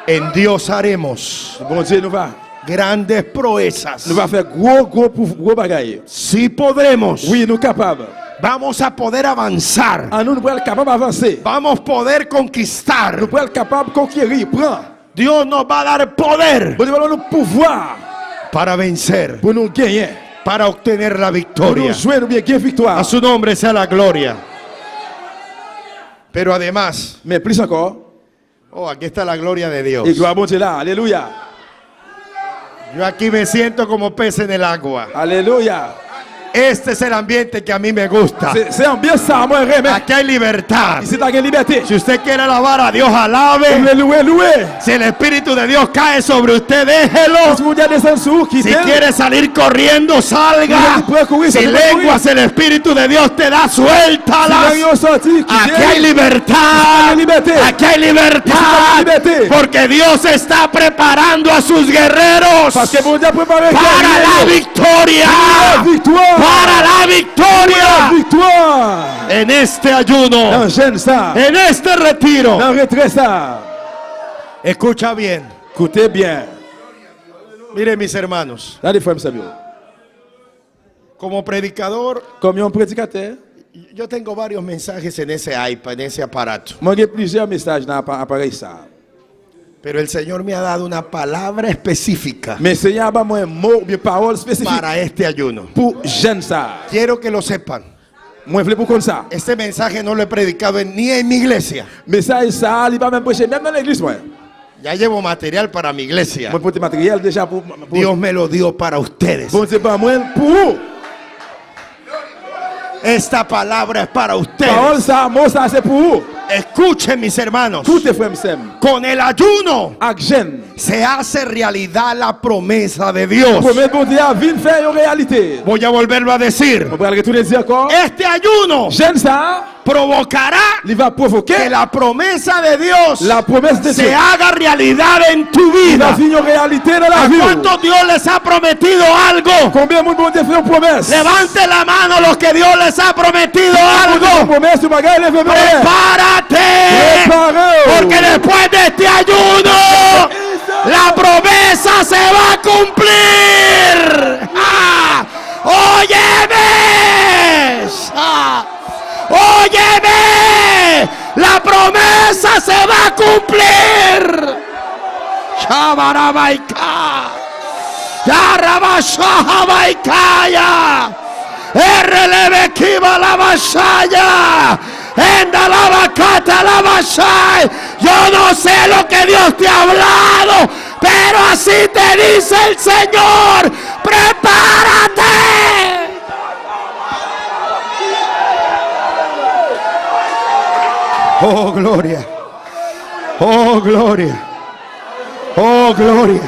[SPEAKER 10] En Dios haremos
[SPEAKER 8] Bon Dieu, nous va.
[SPEAKER 10] grandes proezas.
[SPEAKER 8] Nous va faire gros bagaille.
[SPEAKER 10] Si podremos.
[SPEAKER 8] Oui, nous capables.
[SPEAKER 10] Vamos a poder avanzar.
[SPEAKER 8] Ah, nous pouvons être capables d'avancer.
[SPEAKER 10] Vamos a poder conquistar.
[SPEAKER 8] Nous pouvons être capables de conquérir. Prends.
[SPEAKER 10] Dios nos va a dar poder
[SPEAKER 8] Bon Dieu va nous pouvoir
[SPEAKER 10] para vencer,
[SPEAKER 8] pour nous gagner.
[SPEAKER 10] para obtener la
[SPEAKER 8] Pour nous
[SPEAKER 10] victoria.
[SPEAKER 8] jouer, nous bien gagner victoire.
[SPEAKER 10] A su nombre sea la gloria. Pero además,
[SPEAKER 8] Mais plus encore,
[SPEAKER 10] oh, aquí está la gloria de Dios.
[SPEAKER 8] et gloire bon Dieu là. Alléluia.
[SPEAKER 10] Yo aquí me siento como pez en el agua.
[SPEAKER 8] Alléluia.
[SPEAKER 10] Este es el ambiente que a mí me gusta.
[SPEAKER 8] C'est ambiance ça, moi, remets.
[SPEAKER 10] Aquí hay libertad.
[SPEAKER 8] Ici, t'as une liberté.
[SPEAKER 10] Si usted quiere alabar a Dios, alabe.
[SPEAKER 8] Loué.
[SPEAKER 10] Si el Espíritu de Dios cae sobre usted, déjelo.
[SPEAKER 8] Si vous dites descendre sur vous,
[SPEAKER 10] Si
[SPEAKER 8] quittez.
[SPEAKER 10] quiere salir corriendo, salga. Si lenguas el Espíritu de Dios te da, suéltalas. Aquí hay libertad. Aquí hay libertad. Porque Dios está preparando a sus guerreros
[SPEAKER 8] Parce que bon Dieu a préparé
[SPEAKER 10] para la victoria. Para la victoria.
[SPEAKER 8] Victoire.
[SPEAKER 10] En este ayuno.
[SPEAKER 8] Dans jeûne ça.
[SPEAKER 10] En este retiro.
[SPEAKER 8] Dans retrait ça.
[SPEAKER 10] Escucha bien.
[SPEAKER 8] Écoutez bien.
[SPEAKER 10] Mire, mis hermanos.
[SPEAKER 8] Là, des frères, Samuel.
[SPEAKER 10] Como predicador,
[SPEAKER 8] Comme un prédicateur,
[SPEAKER 10] yo tengo varios mensajes en ese iPad, en ese aparato.
[SPEAKER 8] moi j'ai plusieurs messages dans l'appareil ça.
[SPEAKER 10] Pero el Señor me ha dado una palabra específica
[SPEAKER 8] Mais Seigneur a moi un mot, une parole spécifique
[SPEAKER 10] para este ayuno.
[SPEAKER 8] pour jeûne ça.
[SPEAKER 10] Quiero que lo sepan.
[SPEAKER 8] Moi je voulais pour comme ça.
[SPEAKER 10] Este mensaje no lo he predicado ni en mi iglesia.
[SPEAKER 8] Message ça, il va même prêcher même dans l'église moi.
[SPEAKER 10] Ya llevo material para mi iglesia.
[SPEAKER 8] Moi pour tes matériel déjà pour
[SPEAKER 10] Dios me lo dio para ustedes.
[SPEAKER 8] bon c'est pas moi pour vous.
[SPEAKER 10] Esta palabra es para ustedes.
[SPEAKER 8] Parole ça, mot ça c'est pour vous.
[SPEAKER 10] Escuchen, mis hermanos.
[SPEAKER 8] Tous tes frères m'aiment.
[SPEAKER 10] Con el ayuno
[SPEAKER 8] Avec jeûne.
[SPEAKER 10] se hace realidad la promesa de Dios.
[SPEAKER 8] Promet bon Dieu vient faire une réalité.
[SPEAKER 10] Voy a volverlo a decir.
[SPEAKER 8] On va retourner dire encore.
[SPEAKER 10] Este ayuno
[SPEAKER 8] Jeûne ça,
[SPEAKER 10] provocará
[SPEAKER 8] il va
[SPEAKER 10] que
[SPEAKER 8] provoquer
[SPEAKER 10] la promesa de Dios
[SPEAKER 8] la promesse de Dieu.
[SPEAKER 10] se haga realidad en tu
[SPEAKER 8] Il va
[SPEAKER 10] vida.
[SPEAKER 8] finir une réalité dans la
[SPEAKER 10] ¿A
[SPEAKER 8] vie.
[SPEAKER 10] cuántos Dios les ha prometido algo?
[SPEAKER 8] Combien de monde fait une promesse?
[SPEAKER 10] Levante la mano los que Dios les ha prometido
[SPEAKER 8] Une
[SPEAKER 10] algo.
[SPEAKER 8] promesse, tu bagaille, lève main.
[SPEAKER 10] Prepárate,
[SPEAKER 8] Préparez.
[SPEAKER 10] porque después de este ayuno la promesa se va a cumplir. ¡Ah! ¡Óyeme! ¡Ah! ¡Óyeme! La promesa se va a cumplir. Shabarabaika. Yarabashahabaikaya. Errelebekiba la basaya. Enda la bacata la basaya. Yo no sé lo que Dios te ha hablado, pero así te dice el Señor. ¡Prepárate! Oh, gloria. Oh, gloria. Oh, gloria.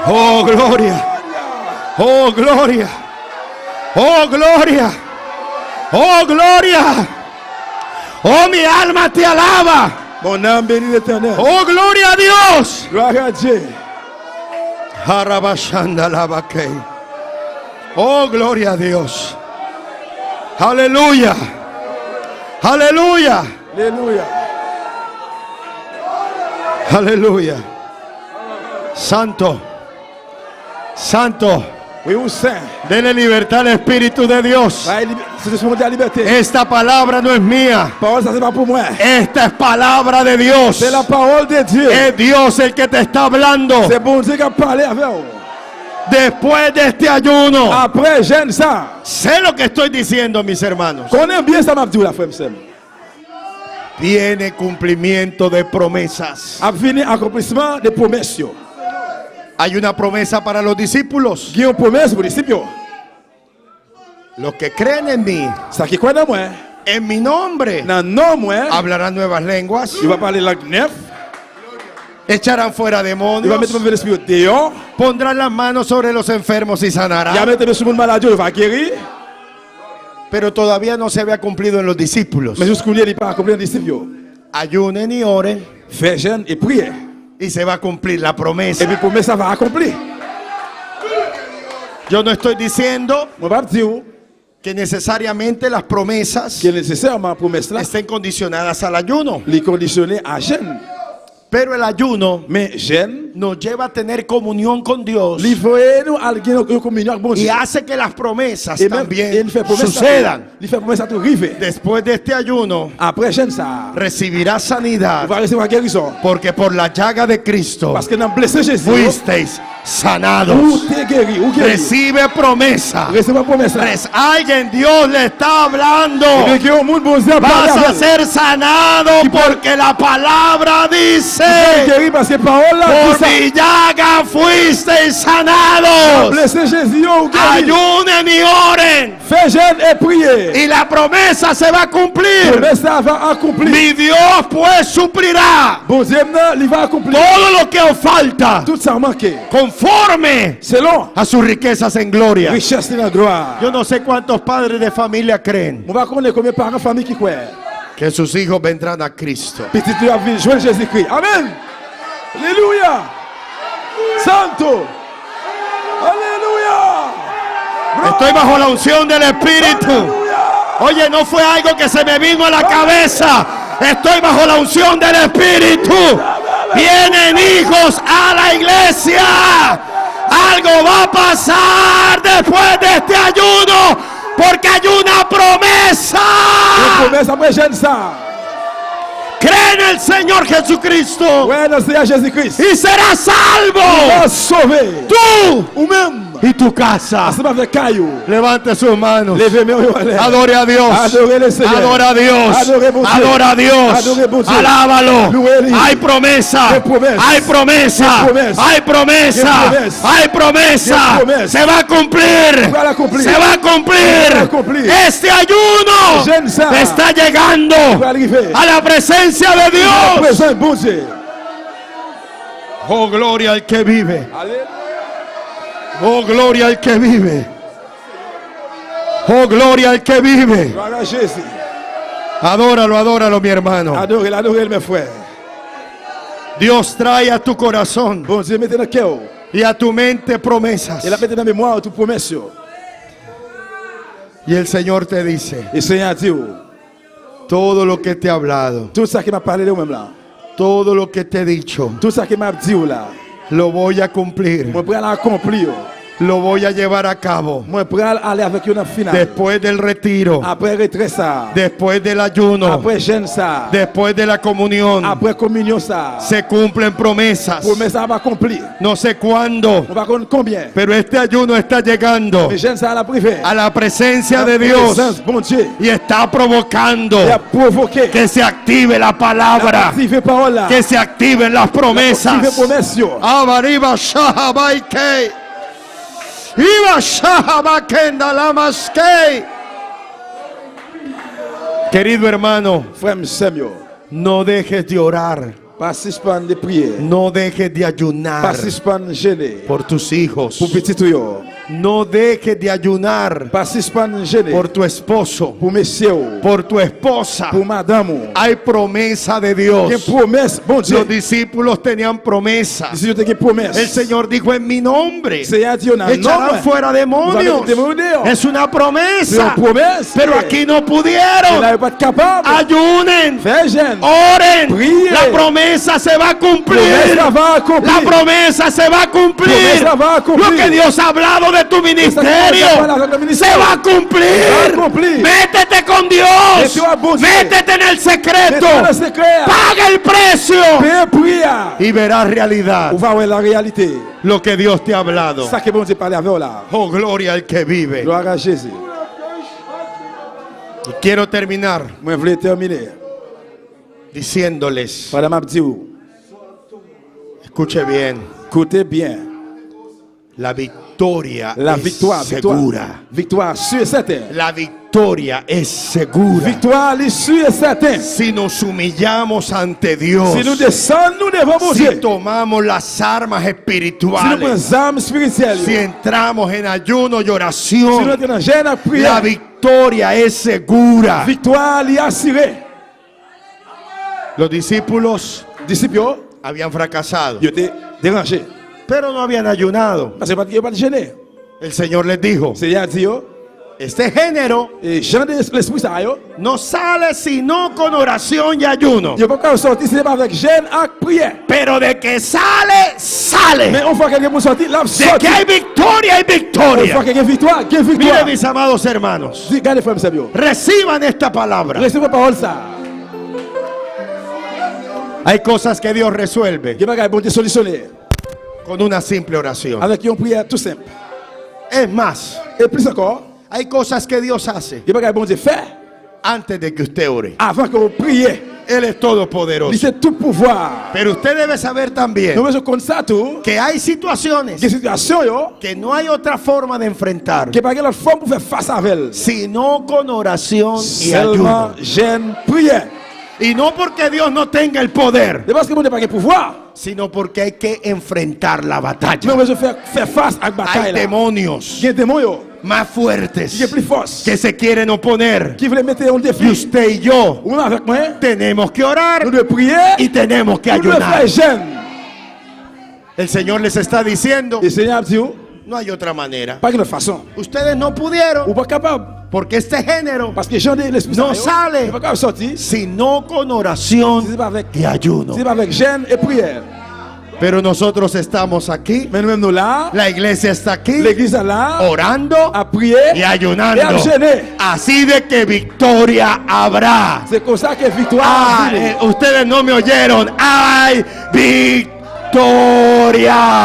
[SPEAKER 10] Oh, gloria. Oh, gloria. Oh, gloria. Oh, gloria. Oh, mi alma te alaba.
[SPEAKER 3] Mon âme bénit l'Éternel.
[SPEAKER 10] Oh, gloria a Dios.
[SPEAKER 3] Gloire à Dieu.
[SPEAKER 10] Harabashandalabakei. Oh, gloria a Dios. Aleluya. Aleluya.
[SPEAKER 3] Alléluia.
[SPEAKER 10] Aleluya. Santo. Santo.
[SPEAKER 3] Oui, ou saint.
[SPEAKER 10] Dele libertad al Espíritu de Dios.
[SPEAKER 3] C'est ce moment de la liberté.
[SPEAKER 10] Esta palabra no es mía.
[SPEAKER 3] Parole, ça c'est pas pour moi.
[SPEAKER 10] Esta es palabra de Dios.
[SPEAKER 3] C'est la parole de Dieu.
[SPEAKER 10] Es Dios el que te está hablando.
[SPEAKER 3] C'est bon Dieu qui a parlé avec vous.
[SPEAKER 10] Después de este ayuno,
[SPEAKER 3] Après, j'aime ça.
[SPEAKER 10] sé lo que estoy diciendo, mis hermanos.
[SPEAKER 3] Connais bien ça, m'a dit la frère.
[SPEAKER 10] Viene cumplimiento de promesas.
[SPEAKER 3] A fini accomplissement des promesses.
[SPEAKER 10] Hay una promesa para los discípulos.
[SPEAKER 3] Il y a une promesse pour les disciples.
[SPEAKER 10] Los que creen en mí,
[SPEAKER 3] Ça qui croit dans moi.
[SPEAKER 10] en mi nombre,
[SPEAKER 3] Dans nom moi.
[SPEAKER 10] hablarán nuevas lenguas,
[SPEAKER 3] Il va parler langue neuf.
[SPEAKER 10] echarán fuera
[SPEAKER 3] Il va
[SPEAKER 10] demonios,
[SPEAKER 3] mettre le l'esprit dehors.
[SPEAKER 10] pondrán las manos sobre los enfermos y
[SPEAKER 3] Il va
[SPEAKER 10] sanarán.
[SPEAKER 3] mettre sur le malade, il va guérir.
[SPEAKER 10] Pero todavía no se había cumplido en los discípulos.
[SPEAKER 3] Mais jusqu'où il n'est pas accompli dans les disciples.
[SPEAKER 10] Ayunen y oren
[SPEAKER 3] Fais jeûne et priez.
[SPEAKER 10] y se va a cumplir la
[SPEAKER 3] Et
[SPEAKER 10] promesa.
[SPEAKER 3] puis promesse ça va accomplir.
[SPEAKER 10] Yo no estoy diciendo
[SPEAKER 3] Moi va dire
[SPEAKER 10] que necesariamente las promesas
[SPEAKER 3] qu'il est nécessairement promesse là.
[SPEAKER 10] estén condicionadas al ayuno,
[SPEAKER 3] Les conditionner à jeûne.
[SPEAKER 10] pero el ayuno
[SPEAKER 3] Mais jeûne,
[SPEAKER 10] nos lleva a tener comunión con Dios
[SPEAKER 3] il faut nous alguien en communion avec bon
[SPEAKER 10] y
[SPEAKER 3] Dieu.
[SPEAKER 10] hace que las promesas
[SPEAKER 3] Et même
[SPEAKER 10] también
[SPEAKER 3] il fait promesse
[SPEAKER 10] sucedan.
[SPEAKER 3] il fait promesse à tout arriver.
[SPEAKER 10] Después de este ayuno
[SPEAKER 3] Après jeûne ça,
[SPEAKER 10] recibirás
[SPEAKER 3] on
[SPEAKER 10] sanidad,
[SPEAKER 3] va recevoir guérison.
[SPEAKER 10] porque por la llaga de Cristo
[SPEAKER 3] Parce que dans blessé Jésus,
[SPEAKER 10] fuisteis sanados.
[SPEAKER 3] ou t'es guéri, ou guéri.
[SPEAKER 10] Recibe promesa.
[SPEAKER 3] Recevez promesse là.
[SPEAKER 10] Alguien, Dios le está hablando.
[SPEAKER 3] Et que au monde bon Dieu
[SPEAKER 10] Vas a
[SPEAKER 3] parle.
[SPEAKER 10] ser sanado porque la palabra dice:
[SPEAKER 3] Guéri parce que parole là,
[SPEAKER 10] por
[SPEAKER 3] dit ça.
[SPEAKER 10] mi llaga fuisteis sanados.
[SPEAKER 3] Blessé Jésus, ou guéri.
[SPEAKER 10] Ayunen y oren
[SPEAKER 3] Fais jeûne et priez.
[SPEAKER 10] y la promesa se va a cumplir.
[SPEAKER 3] Promesse ça va accomplir.
[SPEAKER 10] Mi Dios pues suplirá
[SPEAKER 3] Bon Dieu, il va accomplir.
[SPEAKER 10] todo lo que os falta
[SPEAKER 3] Tout ça manqué.
[SPEAKER 10] conforme
[SPEAKER 3] Selon
[SPEAKER 10] a sus riquezas en gloria.
[SPEAKER 3] richesse de la gloire.
[SPEAKER 10] Yo no sé cuántos padres de familia creen
[SPEAKER 3] On va connaître combien de parents famille qui croient.
[SPEAKER 10] que sus hijos vendrán a Cristo.
[SPEAKER 3] Petit Dieu a vu jouer Jésus-Christ. Amen. Alléluia. Santo. Alléluia.
[SPEAKER 10] Estoy bajo la unción del Espíritu. Oye, no fue algo que se me vino a la cabeza. Estoy bajo la unción del Espíritu. Vienen hijos a la iglesia. Algo va a pasar después de este ayuno, porque hay una promesa.
[SPEAKER 3] Promesse après jeûne ça.
[SPEAKER 10] Cree en el Señor Jesucristo
[SPEAKER 3] Ouais, dans le Seigneur Jésus-Christ.
[SPEAKER 10] y serás salvo.
[SPEAKER 3] Va sauver.
[SPEAKER 10] Tú
[SPEAKER 3] Ou même.
[SPEAKER 10] y tu casa.
[SPEAKER 3] Ça va avec caillou.
[SPEAKER 10] Levante sus manos.
[SPEAKER 3] Levez mes mains en l'air.
[SPEAKER 10] Adore a Dios.
[SPEAKER 3] Adorez le Seigneur.
[SPEAKER 10] Adora a Dios.
[SPEAKER 3] Adorez bon Dieu.
[SPEAKER 10] Adora a Dios.
[SPEAKER 3] Adorez bon Dieu.
[SPEAKER 10] Alábalo.
[SPEAKER 3] Louez-le.
[SPEAKER 10] Hay promesa.
[SPEAKER 3] Des promesses.
[SPEAKER 10] Hay promesa.
[SPEAKER 3] Des promesses.
[SPEAKER 10] Hay promesa.
[SPEAKER 3] Des promesses.
[SPEAKER 10] Hay promesa.
[SPEAKER 3] Des promesses.
[SPEAKER 10] Se va a cumplir.
[SPEAKER 3] Va a cumplir.
[SPEAKER 10] Se va a cumplir.
[SPEAKER 3] Se va a cumplir.
[SPEAKER 10] Este ayuno
[SPEAKER 3] Jeûne ça.
[SPEAKER 10] está llegando
[SPEAKER 3] Va arriver.
[SPEAKER 10] a la presencia de Dios.
[SPEAKER 3] Présent bon Dieu.
[SPEAKER 10] Oh, gloria al que vive.
[SPEAKER 3] Alléluia.
[SPEAKER 10] Oh, gloria al que vive. Oh, gloria al que vive.
[SPEAKER 3] Gloire à Jésus.
[SPEAKER 10] Adóralo, adóralo, mi hermano.
[SPEAKER 3] Adorez, adorez mes frères.
[SPEAKER 10] Dios trae a tu corazón
[SPEAKER 3] Bon Dieu, mettez dans le cœur.
[SPEAKER 10] y a tu mente promesas.
[SPEAKER 3] Il a mis dans la mémoire toute promesse.
[SPEAKER 10] Y el Señor te dice:
[SPEAKER 3] Et le Seigneur a dit,
[SPEAKER 10] todo lo que te he hablado,
[SPEAKER 3] tout ça qui m'a parlé de moi là,
[SPEAKER 10] todo lo que te he dicho,
[SPEAKER 3] tout ça qui m'a dit là,
[SPEAKER 10] lo voy a cumplir,
[SPEAKER 3] moi prêt à l'accomplir.
[SPEAKER 10] lo voy a llevar a cabo.
[SPEAKER 3] Moi prêt à aller avec une finale.
[SPEAKER 10] Después del retiro,
[SPEAKER 3] Après retrait ça.
[SPEAKER 10] después del ayuno,
[SPEAKER 3] Après jeûne ça.
[SPEAKER 10] después de la comunión,
[SPEAKER 3] Après communion ça.
[SPEAKER 10] se cumplen promesas.
[SPEAKER 3] Promesse ça va accomplir.
[SPEAKER 10] No sé cuándo,
[SPEAKER 3] On va connaître combien.
[SPEAKER 10] pero este ayuno está llegando
[SPEAKER 3] Mais jeûne ça à la privée.
[SPEAKER 10] a la presencia
[SPEAKER 3] La
[SPEAKER 10] de Dios
[SPEAKER 3] présence, bon Dieu.
[SPEAKER 10] y está provocando
[SPEAKER 3] Il a provoqué.
[SPEAKER 10] que se active la palabra,
[SPEAKER 3] Active parole là.
[SPEAKER 10] que se activen las
[SPEAKER 3] Active
[SPEAKER 10] promesas.
[SPEAKER 3] promesse. yo.
[SPEAKER 10] Abariba shahabaike. Iba shahabakenda lamaske. Querido hermano,
[SPEAKER 3] Frère Samuel,
[SPEAKER 10] no dejes de orar,
[SPEAKER 3] pas suspendre de prier,
[SPEAKER 10] no dejes de ayunar
[SPEAKER 3] pas suspendre jeûner
[SPEAKER 10] por tus hijos,
[SPEAKER 3] pour petit tuyau,
[SPEAKER 10] no dejes de ayunar
[SPEAKER 3] pas suspendre jeûner
[SPEAKER 10] por tu esposo,
[SPEAKER 3] pour monsieur,
[SPEAKER 10] por tu esposa.
[SPEAKER 3] pour madame.
[SPEAKER 10] Hay promesa de
[SPEAKER 3] Quelle
[SPEAKER 10] Dios.
[SPEAKER 3] promesse, bon Dieu.
[SPEAKER 10] Los discípulos tenían promesa.
[SPEAKER 3] Si je te promesse,
[SPEAKER 10] El Señor dijo en mi nombre
[SPEAKER 3] Seigneur dit on a
[SPEAKER 10] echarán fuera demonios. Es una
[SPEAKER 3] C'est une
[SPEAKER 10] promesa.
[SPEAKER 3] promesse.
[SPEAKER 10] Pero aquí no
[SPEAKER 3] Il
[SPEAKER 10] pudieron.
[SPEAKER 3] n'avait pas de capable.
[SPEAKER 10] Ayunen,
[SPEAKER 3] Fais jeûne.
[SPEAKER 10] oren.
[SPEAKER 3] Priez.
[SPEAKER 10] La promesa se va a
[SPEAKER 3] Promesse
[SPEAKER 10] cumplir.
[SPEAKER 3] la va accomplir.
[SPEAKER 10] La promesa se va a cumplir.
[SPEAKER 3] Promesa va a cumplir.
[SPEAKER 10] Lo que Dios ha hablado de tu ministerio se va a cumplir. Métete con Dios.
[SPEAKER 3] Mets-toi à bon Dieu.
[SPEAKER 10] Métete en el secreto.
[SPEAKER 3] Mets-toi dans le secret.
[SPEAKER 10] Paga el precio.
[SPEAKER 3] Paix, prière.
[SPEAKER 10] Y verás realidad.
[SPEAKER 3] On va voir la réalité.
[SPEAKER 10] Lo que Dios te ha hablado.
[SPEAKER 3] Ça que bon Dieu parlait avec là.
[SPEAKER 10] Oh, gloria al que vive.
[SPEAKER 3] Gloire à Jésus.
[SPEAKER 10] Y quiero terminar
[SPEAKER 3] Moi, je voulais terminer.
[SPEAKER 10] diciéndoles,
[SPEAKER 3] Madame Abdiou,
[SPEAKER 10] escuche bien,
[SPEAKER 3] écoutez bien.
[SPEAKER 10] la victoria
[SPEAKER 3] La
[SPEAKER 10] es
[SPEAKER 3] victoire,
[SPEAKER 10] segura.
[SPEAKER 3] victoire sûre et certaine.
[SPEAKER 10] La victoria es segura.
[SPEAKER 3] Victoire est sûre et certaine.
[SPEAKER 10] Si nos humillamos ante Dios,
[SPEAKER 3] Si nous descendons devant mon
[SPEAKER 10] si
[SPEAKER 3] Dieu,
[SPEAKER 10] tomamos las armas
[SPEAKER 3] si nous
[SPEAKER 10] espirituales,
[SPEAKER 3] prenons les armes spirituelles,
[SPEAKER 10] si entramos en ayuno y
[SPEAKER 3] si nous
[SPEAKER 10] oración,
[SPEAKER 3] entrons dans jeûne à
[SPEAKER 10] la
[SPEAKER 3] prière,
[SPEAKER 10] victoria es segura.
[SPEAKER 3] victoire est assurée.
[SPEAKER 10] Los discípulos
[SPEAKER 3] Disciples,
[SPEAKER 10] habían fracasado,
[SPEAKER 3] ils étaient dérangés.
[SPEAKER 10] pero no habían ayunado.
[SPEAKER 3] Parce qu'il n'y a pas de jeûner.
[SPEAKER 10] El Señor les dijo,
[SPEAKER 3] Seigneur dit,
[SPEAKER 10] este género
[SPEAKER 3] et jeûne de l'esprit, ça,
[SPEAKER 10] no sale sino con oración y ayuno.
[SPEAKER 3] il n'y a pas qu'à sortir, c'est pas avec jeûne à prière.
[SPEAKER 10] Pero de que sale, sale.
[SPEAKER 3] Mais on voit quelqu'un pour sortir, là,
[SPEAKER 10] De
[SPEAKER 3] sortir.
[SPEAKER 10] que hay victoria, hay
[SPEAKER 3] On voit
[SPEAKER 10] victoria.
[SPEAKER 3] qu'il y a victoire, qu'il y a
[SPEAKER 10] Mire,
[SPEAKER 3] victoire.
[SPEAKER 10] mis amados hermanos,
[SPEAKER 3] Regardez, frère Samuel.
[SPEAKER 10] reciban esta palabra.
[SPEAKER 3] Recevez la parole, ça.
[SPEAKER 10] Hay cosas que Dios resuelve
[SPEAKER 3] Il y a pas bon Dieu solutionner
[SPEAKER 10] con una simple oración.
[SPEAKER 3] avec une prière tout simple.
[SPEAKER 10] Es más,
[SPEAKER 3] Et plus encore,
[SPEAKER 10] hay cosas que Dios hace
[SPEAKER 3] il y a pas bon Dieu faire
[SPEAKER 10] antes de que usted ore.
[SPEAKER 3] avant que vous priez.
[SPEAKER 10] Él es
[SPEAKER 3] Il
[SPEAKER 10] todopoderoso.
[SPEAKER 3] c'est tout pouvoir.
[SPEAKER 10] Pero usted debe saber también
[SPEAKER 3] Nous devons comme ça tout.
[SPEAKER 10] que hay situaciones
[SPEAKER 3] Des situations, yo,
[SPEAKER 10] que no hay otra forma de enfrentar
[SPEAKER 3] qui pas quelle autre forme pour faire face à elle.
[SPEAKER 10] sino con oración y
[SPEAKER 3] Seulement
[SPEAKER 10] ayuno.
[SPEAKER 3] jeûne, prière.
[SPEAKER 10] Y no porque Dios no tenga el poder,
[SPEAKER 3] C'est parce que bon Dieu n'a pas de pouvoir.
[SPEAKER 10] sino porque hay que enfrentar la
[SPEAKER 3] Mais
[SPEAKER 10] batalla.
[SPEAKER 3] on veut faire face à la
[SPEAKER 10] Hay
[SPEAKER 3] bataille. là.
[SPEAKER 10] demonios
[SPEAKER 3] Il y a des démons yo,
[SPEAKER 10] más
[SPEAKER 3] qui
[SPEAKER 10] fuertes
[SPEAKER 3] sont plus forts,
[SPEAKER 10] que se quieren oponer.
[SPEAKER 3] qui veulent mettre en
[SPEAKER 10] Y
[SPEAKER 3] défi.
[SPEAKER 10] usted y yo
[SPEAKER 3] Ou même avec moi,
[SPEAKER 10] tenemos que orar
[SPEAKER 3] nous devons prier
[SPEAKER 10] y tenemos que
[SPEAKER 3] nous devons
[SPEAKER 10] ayunar.
[SPEAKER 3] faire jeûne.
[SPEAKER 10] El Señor les está diciendo,
[SPEAKER 3] Et le Seigneur dit,
[SPEAKER 10] no hay otra manera.
[SPEAKER 3] pas d'une autre façon.
[SPEAKER 10] Ustedes no pudieron
[SPEAKER 3] Ou pas capable.
[SPEAKER 10] porque este género
[SPEAKER 3] Parce que jeûne, l'esprit
[SPEAKER 10] No
[SPEAKER 3] ça,
[SPEAKER 10] sale.
[SPEAKER 3] il n'est pas capable de sortir.
[SPEAKER 10] sino con oración
[SPEAKER 3] C'est pas avec,
[SPEAKER 10] y ayuno.
[SPEAKER 3] c'est pas avec jeûne et prière.
[SPEAKER 10] Pero nosotros estamos aquí,
[SPEAKER 3] Mais nous-mêmes, nous là,
[SPEAKER 10] la iglesia está aquí,
[SPEAKER 3] l'église est là,
[SPEAKER 10] orando
[SPEAKER 3] à prier
[SPEAKER 10] y
[SPEAKER 3] et à
[SPEAKER 10] ayunando.
[SPEAKER 3] jeûner.
[SPEAKER 10] Así de que victoria habrá.
[SPEAKER 3] C'est comme ça que victoire
[SPEAKER 10] Ah,
[SPEAKER 3] viene.
[SPEAKER 10] ustedes no me oyeron. ¡Hay victoria!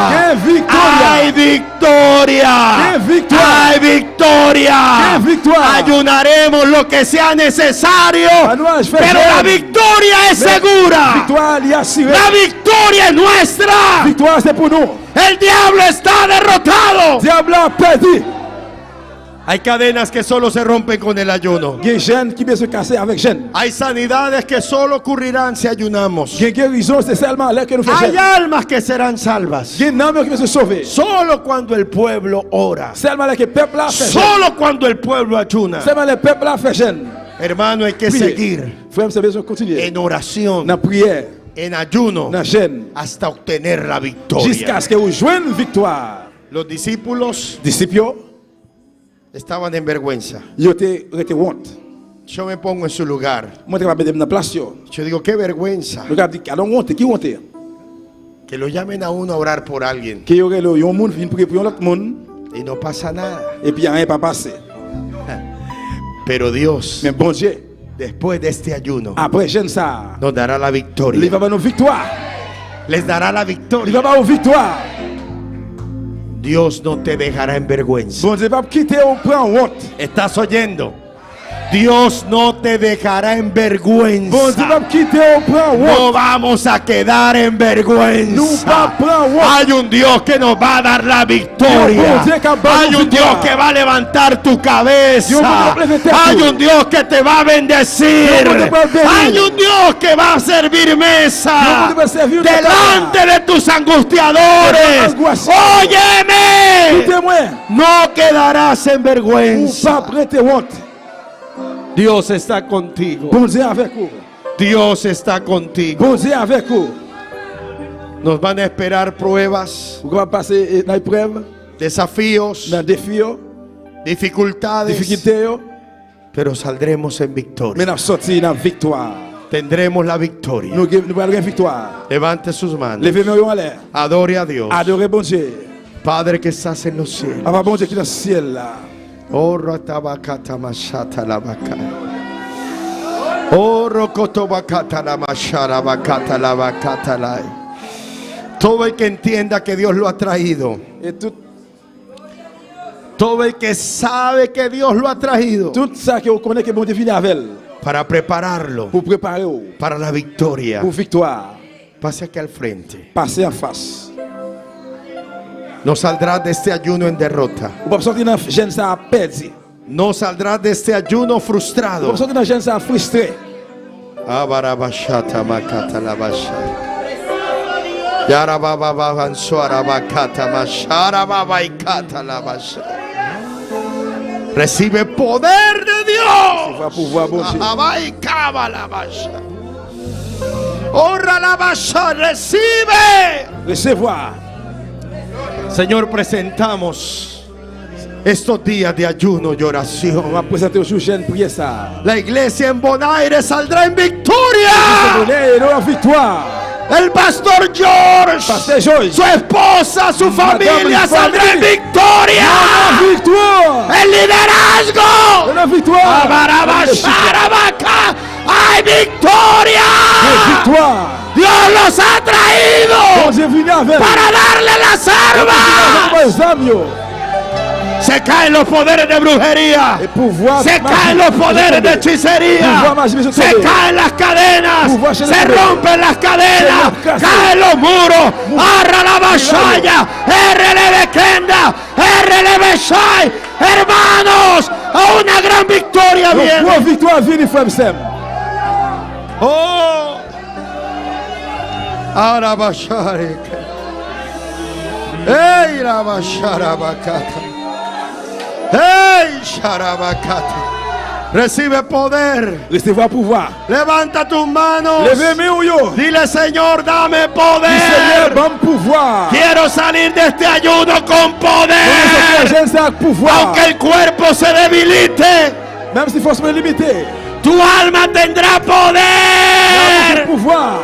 [SPEAKER 3] ¡Qué victoria!
[SPEAKER 10] ¡Hay victoria!
[SPEAKER 3] ¡Qué victoria!
[SPEAKER 10] ¡Hay victoria!
[SPEAKER 3] ¡Qué victoria!
[SPEAKER 10] Ayunaremos lo que sea necesario,
[SPEAKER 3] Manuel, fais
[SPEAKER 10] pero la
[SPEAKER 3] jeûne.
[SPEAKER 10] victoria es segura.
[SPEAKER 3] Victoire est assurée.
[SPEAKER 10] La victoria es nuestra.
[SPEAKER 3] Victoire, c'est pour nous.
[SPEAKER 10] El diablo está derrotado.
[SPEAKER 3] Diable a perdu.
[SPEAKER 10] Hay cadenas que solo se rompen con el ayuno.
[SPEAKER 3] Il y a des jeunes qui peuvent se casser avec jeûne.
[SPEAKER 10] Hay sanidades que solo ocurrirán si ayunamos.
[SPEAKER 3] Il y a des guérisons, c'est seulement là que nous faisons
[SPEAKER 10] Hay
[SPEAKER 3] jeûne.
[SPEAKER 10] almas que serán salvas.
[SPEAKER 3] Il y a des âmes qui peuvent se sauver.
[SPEAKER 10] Solo cuando el pueblo ora.
[SPEAKER 3] Seulement là que le peuple a fait jeûne.
[SPEAKER 10] Solo cuando el pueblo ayuna.
[SPEAKER 3] Seulement le peuple a fait jeûne.
[SPEAKER 10] Hermano, hay que
[SPEAKER 3] Priez.
[SPEAKER 10] seguir
[SPEAKER 3] Frère, vous besoin de continuer.
[SPEAKER 10] en oración,
[SPEAKER 3] Dans la prière,
[SPEAKER 10] en ayuno,
[SPEAKER 3] dans le jeûne,
[SPEAKER 10] hasta obtener la victoria.
[SPEAKER 3] jusqu'à ce que vous joignez une victoire.
[SPEAKER 10] Los discípulos
[SPEAKER 3] Disciples,
[SPEAKER 10] estaban en vergüenza.
[SPEAKER 3] ils étaient honte.
[SPEAKER 10] Yo me pongo en su lugar.
[SPEAKER 3] Moi, je vais mettre dans la place.
[SPEAKER 10] Yo digo, qué vergüenza
[SPEAKER 3] Regarde, I don't want it. Qui honte?
[SPEAKER 10] que lo llamen a uno a orar por alguien
[SPEAKER 3] Qu'il y aurait un monde qui vient prier pour un autre monde,
[SPEAKER 10] y no pasa nada.
[SPEAKER 3] et puis il n'y a rien pas passé.
[SPEAKER 10] Pero Dios,
[SPEAKER 3] Mais bon Dieu,
[SPEAKER 10] después de este ayuno,
[SPEAKER 3] après jeûne ça,
[SPEAKER 10] nos dará la
[SPEAKER 3] il
[SPEAKER 10] victoria.
[SPEAKER 3] va avoir une victoire.
[SPEAKER 10] Les dará la
[SPEAKER 3] Il
[SPEAKER 10] victoria.
[SPEAKER 3] va avoir une victoire.
[SPEAKER 10] Dios no te dejará en vergüenza.
[SPEAKER 3] Bon Dieu va quitter au point honte.
[SPEAKER 10] ¿Estás oyendo? Dios no te dejará en
[SPEAKER 8] Bon Dieu
[SPEAKER 10] vergüenza.
[SPEAKER 8] va me quitter au prend
[SPEAKER 10] No
[SPEAKER 8] honte.
[SPEAKER 10] vamos a quedar en
[SPEAKER 8] Nous
[SPEAKER 10] vergüenza.
[SPEAKER 8] pas prendre honte.
[SPEAKER 10] Hay un Dios que nos va a dar la victoria.
[SPEAKER 8] Dios que va a
[SPEAKER 10] Hay un Dios que va a levantar tu cabeza.
[SPEAKER 8] Dios va a levantar
[SPEAKER 10] Hay
[SPEAKER 8] tu-
[SPEAKER 10] un Dios que te va a bendecir.
[SPEAKER 8] Dios va a bendir.
[SPEAKER 10] Hay un Dios que va a servir mesa
[SPEAKER 8] Dios va a servir una
[SPEAKER 10] delante de tus angustiadores.
[SPEAKER 8] Angustiadores.
[SPEAKER 10] Óyeme,
[SPEAKER 8] Écoutez-moi.
[SPEAKER 10] no quedarás en
[SPEAKER 8] Ou
[SPEAKER 10] vergüenza.
[SPEAKER 8] pas prêter honte.
[SPEAKER 10] Dios está contigo.
[SPEAKER 8] Bon Dieu avec vous.
[SPEAKER 10] Dios está contigo.
[SPEAKER 8] Bon Dieu avec vous.
[SPEAKER 10] Nos van a esperar pruebas,
[SPEAKER 8] Vous allez passer dans l'épreuve,
[SPEAKER 10] desafíos,
[SPEAKER 8] dans les défis,
[SPEAKER 10] dificultades,
[SPEAKER 8] difficultés,
[SPEAKER 10] pero saldremos en victoria.
[SPEAKER 8] mais nous sortir dans la victoire.
[SPEAKER 10] Tendremos la victoria.
[SPEAKER 8] Nous allons avoir une victoire.
[SPEAKER 10] Levante sus manos.
[SPEAKER 8] Levez-nous en l'air.
[SPEAKER 10] Adore a Dios.
[SPEAKER 8] Adorez bon Dieu.
[SPEAKER 10] Padre que estás en los cielos.
[SPEAKER 8] Papa bon Dieu qui est dans le ciel là.
[SPEAKER 10] Oh, ratabakata mashata la baka. Oh, rokotobakata la mashara bakata la bakata la. Todo el que entienda que Dios lo ha traído.
[SPEAKER 8] Et
[SPEAKER 10] Todo el que sabe que Dios lo ha traído.
[SPEAKER 8] tout ça que vous connaissez que bon Dieu vient avec elle,
[SPEAKER 10] Para prepararlo
[SPEAKER 8] pour préparer vous,
[SPEAKER 10] para la victoria.
[SPEAKER 8] pour victoire.
[SPEAKER 10] Pase aquí al frente.
[SPEAKER 8] Passez en face.
[SPEAKER 10] No saldrás de este ayuno en derrota.
[SPEAKER 8] Vous ne pouvez pas sortir dans le jeune ça perdu.
[SPEAKER 10] No saldrás de este ayuno
[SPEAKER 8] Vous ne
[SPEAKER 10] frustrado.
[SPEAKER 8] pouvez pas sortir dans le jeune ça frustré.
[SPEAKER 10] Abarabashata makata labasha. Yarababa babansuara bakata mashara babaikata labasha. Recibe poder de Dios.
[SPEAKER 8] Va pouvoir bon Dieu.
[SPEAKER 10] Abaikaba labasha. Honra labasha, recibe.
[SPEAKER 8] Recevoir.
[SPEAKER 10] Señor, presentamos estos días de ayuno y
[SPEAKER 8] On
[SPEAKER 10] oración.
[SPEAKER 8] va présenter au jeune prier ça.
[SPEAKER 10] La iglesia en Bonaire saldrá en victoria.
[SPEAKER 8] Donner la victoire.
[SPEAKER 10] El pastor George,
[SPEAKER 8] Pasteur George.
[SPEAKER 10] su esposa, su familia
[SPEAKER 8] Madame,
[SPEAKER 10] saldrá en
[SPEAKER 8] familia.
[SPEAKER 10] victoria.
[SPEAKER 8] La victoire.
[SPEAKER 10] El liderazgo.
[SPEAKER 8] La victoire.
[SPEAKER 10] Abarabasharabaka. ¡Hay victoria!
[SPEAKER 8] La victoire.
[SPEAKER 10] Dios los ha
[SPEAKER 8] Bon
[SPEAKER 10] traído
[SPEAKER 8] Dieu vient avec.
[SPEAKER 10] para darle las armas.
[SPEAKER 8] Les armes.
[SPEAKER 10] Se caen los poderes de brujería.
[SPEAKER 8] Et pouvoir.
[SPEAKER 10] Se caen los poderes de hechicería. Se caen las cadenas. Se rompen las cadenas. Caen los muros. Arra la bashaya. RLB Kenda. RLB Shai. Hermanos, a una gran victoria
[SPEAKER 8] Donc,
[SPEAKER 10] viene.
[SPEAKER 8] pour victoire, viens, frère Sam.
[SPEAKER 10] Oh. Ara bashari. Ey la bashara bakata. ¡Hey, Sharabakata! Recibe poder.
[SPEAKER 8] Recevoir pouvoir.
[SPEAKER 10] Levanta tus manos.
[SPEAKER 8] Levez-moi yo.
[SPEAKER 10] Dile, Señor, dame
[SPEAKER 8] Dis, Seigneur,
[SPEAKER 10] poder.
[SPEAKER 8] bon pouvoir.
[SPEAKER 10] Quiero salir de este ayuno con
[SPEAKER 8] Donne
[SPEAKER 10] poder.
[SPEAKER 8] jeune ça pouvoir.
[SPEAKER 10] Aunque el cuerpo se debilite,
[SPEAKER 8] Même si force me limiter.
[SPEAKER 10] tu alma tendrá poder.
[SPEAKER 8] Pouvoir.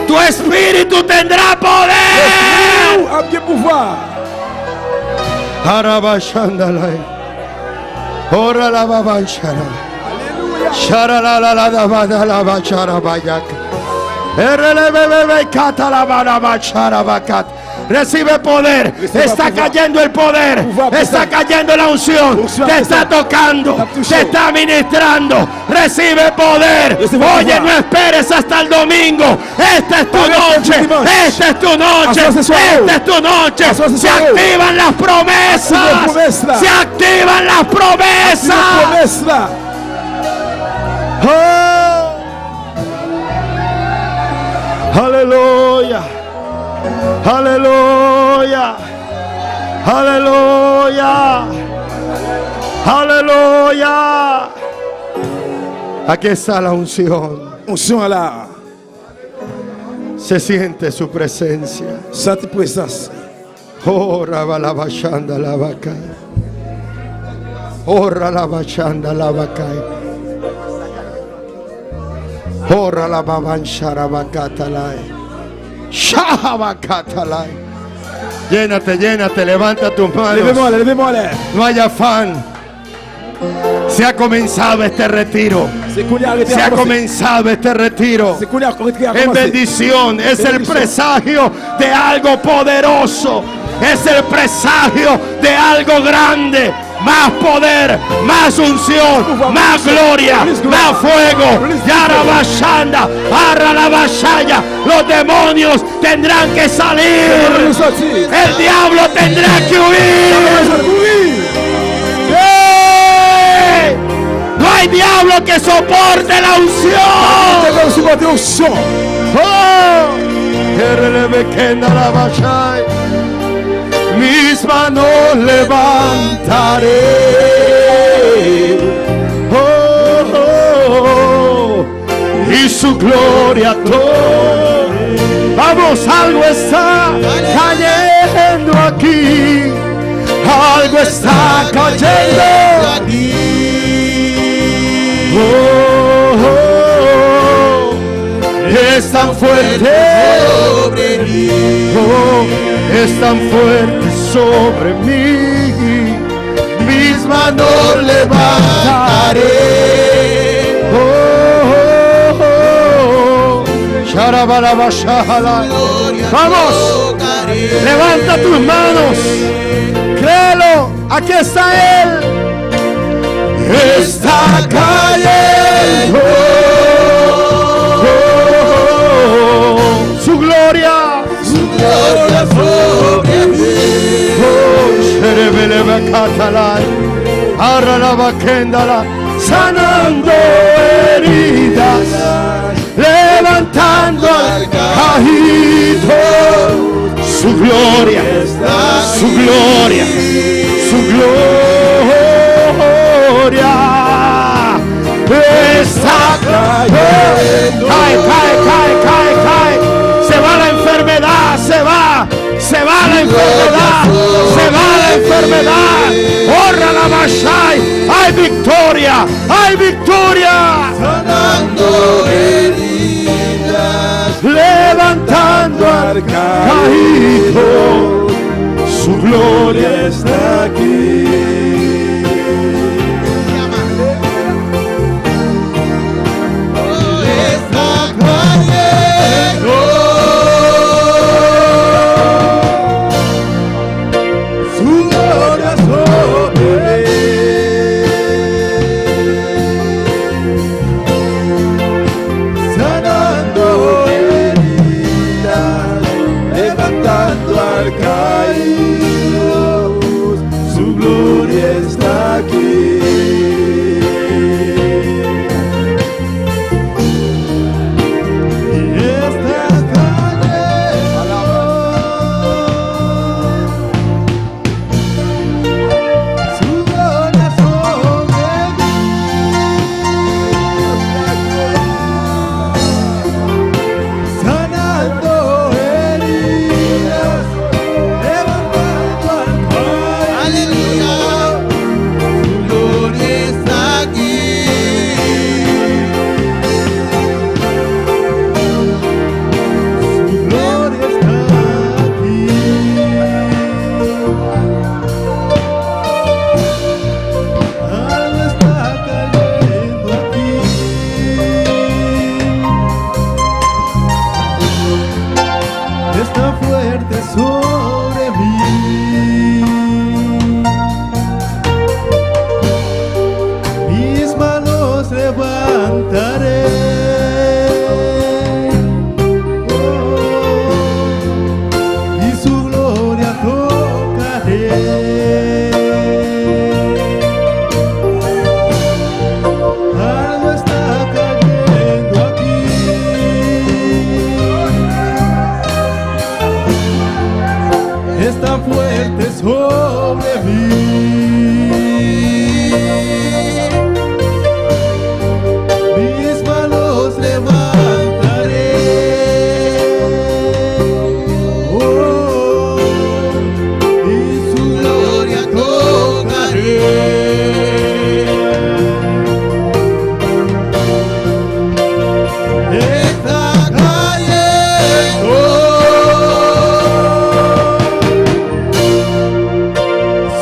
[SPEAKER 10] Tu espíritu tendrá poder.
[SPEAKER 8] A bien pouvoir.
[SPEAKER 10] Harabashandalai. Ora la babanshara. Shara la la la la la la bachara bayaka. RLBB kata la la bachara bakat. Recibe poder. Está cayendo el poder. Está cayendo la unción. Te está tocando. Te está ministrando. Recibe poder. Oye, no esperes hasta el domingo. Esta es tu noche. Esta es tu noche. Esta es tu noche. Se activan las promesas. Se activan las promesas.
[SPEAKER 8] Promesse là.
[SPEAKER 10] Oh. Aleluya. Aleluya. Aleluya. Aleluya. Aquí está la unción.
[SPEAKER 8] Unction là.
[SPEAKER 10] Se siente su presencia.
[SPEAKER 8] Sente présence.
[SPEAKER 10] Oh, rabalabashanda la vaca. Oh, ralabashanda la vaca. Oh, ralababansharabakatalai. Shahabakatalai. Llénate, llénate, levanta tus
[SPEAKER 8] Levez-moi
[SPEAKER 10] manos.
[SPEAKER 8] là, levez-moi là.
[SPEAKER 10] No hay afán. Se ha comenzado este retiro.
[SPEAKER 8] C'est qu'on y a arrêté
[SPEAKER 10] Se
[SPEAKER 8] à
[SPEAKER 10] ha
[SPEAKER 8] commencer.
[SPEAKER 10] comenzado este retiro.
[SPEAKER 8] C'est qu'on y a arrêté à
[SPEAKER 10] En
[SPEAKER 8] commencer.
[SPEAKER 10] bendición, es el
[SPEAKER 8] Bendición.
[SPEAKER 10] presagio de algo poderoso, es el presagio de algo grande, más poder, más unción, más gloria, más fuego. Yarabashanda, Arralabashaya. Los demonios tendrán que salir. El diablo tendrá que huir. ¡Hey! No hay diablo que soporte la unción. ¡Oh! Mis manos levantaré. Oh, oh, oh, y su gloria todo. Vamos, algo está cayendo aquí. Algo está cayendo aquí. Oh, oh, oh, es tan fuerte sobre mí. Oh, es tan fuerte sobre mí. Mis manos levantaré. Oh, oh, oh. Vamos, levanta tus manos. Créelo, aquí está Él. Está cayendo. Su gloria sobre mí. Sanando heridas, levantando al caído. Su gloria, su gloria, su gloria está cayendo. Cae, cae, cae, cae, cae. Se va la enfermedad, se va la enfermedad, se va la enfermedad. Orra la Mashai. Hay victoria, hay victoria. Sanando heridas, levantando al caído. Su gloria está aquí.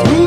[SPEAKER 11] Su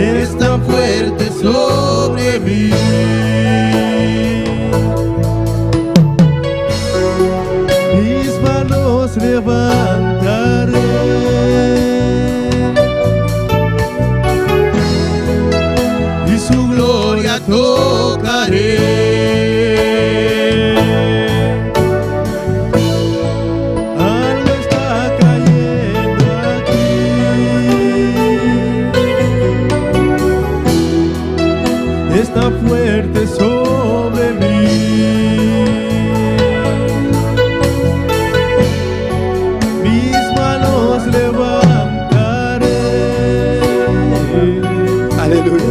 [SPEAKER 11] es tan fuerte sobre mí. Mis manos levantaré y su gloria tocaré. Algo está cayendo aquí. Está fuerte sobre mí. Mis manos levantaré.
[SPEAKER 3] Aleluya.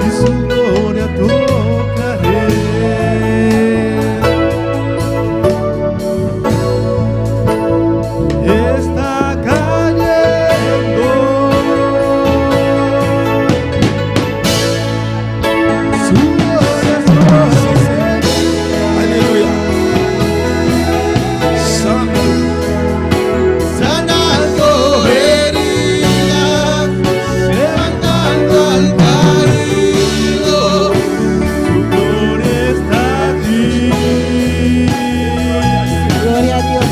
[SPEAKER 11] Y su gloria tocaré. Está cayendo. Su gloria sobre mí.
[SPEAKER 3] Aleluya. Santo.
[SPEAKER 11] Sanando heridas, levantando al caído, su gloria está aquí.
[SPEAKER 7] Gloria a Dios.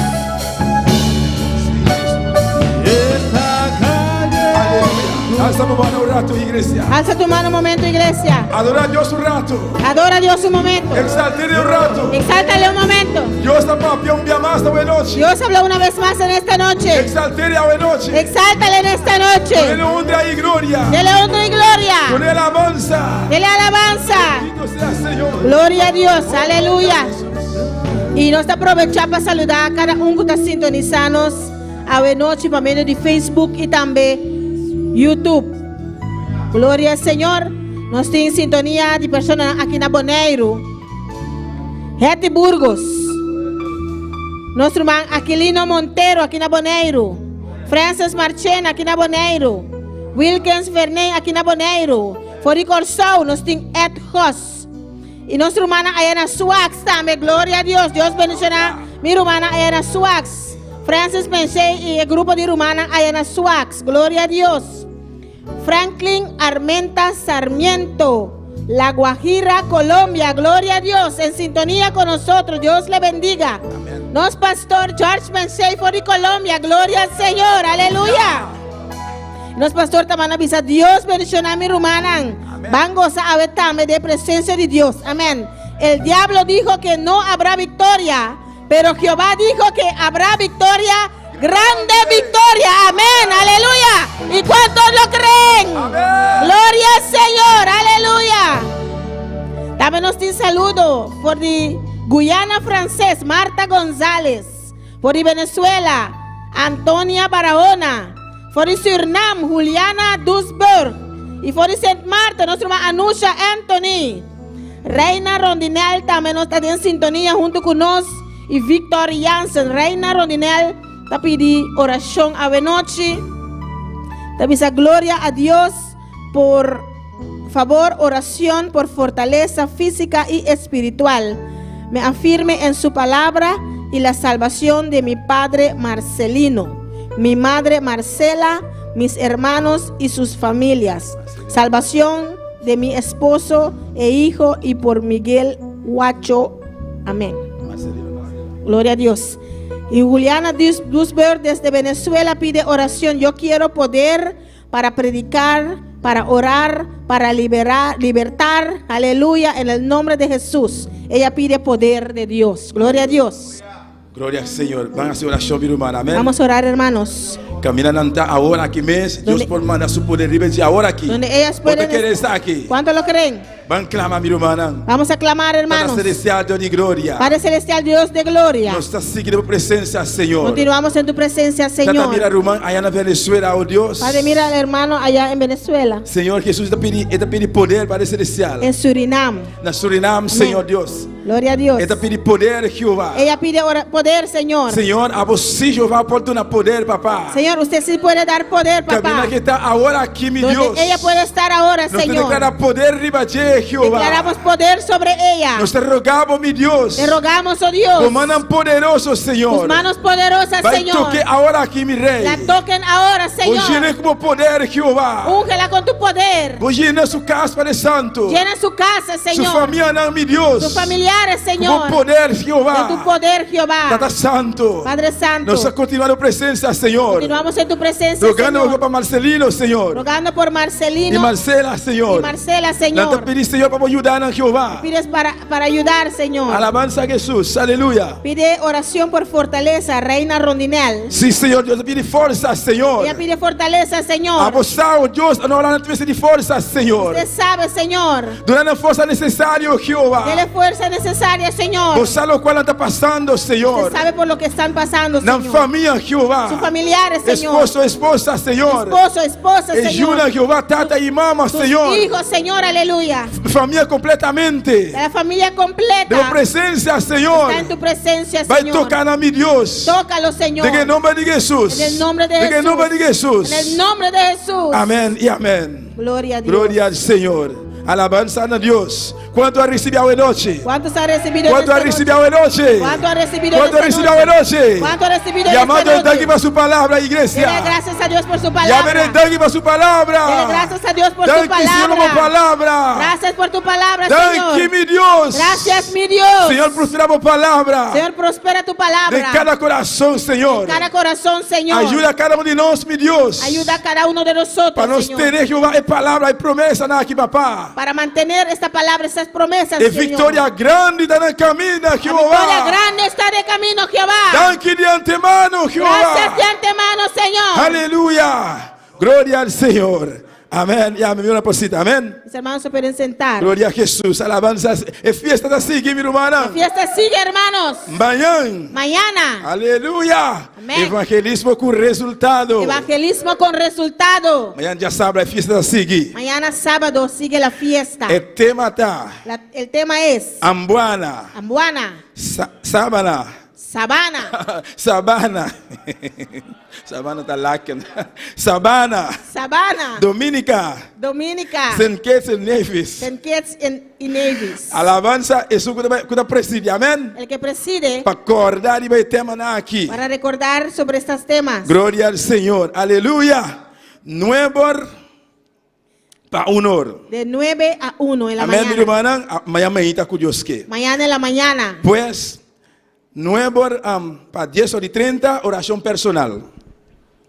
[SPEAKER 11] Está cayendo.
[SPEAKER 3] Alza tu mano un rato, iglesia.
[SPEAKER 7] Alza tu mano un momento, iglesia.
[SPEAKER 3] Adora a Dios un rato.
[SPEAKER 7] Adora a Dios un momento.
[SPEAKER 3] Exaltele un rato.
[SPEAKER 7] Exáltale un momento.
[SPEAKER 3] Dios está papi un día más, esta noche.
[SPEAKER 7] Dios habló una vez más en esta noche.
[SPEAKER 3] Exaltele a noche.
[SPEAKER 7] Exáltale en esta noche.
[SPEAKER 3] Dele honra y gloria.
[SPEAKER 7] Dele honra y gloria.
[SPEAKER 3] Dele alabanza.
[SPEAKER 7] Dele alabanza.
[SPEAKER 3] Bendito sea Señor.
[SPEAKER 7] Gloria a Dios. Aleluya. Y nos aprovechar para saludar a cada uno que está sintonizando a noche por medio de Facebook y también YouTube. Gloria al Señor. Nos tiene en sintonía de personas aquí en Bonaire, Hete Burgos, nuestro hermano Aquilino Montero aquí en Bonaire, Francis Marchena aquí en Bonaire, Wilkins Vernet aquí en Bonaire, Fori Corsau, nos tiene Ed Hoss. Y nuestra hermana Ayana Swax también, gloria a Dios. Dios bendicionar mi hermana Ayana Swax, Francis Pensé y el grupo de hermana Ayana Swax, gloria a Dios. Franklin Armenta Sarmiento, La Guajira, Colombia, gloria a Dios, en sintonía con nosotros, Dios le bendiga. Nos pastor George Pensé de Colombia, gloria al Señor, aleluya. Nos pastor Tamana Bisa, Dios bendicionar a mi hermana. Van a gozar a ver también de presencia de Dios. Amén. El diablo dijo que no habrá victoria, pero Jehová dijo que habrá victoria, grande victoria. Amén. Aleluya. ¿Y cuántos lo creen?
[SPEAKER 3] Amén.
[SPEAKER 7] Gloria al Señor. Aleluya. También nos dice saludo por de Guyana francés, Marta González. Por de Venezuela, Antonia Barahona. Por de Surinam, Juliana Dusberg. Y por Saint Marta, nuestra hermana Anusha Anthony. Reina Rondinel también está en sintonía junto con nosotros. Y Victor Jansen. Reina Rondinel está pidiendo oración a noche. Te pisa gloria a Dios por favor, oración por fortaleza física y espiritual. Me afirme en su palabra y la salvación de mi padre Marcelino, mi madre Marcela, mis hermanos y sus familias. Salvación de mi esposo e hijo y por Miguel Huacho. Amén. Gloria a Dios. Y Juliana Dusberg desde Venezuela pide oración. Yo quiero poder para predicar, para orar, para libertar. Aleluya, en el nombre de Jesús. Ella pide poder de Dios. Gloria a Dios.
[SPEAKER 3] Gloria al Señor. Van a hacer oración, mi hermana. Amén.
[SPEAKER 7] Vamos a orar, hermanos.
[SPEAKER 3] Caminando ahora aquí mes, Dios por mandar su poder y ahora aquí.
[SPEAKER 7] Donde ellas pueden
[SPEAKER 3] estar aquí.
[SPEAKER 7] ¿Cuántos lo creen?
[SPEAKER 3] Van a clamar, mi hermana.
[SPEAKER 7] Vamos a clamar, hermanos.
[SPEAKER 3] Padre celestial, Dios de gloria.
[SPEAKER 7] Padre celestial, Dios de gloria.
[SPEAKER 3] Nos está siguiendo presencia, Señor.
[SPEAKER 7] Continuamos en tu presencia, Señor.
[SPEAKER 3] Mira, hermano, allá en Venezuela, oh Dios.
[SPEAKER 7] Padre, mira al hermano allá en Venezuela.
[SPEAKER 3] Señor Jesús, te pide poder, Padre celestial.
[SPEAKER 7] En Surinam.
[SPEAKER 3] En Surinam, Señor Dios.
[SPEAKER 7] Gloria a Dios.
[SPEAKER 3] Ela pede poder, Jeová.
[SPEAKER 7] Ella pide poder, Señor.
[SPEAKER 3] Senhor, a você, Jeová, pode dar poder, papá.
[SPEAKER 7] Señor, usted sí puede dar poder, papá.
[SPEAKER 3] Camina que está agora aqui, meu
[SPEAKER 7] Donde
[SPEAKER 3] Deus.
[SPEAKER 7] ella puede estar ahora,
[SPEAKER 3] Nós te
[SPEAKER 7] Señor.
[SPEAKER 3] declara poder riba de Jeová.
[SPEAKER 7] Declaramos poder sobre ella.
[SPEAKER 3] Nós te rogamos, meu Deus.
[SPEAKER 7] Te rogamos, oh Dios.
[SPEAKER 3] Com mano poderoso,
[SPEAKER 7] Tus
[SPEAKER 3] Senhor.
[SPEAKER 7] manos poderosas,
[SPEAKER 3] Vai
[SPEAKER 7] Señor.
[SPEAKER 3] toque agora aqui, meu rei.
[SPEAKER 7] La toquen ahora,
[SPEAKER 3] Hoje
[SPEAKER 7] Señor.
[SPEAKER 3] como poder, Jeová.
[SPEAKER 7] Úngela con tu poder.
[SPEAKER 3] Hoje na sua casa, Padre Santo.
[SPEAKER 7] Llena su casa,
[SPEAKER 3] Sua
[SPEAKER 7] Señor.
[SPEAKER 3] família, não, meu Deus.
[SPEAKER 7] Sus familiares,
[SPEAKER 3] Com
[SPEAKER 7] Señor.
[SPEAKER 3] poder,
[SPEAKER 7] De tu
[SPEAKER 3] Jeová.
[SPEAKER 7] poder, Jehová.
[SPEAKER 3] Tata Santo.
[SPEAKER 7] Padre Santo.
[SPEAKER 3] Nós continuamos presença, Senhor.
[SPEAKER 7] Continuamos en tu presencia,
[SPEAKER 3] Rogando
[SPEAKER 7] Señor.
[SPEAKER 3] para Marcelino, Senhor.
[SPEAKER 7] Rogando por Marcelino
[SPEAKER 3] E Marcela,
[SPEAKER 7] y
[SPEAKER 3] Senhor.
[SPEAKER 7] Marcela,
[SPEAKER 3] Nós te
[SPEAKER 7] Señor.
[SPEAKER 3] pedimos, Senhor, para ajudar na Jeová.
[SPEAKER 7] Pides para ayudar, Señor.
[SPEAKER 3] Alabanza a Jesús, aleluya.
[SPEAKER 7] Pide oración por fortaleza, Reina Rondinel.
[SPEAKER 3] Sí, Senhor, Deus pede força, Senhor.
[SPEAKER 7] Ella pide fortaleza,
[SPEAKER 3] A
[SPEAKER 7] Señor.
[SPEAKER 3] você, Deus, não orar na tua de força, Senhor.
[SPEAKER 7] Usted sabe, Señor.
[SPEAKER 3] Durante a força necessária, Jeová.
[SPEAKER 7] Dele fuerza necesaria, Señor.
[SPEAKER 3] Você sabe o qual está passando, Senhor.
[SPEAKER 7] Usted sabe por lo que están pasando,
[SPEAKER 3] Na
[SPEAKER 7] Señor.
[SPEAKER 3] família, Jeová.
[SPEAKER 7] Sus familiares, Señor.
[SPEAKER 3] Esposo, esposa, Senhor.
[SPEAKER 7] Esposo, esposa,
[SPEAKER 3] Juna,
[SPEAKER 7] Señor.
[SPEAKER 3] Jeová, tata e mama,
[SPEAKER 7] Tus
[SPEAKER 3] Senhor.
[SPEAKER 7] hijos, Señor, aleluya.
[SPEAKER 3] Família completamente.
[SPEAKER 7] De la familia completa.
[SPEAKER 3] De presença, Senhor.
[SPEAKER 7] Está en tu presencia,
[SPEAKER 3] Vai
[SPEAKER 7] Señor.
[SPEAKER 3] tocar na meu Deus.
[SPEAKER 7] Tócalo, Señor.
[SPEAKER 3] De nome de Jesus.
[SPEAKER 7] En el nombre de
[SPEAKER 3] De
[SPEAKER 7] Jesús.
[SPEAKER 3] nome de Jesus.
[SPEAKER 7] En el nombre de Jesús.
[SPEAKER 3] Amém e amém.
[SPEAKER 7] Gloria a Dios.
[SPEAKER 3] Glória ao Senhor. Alabanza a Deus. Quanto ha recebido a noite?
[SPEAKER 7] ¿Cuántos ha recibido
[SPEAKER 3] Quanto ha
[SPEAKER 7] esta
[SPEAKER 3] recebido
[SPEAKER 7] noche?
[SPEAKER 3] a noite?
[SPEAKER 7] ¿Cuánto ha recibido
[SPEAKER 3] Quanto ha
[SPEAKER 7] esta
[SPEAKER 3] recebido
[SPEAKER 7] noche?
[SPEAKER 3] a noite?
[SPEAKER 7] ¿Cuánto ha recibido
[SPEAKER 3] Llamado
[SPEAKER 7] esta
[SPEAKER 3] el
[SPEAKER 7] noche?
[SPEAKER 3] tanque para su palabra, iglesia.
[SPEAKER 7] Dele gracias a Dios por su
[SPEAKER 3] Llame
[SPEAKER 7] palabra.
[SPEAKER 3] el tanque para su palabra.
[SPEAKER 7] Dele gracias a Dios por
[SPEAKER 3] Thank
[SPEAKER 7] su
[SPEAKER 3] you, Senhor, por
[SPEAKER 7] palabra.
[SPEAKER 3] palabra.
[SPEAKER 7] Gracias por tu palabra,
[SPEAKER 3] Thank you,
[SPEAKER 7] Señor.
[SPEAKER 3] mi Dios.
[SPEAKER 7] Gracias, mi Dios.
[SPEAKER 3] Senhor, prospera por palabra.
[SPEAKER 7] Señor, prospera tu palabra.
[SPEAKER 3] De cada coração, Senhor.
[SPEAKER 7] Cada corazón, Señor.
[SPEAKER 3] Ajuda a cada um de nós, mi Deus.
[SPEAKER 7] Ayuda a cada uno de nosotros,
[SPEAKER 3] Para nós
[SPEAKER 7] Señor.
[SPEAKER 3] ter, Jeová, a palavra e promessa aqui, papá.
[SPEAKER 7] Para mantener esta palabra, estas promesas,
[SPEAKER 3] E
[SPEAKER 7] Señor.
[SPEAKER 3] vitória grande está na caminho,
[SPEAKER 7] La victoria
[SPEAKER 3] Jeová.
[SPEAKER 7] grande está de camino, Jehová.
[SPEAKER 3] Thank you de antemano, Jeová.
[SPEAKER 7] Gracias de antemano, Señor.
[SPEAKER 3] Aleluya. Gloria al Señor. Amén. Ya me vio una posita. Amén.
[SPEAKER 7] Mis hermanos se pueden sentar.
[SPEAKER 3] Gloria a Jesús. Alabanza. Es fiesta así, mi hermana.
[SPEAKER 7] La fiesta sigue, hermanos.
[SPEAKER 3] Mañana.
[SPEAKER 7] Mañana.
[SPEAKER 3] Aleluya.
[SPEAKER 7] Amén.
[SPEAKER 3] Evangelismo con resultado.
[SPEAKER 7] Evangelismo con resultado.
[SPEAKER 3] Mañana ya sabe, la fiesta sigue.
[SPEAKER 7] Mañana sábado sigue la fiesta.
[SPEAKER 3] El tema está.
[SPEAKER 7] El tema es
[SPEAKER 3] Ambuana.
[SPEAKER 7] Ambuana,
[SPEAKER 3] Sábana.
[SPEAKER 7] Sabana,
[SPEAKER 3] Sabana. Sabana está láquena. Sabana.
[SPEAKER 7] Sabana,
[SPEAKER 3] Dominica.
[SPEAKER 7] Dominica,
[SPEAKER 3] St. Kitts and Nevis.
[SPEAKER 7] St. Kitts y Nevis.
[SPEAKER 3] Alabanza es un que preside. Amén.
[SPEAKER 7] El que preside
[SPEAKER 3] Para acordar y ver tema aquí.
[SPEAKER 7] para recordar sobre estos temas.
[SPEAKER 3] Gloria al Señor. Aleluya. Nuevo para honor.
[SPEAKER 7] De 9 a 1 en la
[SPEAKER 3] Amén, mi
[SPEAKER 7] mañana.
[SPEAKER 3] hermana. Mañana está curioso que.
[SPEAKER 7] Mañana en la mañana.
[SPEAKER 3] Pues, nuevo para 10:30, oración personal.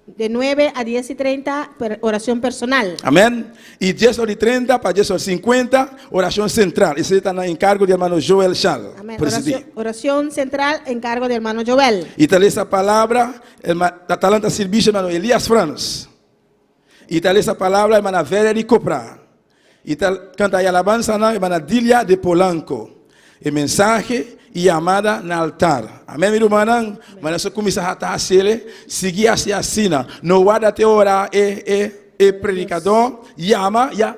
[SPEAKER 7] De 9 a 10 y 30, oración personal.
[SPEAKER 3] Amén. Y 10:30 para 10:50, oración central. Ese está en encargo de hermano Joel Schall.
[SPEAKER 7] Amén.
[SPEAKER 3] Presidir.
[SPEAKER 7] Oración central en cargo del hermano Joel.
[SPEAKER 3] Y tal esa palabra, la talanta servicio hermano Elías Franz. Y tal esa palabra, hermana Valerie Copra. Y tal canta y alabanza, hermana Dilia de Polanco. El mensaje y llamada en altar. Amén, mi hermana. Mas eso comienza a hacerle, seguir hacia así. No guarda te orar, predicador, llama, ya.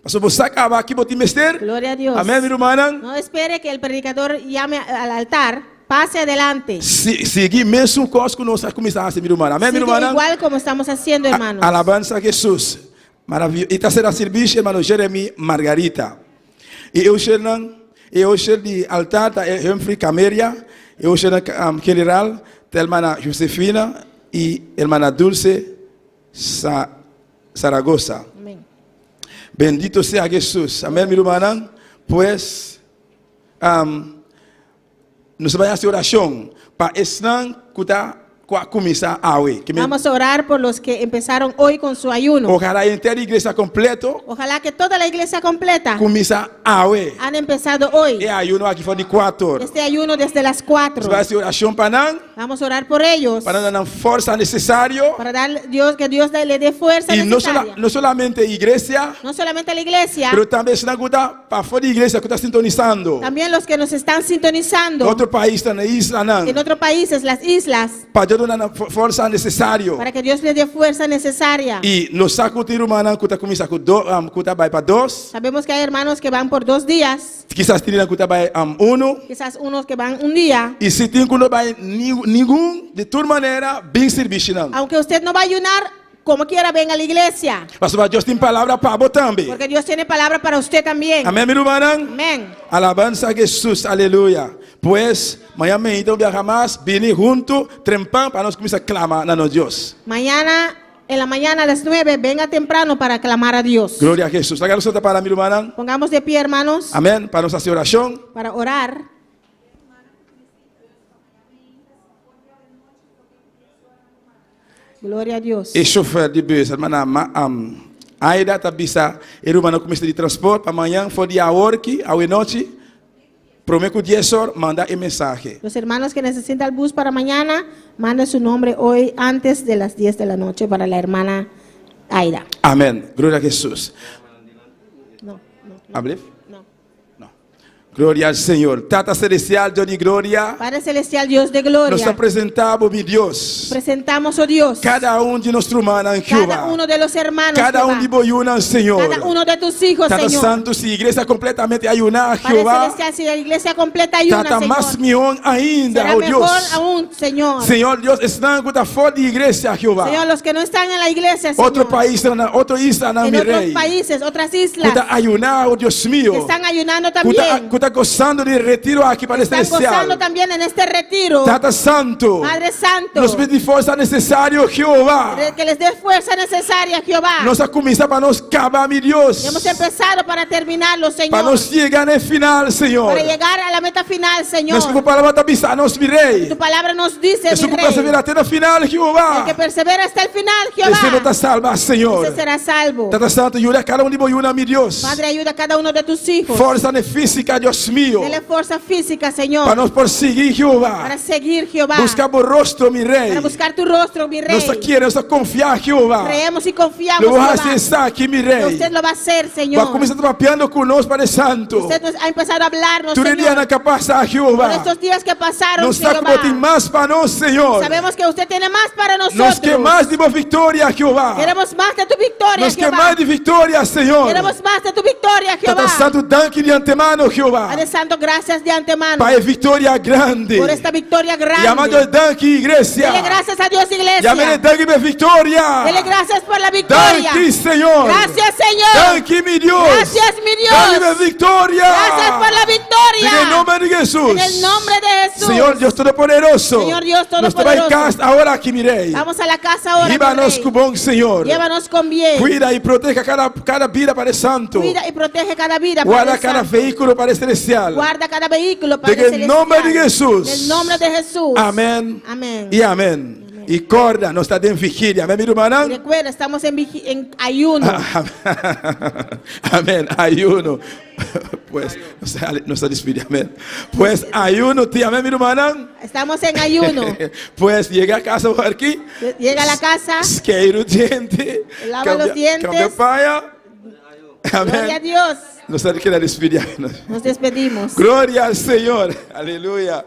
[SPEAKER 3] Pastor, você acaba aqui, botar mister.
[SPEAKER 7] Gloria a Dios.
[SPEAKER 3] Amén, mi hermana.
[SPEAKER 7] No espere que el predicador llame al altar. Pase adelante.
[SPEAKER 3] Seguir mesmo conosco, nós começar a hacer, mi hermana. Amén, mi
[SPEAKER 7] Sigue
[SPEAKER 3] hermana.
[SPEAKER 7] igual como estamos haciendo, hermanos.
[SPEAKER 3] Alabanza a Jesus. Maravilhoso. E terceira serviço, irmão Jeremy Margarita. E eu cheiro de altar, tá Humphrey Cameria. Eu cheiro general, da irmã Josefina e irmã Dulce Zaragoza.
[SPEAKER 7] Amén.
[SPEAKER 3] Bendito sea Jesus. Amém, mi hermana. Pues, nos vamos a hacer oración para estar começar a hoy.
[SPEAKER 7] Vamos a orar por los que empezaron hoy con su ayuno.
[SPEAKER 3] Ojalá entera igreja completo
[SPEAKER 7] Ojalá que toda la iglesia completa
[SPEAKER 3] começa a hoy.
[SPEAKER 7] han empezado hoy.
[SPEAKER 3] E ayuno aqui foi de 4 horas.
[SPEAKER 7] Este ayuno desde las 4.
[SPEAKER 3] Vai ser oração para nós,
[SPEAKER 7] Vamos a orar por ellos.
[SPEAKER 3] para dar força necessária.
[SPEAKER 7] Para dar que Dios le dé fuerza
[SPEAKER 3] E
[SPEAKER 7] necesaria.
[SPEAKER 3] não somente a igreja,
[SPEAKER 7] No solamente a la iglesia,
[SPEAKER 3] mas também se não para fora da igreja que está sintonizando.
[SPEAKER 7] también los que nos están sintonizando
[SPEAKER 3] Outro país está na isla, não.
[SPEAKER 7] en otros países, las islas.
[SPEAKER 3] Para Deus dê a força necessária.
[SPEAKER 7] para que Dios le dé fuerza necesaria.
[SPEAKER 3] E no saco tiro manan kuta começa com do kuta vai para 2.
[SPEAKER 7] Sabemos que hay hermanos que van por 2 días,
[SPEAKER 3] Quizás tira kuta vai 1.
[SPEAKER 7] quizás unos que van un día.
[SPEAKER 3] E se tem que não vai nenhum de toda maneira bem serviço não.
[SPEAKER 7] Aunque usted no va a ayunar, como quiera, venga a la iglesia.
[SPEAKER 3] Pastor, Deus tem palavra para você também.
[SPEAKER 7] Porque Dios tiene palabra para usted también.
[SPEAKER 3] Amém, meu irmão?
[SPEAKER 7] Amén.
[SPEAKER 3] Alabanza a Jesus, aleluia. Pues, amanhã então viaja mais, vini junto, trempão, para nós começar a clamar na nosso Deus.
[SPEAKER 7] Mañana, en la mañana a las 9, venga temprano para clamar a Dios.
[SPEAKER 3] Glória a Jesus. Traga nosotros para mi irmã.
[SPEAKER 7] Pongamos de pie, hermanos,
[SPEAKER 3] Amém. Para nossa oração.
[SPEAKER 7] para orar. Gloria a Dios.
[SPEAKER 3] E chofer de bus, irmã, Aida tá bisa, irmã começa de transporte, amanhã for dia work, a noite. Prometo 10 horas, manda a mensagem.
[SPEAKER 7] Los hermanos que necesitan el bus para mañana, mande su nombre hoy antes de las 10 de la noche para la hermana Aida.
[SPEAKER 3] Amém. Glória a Jesus.
[SPEAKER 7] No.
[SPEAKER 3] Abre? Glória ao Senhor. Tata Celestial, Deus de glória.
[SPEAKER 7] Padre Celestial, Dios de gloria.
[SPEAKER 3] Nós apresentamos, meu Deus.
[SPEAKER 7] Presentamos, oh Dios,
[SPEAKER 3] Cada de nossos irmãos em
[SPEAKER 7] cada
[SPEAKER 3] Jeová.
[SPEAKER 7] uno de los hermanos,
[SPEAKER 3] Cada
[SPEAKER 7] Jehová.
[SPEAKER 3] de boiunas, Senhor.
[SPEAKER 7] Cada uno de tus hijos,
[SPEAKER 3] Tata
[SPEAKER 7] Señor.
[SPEAKER 3] Santo, se a igreja completamente ayunar,
[SPEAKER 7] Padre
[SPEAKER 3] Jeová.
[SPEAKER 7] Celestial, si la iglesia completa ayuna,
[SPEAKER 3] Tata
[SPEAKER 7] Señor,
[SPEAKER 3] mais mion ainda,
[SPEAKER 7] será
[SPEAKER 3] oh
[SPEAKER 7] mejor
[SPEAKER 3] Deus.
[SPEAKER 7] aún, Señor.
[SPEAKER 3] Senhor Deus, estão com a fora de igreja, Jeová.
[SPEAKER 7] Señor, los que no están en la iglesia, Señor,
[SPEAKER 3] Outro país, outro isla,
[SPEAKER 7] en
[SPEAKER 3] mi
[SPEAKER 7] otros
[SPEAKER 3] rei.
[SPEAKER 7] países, otras islas,
[SPEAKER 3] Kuta ayunar, oh Deus
[SPEAKER 7] que
[SPEAKER 3] mío.
[SPEAKER 7] están ayunando también,
[SPEAKER 3] Kuta gozando de retiro aqui para
[SPEAKER 7] están
[SPEAKER 3] celestial.
[SPEAKER 7] gozando también en este retiro.
[SPEAKER 3] Tata Santo.
[SPEAKER 7] Padre Santo,
[SPEAKER 3] Nos pede força necessária, Jeová.
[SPEAKER 7] que les dé fuerza necesaria, Jehová.
[SPEAKER 3] Nós a começar para nós acabar, meu Deus.
[SPEAKER 7] Hemos empezado para terminarlo, Señor,
[SPEAKER 3] Para nós chegar no final, Senhor.
[SPEAKER 7] para llegar a la meta final, Señor.
[SPEAKER 3] Nós palavra está avisando, meu rei.
[SPEAKER 7] Tu palabra nos dice,
[SPEAKER 3] Eso
[SPEAKER 7] mi
[SPEAKER 3] que
[SPEAKER 7] rey,
[SPEAKER 3] persevera até no final,
[SPEAKER 7] el
[SPEAKER 3] Jeová.
[SPEAKER 7] que persevera hasta el final,
[SPEAKER 3] Esse não
[SPEAKER 7] Jehová,
[SPEAKER 3] está salvo, Senhor.
[SPEAKER 7] ese será salvo.
[SPEAKER 3] Tata Santo, ajuda cada de boiuna, meu Deus.
[SPEAKER 7] Padre, ayuda a cada uno de tus hijos.
[SPEAKER 3] Força física, Deus mío.
[SPEAKER 7] Dele fuerza física, Señor,
[SPEAKER 3] Para nós prosseguir, Jeová.
[SPEAKER 7] para seguir, Jehová,
[SPEAKER 3] Buscar o rosto, meu rei.
[SPEAKER 7] para buscar tu rostro, mi rey.
[SPEAKER 3] Nós queremos confiar, Jeová.
[SPEAKER 7] Creemos y confiamos,
[SPEAKER 3] Lo
[SPEAKER 7] Jehová,
[SPEAKER 3] vas a estar aqui, meu
[SPEAKER 7] que
[SPEAKER 3] rei.
[SPEAKER 7] usted lo va a hacer,
[SPEAKER 3] Vai
[SPEAKER 7] Señor.
[SPEAKER 3] começar trabalhando conosco, Padre Santo.
[SPEAKER 7] Usted nos ha empezado a hablarnos,
[SPEAKER 3] Tu dia
[SPEAKER 7] Señor,
[SPEAKER 3] na capaz,
[SPEAKER 7] por
[SPEAKER 3] Jeová.
[SPEAKER 7] estos días que pasaron,
[SPEAKER 3] Nos está
[SPEAKER 7] Jehová.
[SPEAKER 3] como mais para nós, Senhor.
[SPEAKER 7] Sabemos que usted tiene más para
[SPEAKER 3] Nós
[SPEAKER 7] nosotros.
[SPEAKER 3] queremos mais de uma vitória, Jeová.
[SPEAKER 7] Queremos más de tu victoria,
[SPEAKER 3] Nós queremos
[SPEAKER 7] Jehová.
[SPEAKER 3] mais de vitória, Senhor.
[SPEAKER 7] Queremos más de tu victoria, Jehová.
[SPEAKER 3] Tata Santo, danke de antemano, Jeová.
[SPEAKER 7] Padre Santo, gracias de antemano
[SPEAKER 3] Pai, vitória grande.
[SPEAKER 7] por esta victoria grande.
[SPEAKER 3] E amado, danke, igreja.
[SPEAKER 7] Dele gracias a Dios,
[SPEAKER 3] E
[SPEAKER 7] iglesia.
[SPEAKER 3] amém, danke minha vitória.
[SPEAKER 7] Dele gracias por la victoria.
[SPEAKER 3] Danke, Senhor.
[SPEAKER 7] Gracias, Señor.
[SPEAKER 3] Danke, meu Deus.
[SPEAKER 7] Gracias, mi
[SPEAKER 3] Danke minha
[SPEAKER 7] Dios.
[SPEAKER 3] vitória.
[SPEAKER 7] Gracias por la victoria.
[SPEAKER 3] En el nombre de Jesús.
[SPEAKER 7] En el nombre de Jesús.
[SPEAKER 3] Señor Dios Todopoderoso.
[SPEAKER 7] Señor Dios
[SPEAKER 3] Nós
[SPEAKER 7] Todopoderoso.
[SPEAKER 3] estamos em casa agora aqui, meu rei.
[SPEAKER 7] Vamos a la casa ahora, mi
[SPEAKER 3] Llévanos
[SPEAKER 7] rey.
[SPEAKER 3] com bom, Senhor.
[SPEAKER 7] Llévanos con bien.
[SPEAKER 3] Cuida e proteja cada vida, Padre Santo.
[SPEAKER 7] Cuida y protege cada vida,
[SPEAKER 3] Guarda
[SPEAKER 7] Padre
[SPEAKER 3] cada
[SPEAKER 7] Santo.
[SPEAKER 3] veículo, Padre Celestial.
[SPEAKER 7] Guarda cada vehículo,
[SPEAKER 3] En
[SPEAKER 7] Padre
[SPEAKER 3] el
[SPEAKER 7] Celestial.
[SPEAKER 3] nombre de Jesús.
[SPEAKER 7] En el nombre de Jesús.
[SPEAKER 3] Amén.
[SPEAKER 7] Amén.
[SPEAKER 3] E amém. E corda, nós estamos em vigília. Amém, meu irmão?
[SPEAKER 7] Y recuerda, estamos en ayuno.
[SPEAKER 3] Amén, ayuno. Pues, nos despide, amén. Pues, ayuno, tía, amén, mi hermana.
[SPEAKER 7] Estamos en ayuno.
[SPEAKER 3] Pues, llega a casa aquí.
[SPEAKER 7] Llega a la casa.
[SPEAKER 3] Esqueira o diente.
[SPEAKER 7] Lava los dientes.
[SPEAKER 3] Cambia paia.
[SPEAKER 7] Gloria a
[SPEAKER 3] Amén.
[SPEAKER 7] Dios.
[SPEAKER 3] Nos queda despedir.
[SPEAKER 7] Nos despedimos.
[SPEAKER 3] Glória ao Senhor. Aleluia.